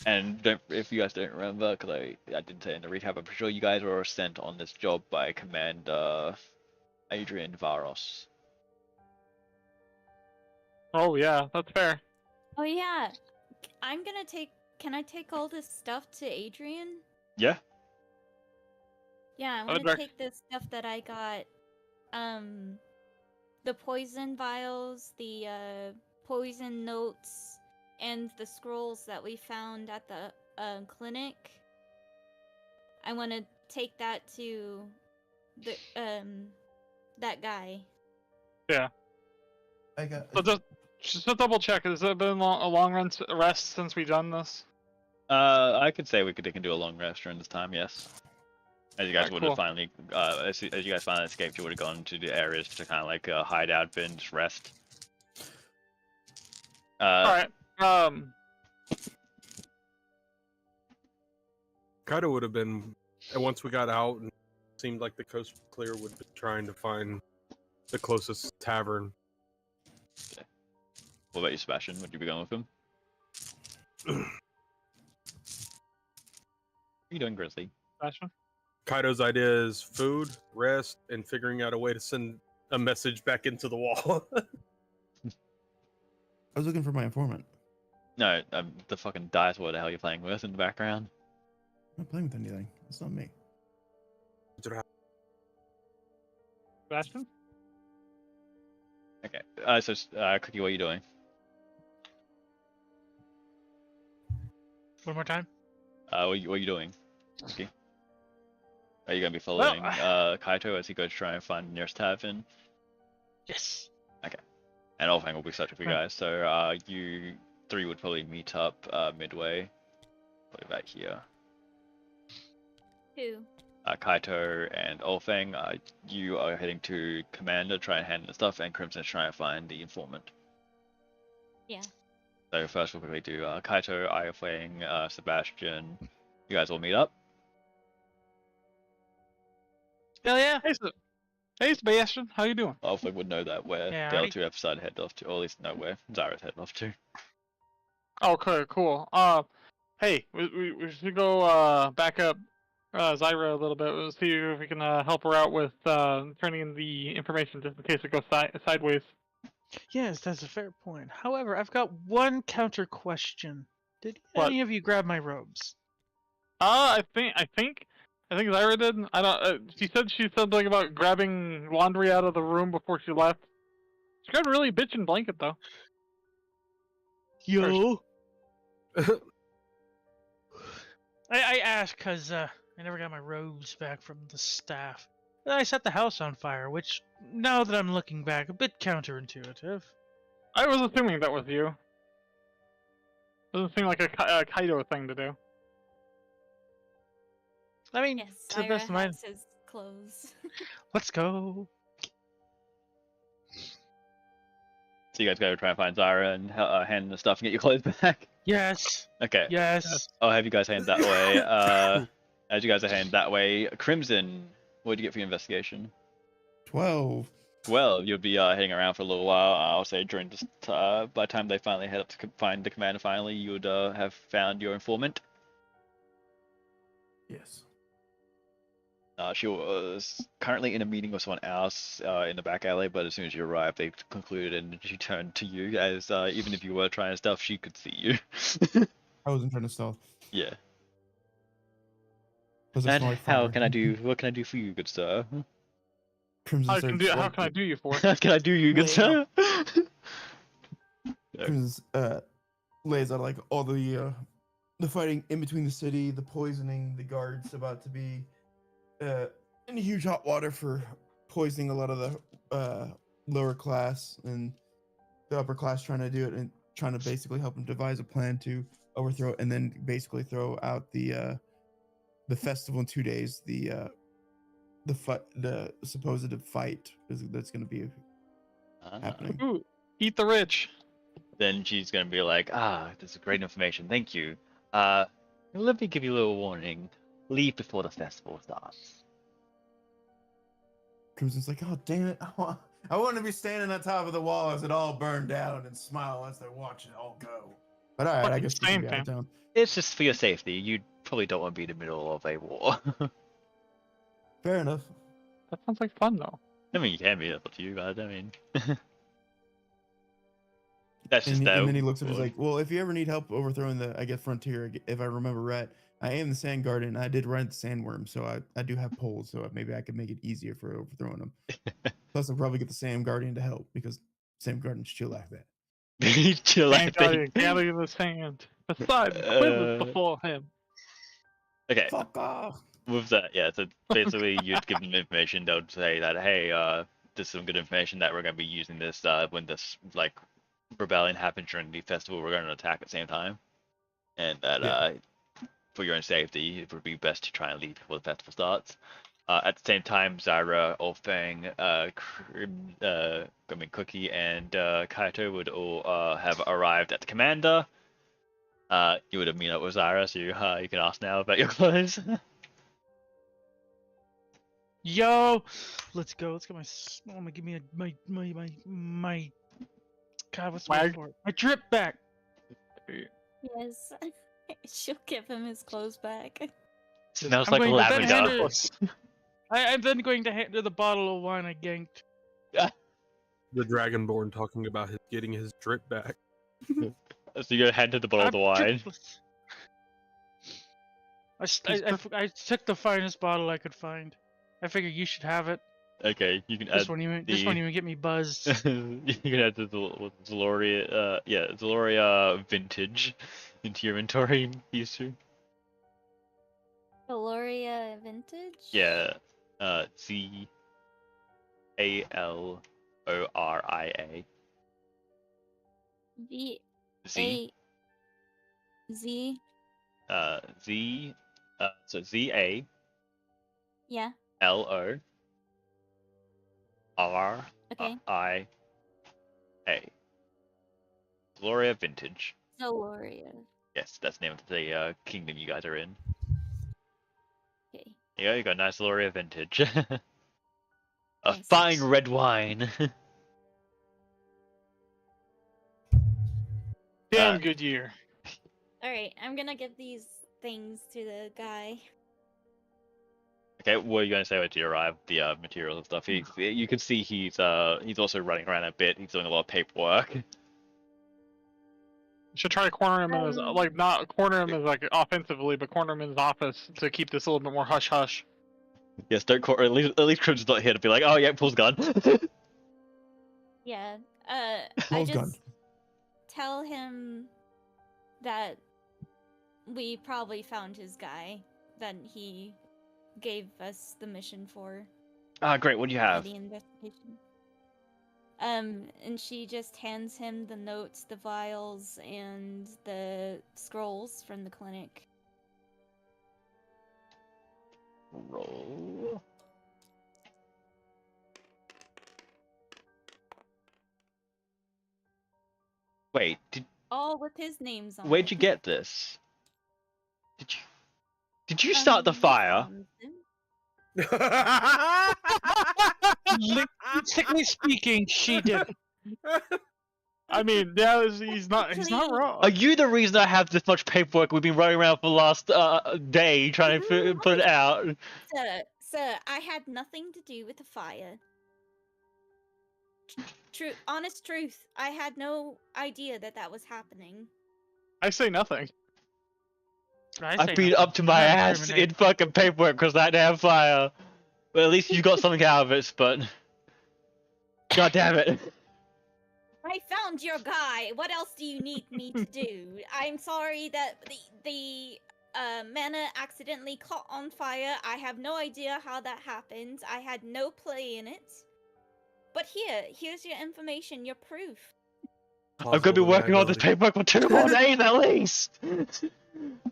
And if you guys don't remember, because I didn't say in the recap, I'm pretty sure you guys were sent on this job by Commander Adrian Varos. Oh yeah, that's fair. Oh yeah, I'm gonna take. Can I take all this stuff to Adrian? Yeah. Yeah, I I'd want to rec- take the stuff that I got. The poison vials, the poison notes, and the scrolls that we found at the clinic. I want to take that to the that guy. Yeah. I got. So just to double check, has it been a long rest since we done this? I could say they can do a long rest during this time. Yes. As you guys Alright, would cool. have finally, as you guys finally escaped, you would have gone to the areas to kind of like hide out, binge, rest. All right. Kaido would have been, and once we got out and seemed like the coast was clear, would be trying to find the closest tavern. What about you, Sebastian? Would you be going with him? What are you doing, Grizzly? Sebastian? Kaido's idea is food, rest, and figuring out a way to send a message back into the wall. I was looking for my informant. No, the fucking dice. What the hell you're playing with in the background? I'm not playing with anything. It's not me. Sebastian? Okay. So Cookie, what are you doing? One more time. What are you doing, Cookie? Are you gonna be following Kaito as he goes to try and find the nearest tavern? Yes. And Olfang will be searching for you Right. guys. So you three would probably meet up midway, probably back here. Who? Kaito and Olfang, you are heading to Commander, try and hand the stuff, and Crimson is trying to find the informant. Yeah. So first we'll quickly do Kaito, Olfang, Sebastian. You guys all meet up. Hell yeah. Hey, Sebastian, how you doing? Olfang would know that where Yeah, the other howdy. two have decided to head off to, or at least know where Zyra's headed off to. Okay, cool. Hey, we should go back up Zyra a little bit. We'll see if we can help her out with turning in the information just in case it goes sideways. Yes, that's a fair point. However, I've got one counter question. Did What? any of you grab my robes? I think Zyra did. I don't. She said something about grabbing laundry out of the room before she left. She grabbed a really bitchin' blanket though. Yo. I asked because I never got my robes back from the staff. And I set the house on fire, which, now that I'm looking back, a bit counterintuitive. I was assuming that was you. Doesn't seem like a Kaido thing to do. I mean, Yes, to the Zyra best of my... has his clothes. Let's go. So you guys go try and find Zyra and hand the stuff and get your clothes back. Yes. Okay. Yes. I'll have you guys hand that way. As you guys are heading that way, Crimson, what did you get for your investigation? 12. Well, you'll be heading around for a little while. I'll say during this, by the time they finally head up to find the commander, finally, you would have found your informant. Yes. She was currently in a meeting with someone else in the back alley, but as soon as you arrived, they concluded and she turned to you, as even if you were trying to stealth, she could see you. I wasn't trying to stealth. Yeah. Was I And smart how fire? can I do? What can I do for you, good sir? Crimson How starts can I walking- do you for? What can I do you, good Well. sir? Crimson lays out like all the fighting in between the city, the poisoning, the guards about to be in huge hot water for poisoning a lot of the lower class, and the upper class trying to do it and trying to basically help them devise a plan to overthrow it, and then basically throw out the festival in 2 days. The supposed fight that's going to be happening. Ooh, eat the rich. Then she's gonna be like, this is great information, thank you. Let me give you a little warning. Leave before the festival starts. Crimson's like, oh damn it! I want to be standing on top of the wall as it all burned down and smile as they're watching it all go. But all right, I Fucking guess we can be out of same, town. It's just for your safety. You probably don't want to be in the middle of a war. Fair enough. That sounds like fun though. I mean, you can be, that's up to you guys. I mean, that's just And, that. and then he looks at us like, well, if you ever need help overthrowing the, I guess, frontier, if I remember right, I am the sand guardian. I did rent the sandworm, so I do have poles, so maybe I could make it easier for overthrowing them. Plus, I'll probably get the sand guardian to help because sand guardians chill like that. Chill Sand out. guardian gathering in the sand. Beside Quill before him. Okay, Fuck off. with that, yeah. So basically, you'd give them information. They'll say that, hey, this is some good information that we're gonna be using this when this like rebellion happens during the festival. We're gonna attack at the same time, and that Yeah. For your own safety, it would be best to try and leave before the festival starts. At the same time, Zyra, Olfang, Cookie, and Kaito would all have arrived at the commander. You would have met up with Zyra, so you can ask now about your clothes. Yo, let's go. Let's get my. Oh my, give me my. God, what's the word Swag? for it? My drip back. Yes. She'll give him his clothes back. Smells I'm like going to then hand lavender. her- I'm then going to hand her the bottle of wine I ganked. The Dragonborn talking about getting his drip back. So you go hand to the bottle of the wine. I took the finest bottle I could find. I figure you should have it. Okay, you can This add won't even get me buzzed. you can add the Zaloria, Zaloria vintage into your inventory. These two. Valoria Vintage? Yeah, Z A L O R I A. V Z A Z. Z so Z A Yeah. L O R Okay. I A. Gloria Vintage. Valoria. Yes, that's the name of the kingdom you guys are in. Okay. Yeah, you got a nice Gloria Vintage. A Nice. fine red wine. Damn good year. Alright, I'm gonna give these things to the guy. Okay, what are you gonna say when you arrive? The materials and stuff. You can see he's also running around a bit. He's doing a lot of paperwork. Should try to corner him in his Um, like not corner him as like offensively, but corner him in his office to keep this a little bit more hush hush. Yes, don't call. At least Crimson's not here to be like, oh yeah, Paul's gone. Yeah. I Paul's just gone. tell him that we probably found his guy that he gave us the mission for. Great. What do you For have? the investigation. And she just hands him the notes, the vials, and the scrolls from the clinic. Roll. Wait, All with his names on where'd it. you get this? Did you start the We fire? found him. Technically speaking, she did. I mean, yeah, he's not Actually- wrong. Are you the reason I have this much paperwork we've been running around for the last day trying to put it out? Sir, I had nothing to do with the fire. Honest truth, I had no idea that was happening. I say nothing. I've been up to my I'm not ass in incriminating. fucking paperwork because that damn fire. Well, at least you got something out of it, but god damn it. I found your guy. What else do you need me to do? I'm sorry that the mana accidentally caught on fire. I have no idea how that happened. I had no play in it. But here's your information, your proof. I'm gonna be working on this paperwork for 2 more days at least.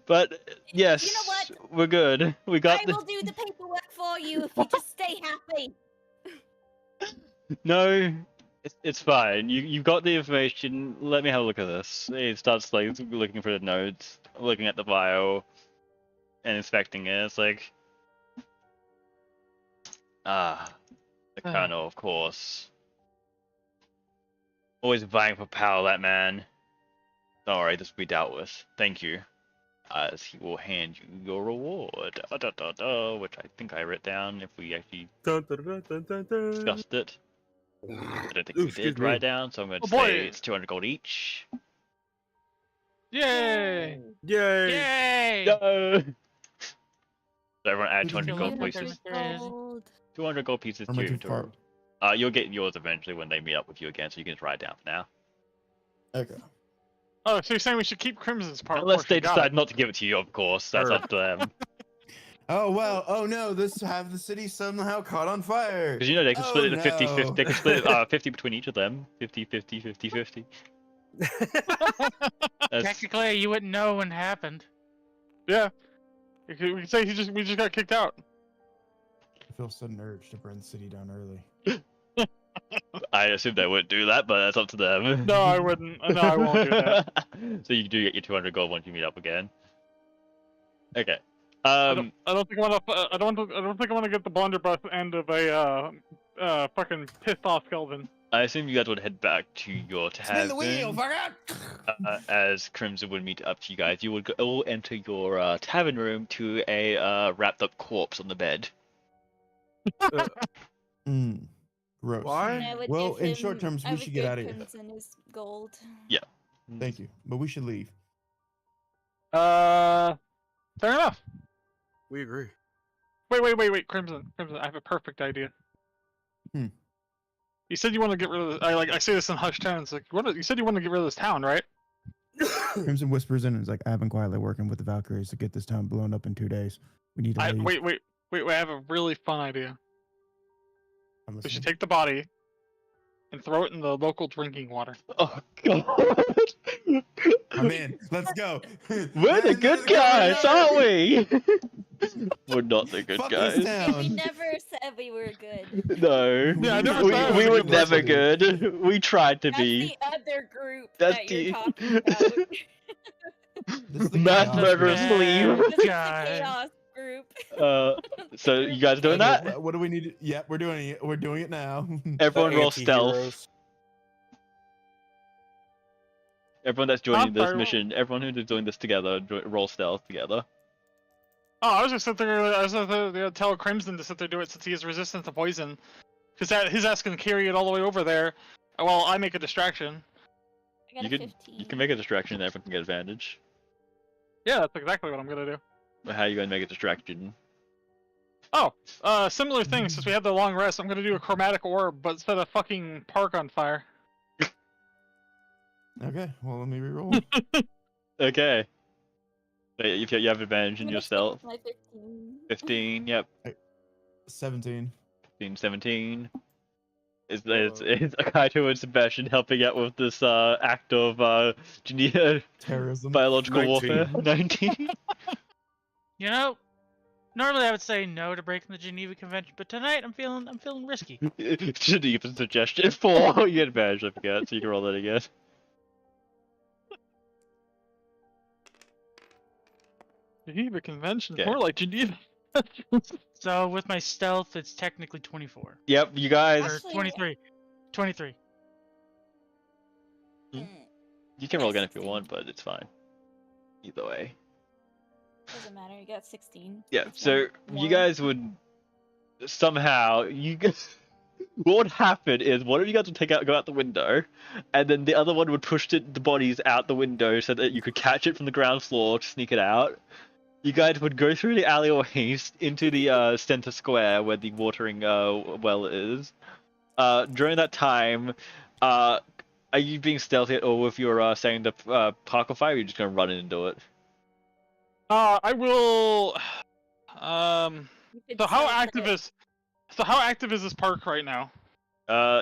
But yes, You know what? we're good. We got I will do the paperwork for you if you just stay happy. No, it's fine. You got the information. Let me have a look at this. He starts like looking for the notes, looking at the file, and inspecting it. It's like, the colonel, of course. Always vying for power, that man. Don't worry, this will be dealt with. Thank you. As he will hand you your reward. Which I think I wrote down if we actually discussed it. I don't think we did write down, so I'm going to say it's 200 gold each. Yay! Yay! Yay! No! So everyone add 200 gold 200 pieces. gold. 200 gold pieces Or am I to too far? you'll get yours eventually when they meet up with you again, so you can just write it down for now. Okay. Oh, so you're saying we should keep Crimson's part? Unless they portion, got decide it. not to give it to you, of course. That's Sure. up to them. Oh well. Oh no! This have the city somehow caught on fire. Because you know they can split it Oh, to 50, 50. no. They can split it 50 between each of them. 50, 50, 50, 50. That's, Technically, you wouldn't know when it happened. Yeah. We could say we just got kicked out. I feel a sudden urge to burn the city down early. I assume they wouldn't do that, but that's up to them. No, I wouldn't. No, I won't do that. So you do get your 200 gold once you meet up again. Okay. I don't think I want to. I don't think I want to get the blunderbuss end of a fucking pissed off skeleton. I assume you guys would head back to your Spin the wheel, tavern. fucker! As Crimson would meet up to you guys, you would all enter your tavern room to a wrapped up corpse on the bed. Gross. And Why? I would Well, give in him- short terms, I we would should get give out of here. Crimson his gold. Thank you, but we should leave. Fair enough. We agree. Wait, Crimson. I have a perfect idea. Hmm. You said you want to get rid of. I say this in hushed tones. Like, you said you want to get rid of this town, right? Crimson whispers in and is like, "I've been quietly working with the Valkyries to get this town blown up in 2 days. We need to leave." Wait. I have a really fun idea. I'm We should listening. take the body and throw it in the local drinking water. Oh god! I'm in. Let's go. We're the good guys, aren't we? We're not the good Fuck guys. this And we town. never said we were good. No. Yeah, I never we, said I we was were a good never person. good. We tried to That's be. the other group That's that you're the- talking about. This is the Mass chaos murderers group. leave. This is the God. chaos group. So you guys doing Okay, that? What do we need? Yeah, we're doing it. We're doing it now. Everyone The roll stealth. anti-heroes. Everyone that's joining this Vampire. mission, everyone who's doing this together, roll stealth together. Oh, I was just sit there. I was gonna tell Crimson to sit there do it since he is resistant to poison, because his ass can carry it all the way over there, while I make a distraction. I got You a can 15. you can make a distraction and everyone can get advantage. Yeah, that's exactly what I'm gonna do. But how are you going to make a distraction? Oh, similar thing. Since we had the long rest, I'm gonna do a chromatic orb, but set a fucking park on fire. Okay, well let me reroll. Okay. So if you have advantage in I'm your gonna stick stealth. with my 15. 15, yep. 17. 15, 17. Is Akaito and Sebastian helping out with this act of Geneva Terrorism. biological 19. warfare? 19? You know, normally I would say no to breaking the Geneva Convention, but tonight I'm feeling risky. Geneva suggestion 4. You get advantage, I forget, so you can roll that again. Geneva Convention, Yeah. more like Geneva. So with my stealth, it's technically 24 Yep, you guys. or Actually- 23. 23. Mm, You can roll again if you want, but it's fine. Either way. doesn't matter. You got 16. Yeah, It's so one you more. guys would somehow what would happen is one of you guys would go out the window, and then the other one would push the bodies out the window so that you could catch it from the ground floor to sneak it out. You guys would go through the alleyways into the center square where the watering well is. During that time, I Are you being stealthy, or if you're saying the park fire, you're just gonna run in and do it? I will. You could So how stealth active it. is? So how active is this park right now?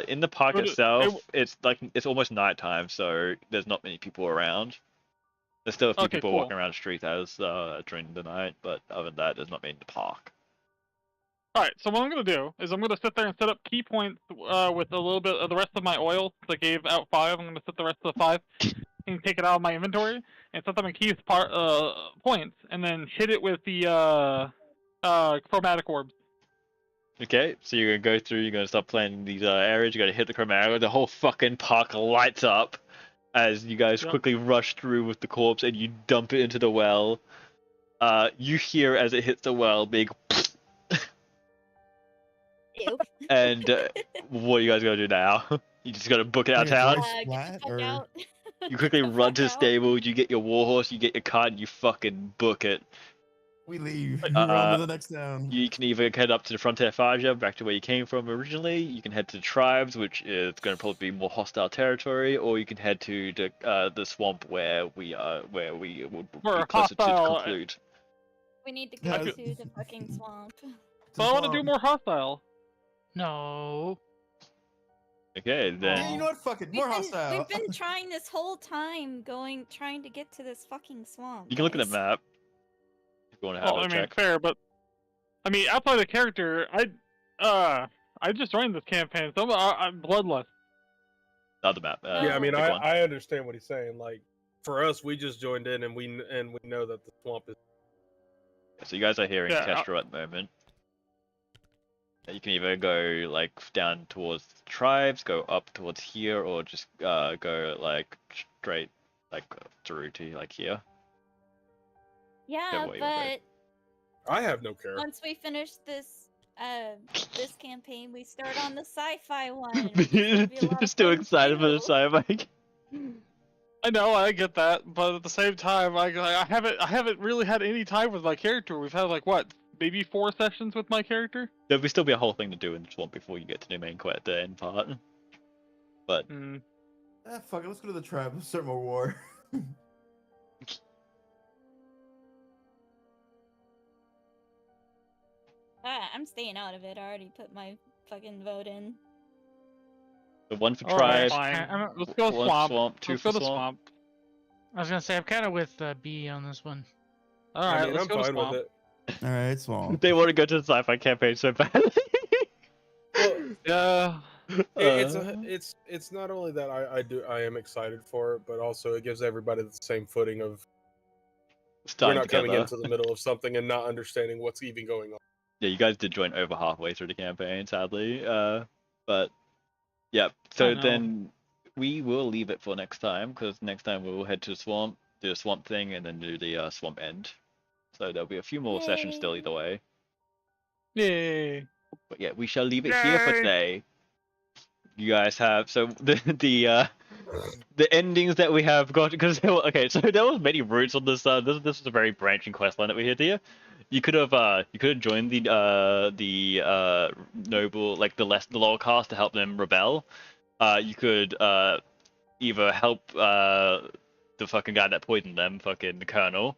In the park Would itself, it's almost nighttime, so there's not many people around. There's still a few Okay, people cool. walking around the street as during the night, but other than that, there's not many in the park. Alright, so what I'm gonna do is I'm gonna sit there and set up key points with a little bit of the rest of my oil. So I gave out 5. I'm gonna set the rest of the 5 and take it out of my inventory and set them in key points, and then hit it with the chromatic orbs. Okay, so you're gonna go through. You're gonna start planning these areas. You gotta hit the chromatic. The whole fucking park lights up as you guys Yep. quickly rush through with the corpse and you dump it into the well. You hear as it hits the well, big. Ew. And what are you guys gonna do now? You just gotta book it out Like a of town. dry Get the splat, fuck or out. You quickly Get the run to the fuck out. stable. You get your warhorse. You get your cart. And you fucking book it. we leave. We run to the next town. You can either head up to the Frontier Faja, back to where you came from originally. You can head to the tribes, which is going to probably be more hostile territory, or you can head to the swamp where we will We're be closer to hostile. conclude. We need to Yeah, go I to the fucking swamp. So I want to do more hostile. No. Okay, then. Yeah, you know what? Fuck it. More hostile. We've been trying this whole time, trying to get to this fucking swamp. You can look at the guys. map if you want to have Well, a I mean, check. fair, but I mean, outside the character, I just joined this campaign, so I'm bloodless. Other map. Yeah, I mean, pick one. I understand what he's saying. Like, for us, we just joined in, and we know that the swamp is. So you guys are here in Yeah, Kestral at the moment. You can either go like down towards the tribes, go up towards here, or just go like straight like through to like here. Yeah, way you wanna but I have no care. once we finish this campaign, we start on the sci-fi one. Which is gonna be a lot of Still fun excited for the too. sci-fi. I know, I get that, but at the same time, I haven't really had any time with my character. We've had like what, maybe 4 sessions with my character. There'll still be a whole thing to do in the swamp before you get to the main quest, the end part. But Ah, fuck it. Let's go to the tribe. Let's start more war. I'm staying out of it. I already put my fucking vote in. the one for Alright, tribe, fine. Let's go one swamp. two Let's for go to swamp. swamp. I was gonna say I'm kind of with B on this one. Alright, I mean, let's I'm go to fine swamp. with it. All right, swamp. They want to go to the sci-fi campaign so badly. Well, Yeah. it's not only that I am excited for it, but also it gives everybody the same footing of we're starting not coming together. into the middle of something and not understanding what's even going on. Yeah, you guys did join over halfway through the campaign, sadly. But yeah, so I know. then we will leave it for next time, because next time we'll head to the swamp, do a swamp thing, and then do the swamp end. So there'll be a few more sessions still either way. Yay. But yeah, we shall leave it here for Yay! today. You guys have the endings that we have got, because okay, so there was many routes on this. This was a very branching quest line that we had here. You could have joined the noble, like the lower caste, to help them rebel. You could either help the fucking guy that poisoned them, fucking the colonel,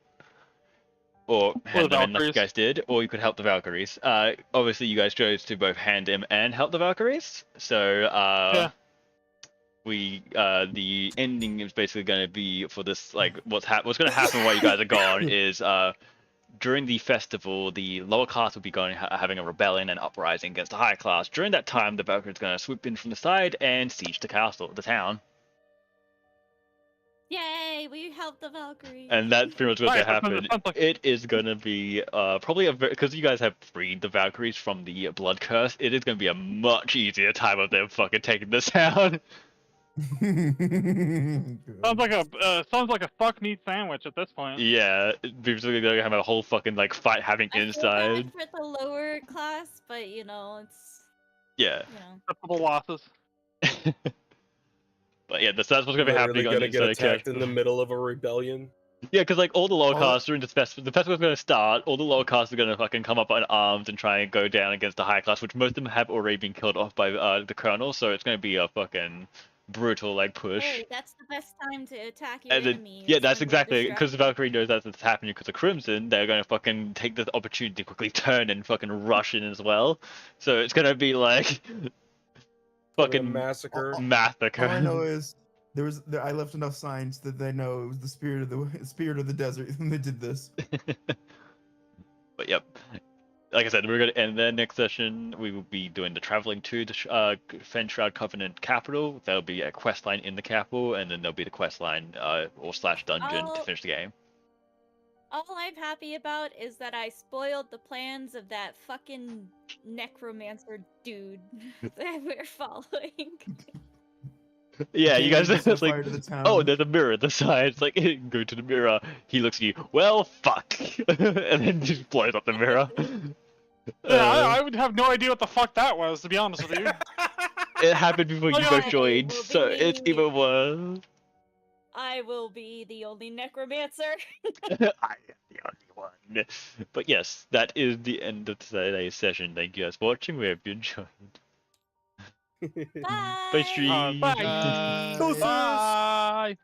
or hand them in like you Valkyries. guys did, or you could help the Valkyries. Obviously you guys chose to both hand him and help the Valkyries. So Yeah. we the ending is basically going to be for this, like what's going to happen while you guys are gone is during the festival, the lower class will be having a rebellion and uprising against the higher class. During that time, the Valkyries going to swoop in from the side and siege the town. Yay! We helped the Valkyrie. And that's pretty much what's going to Alright, happen. that sounds like- It is going to be probably because you guys have freed the Valkyries from the blood curse. It is going to be a much easier time of them fucking taking this town. Sounds like a fuck meat sandwich at this point. Yeah, people are going to have a whole fucking like fight happening I feel inside. bad for the lower class, but you know, it's Yeah. Acceptable losses. But yeah, that's what's going to be Literally happening on gonna the get inside attacked character. in the middle of a rebellion. Yeah, because like all the lower Oh. castes during the festival's going to start. All the lower castes are going to fucking come up in arms and try and go down against the high class, which most of them have already been killed off by the colonel. So it's going to be a fucking brutal like push. Hey, that's the best time to attack your And then, enemy. yeah, is that's when they're exactly because distracted. Valkyrie knows that's happening because of Crimson. They're gonna fucking take this opportunity to quickly turn and fucking rush in as well. So it's gonna be like Gonna be a fucking massacre. All I massacre. know is I left enough signs that they know it was the spirit of the desert when they did this. But yep, like I said, we're gonna end there. Next session, we will be doing the traveling to the Fenshroud Covenant capital. There'll be a quest line in the capital, and then there'll be the quest line or slash dungeon to I'll- finish the game. All I'm happy about is that I spoiled the plans of that fucking necromancer dude that we're following. Yeah, you guys Daring to set it's like, fire to the town. oh, there's a mirror at the side. It's like, go to the mirror. He looks at you. Well, fuck, and then just blows up the mirror. Yeah, I would have no idea what the fuck that was, to be honest with you. It happened before you Oh, both yeah. joined, Will so it's be- even worse. I will be the only necromancer. I am the only one. But yes, that is the end of today's session. Thank you guys for watching. We hope you enjoyed. Bye. Bye, stream. Bye. Deuces. Bye.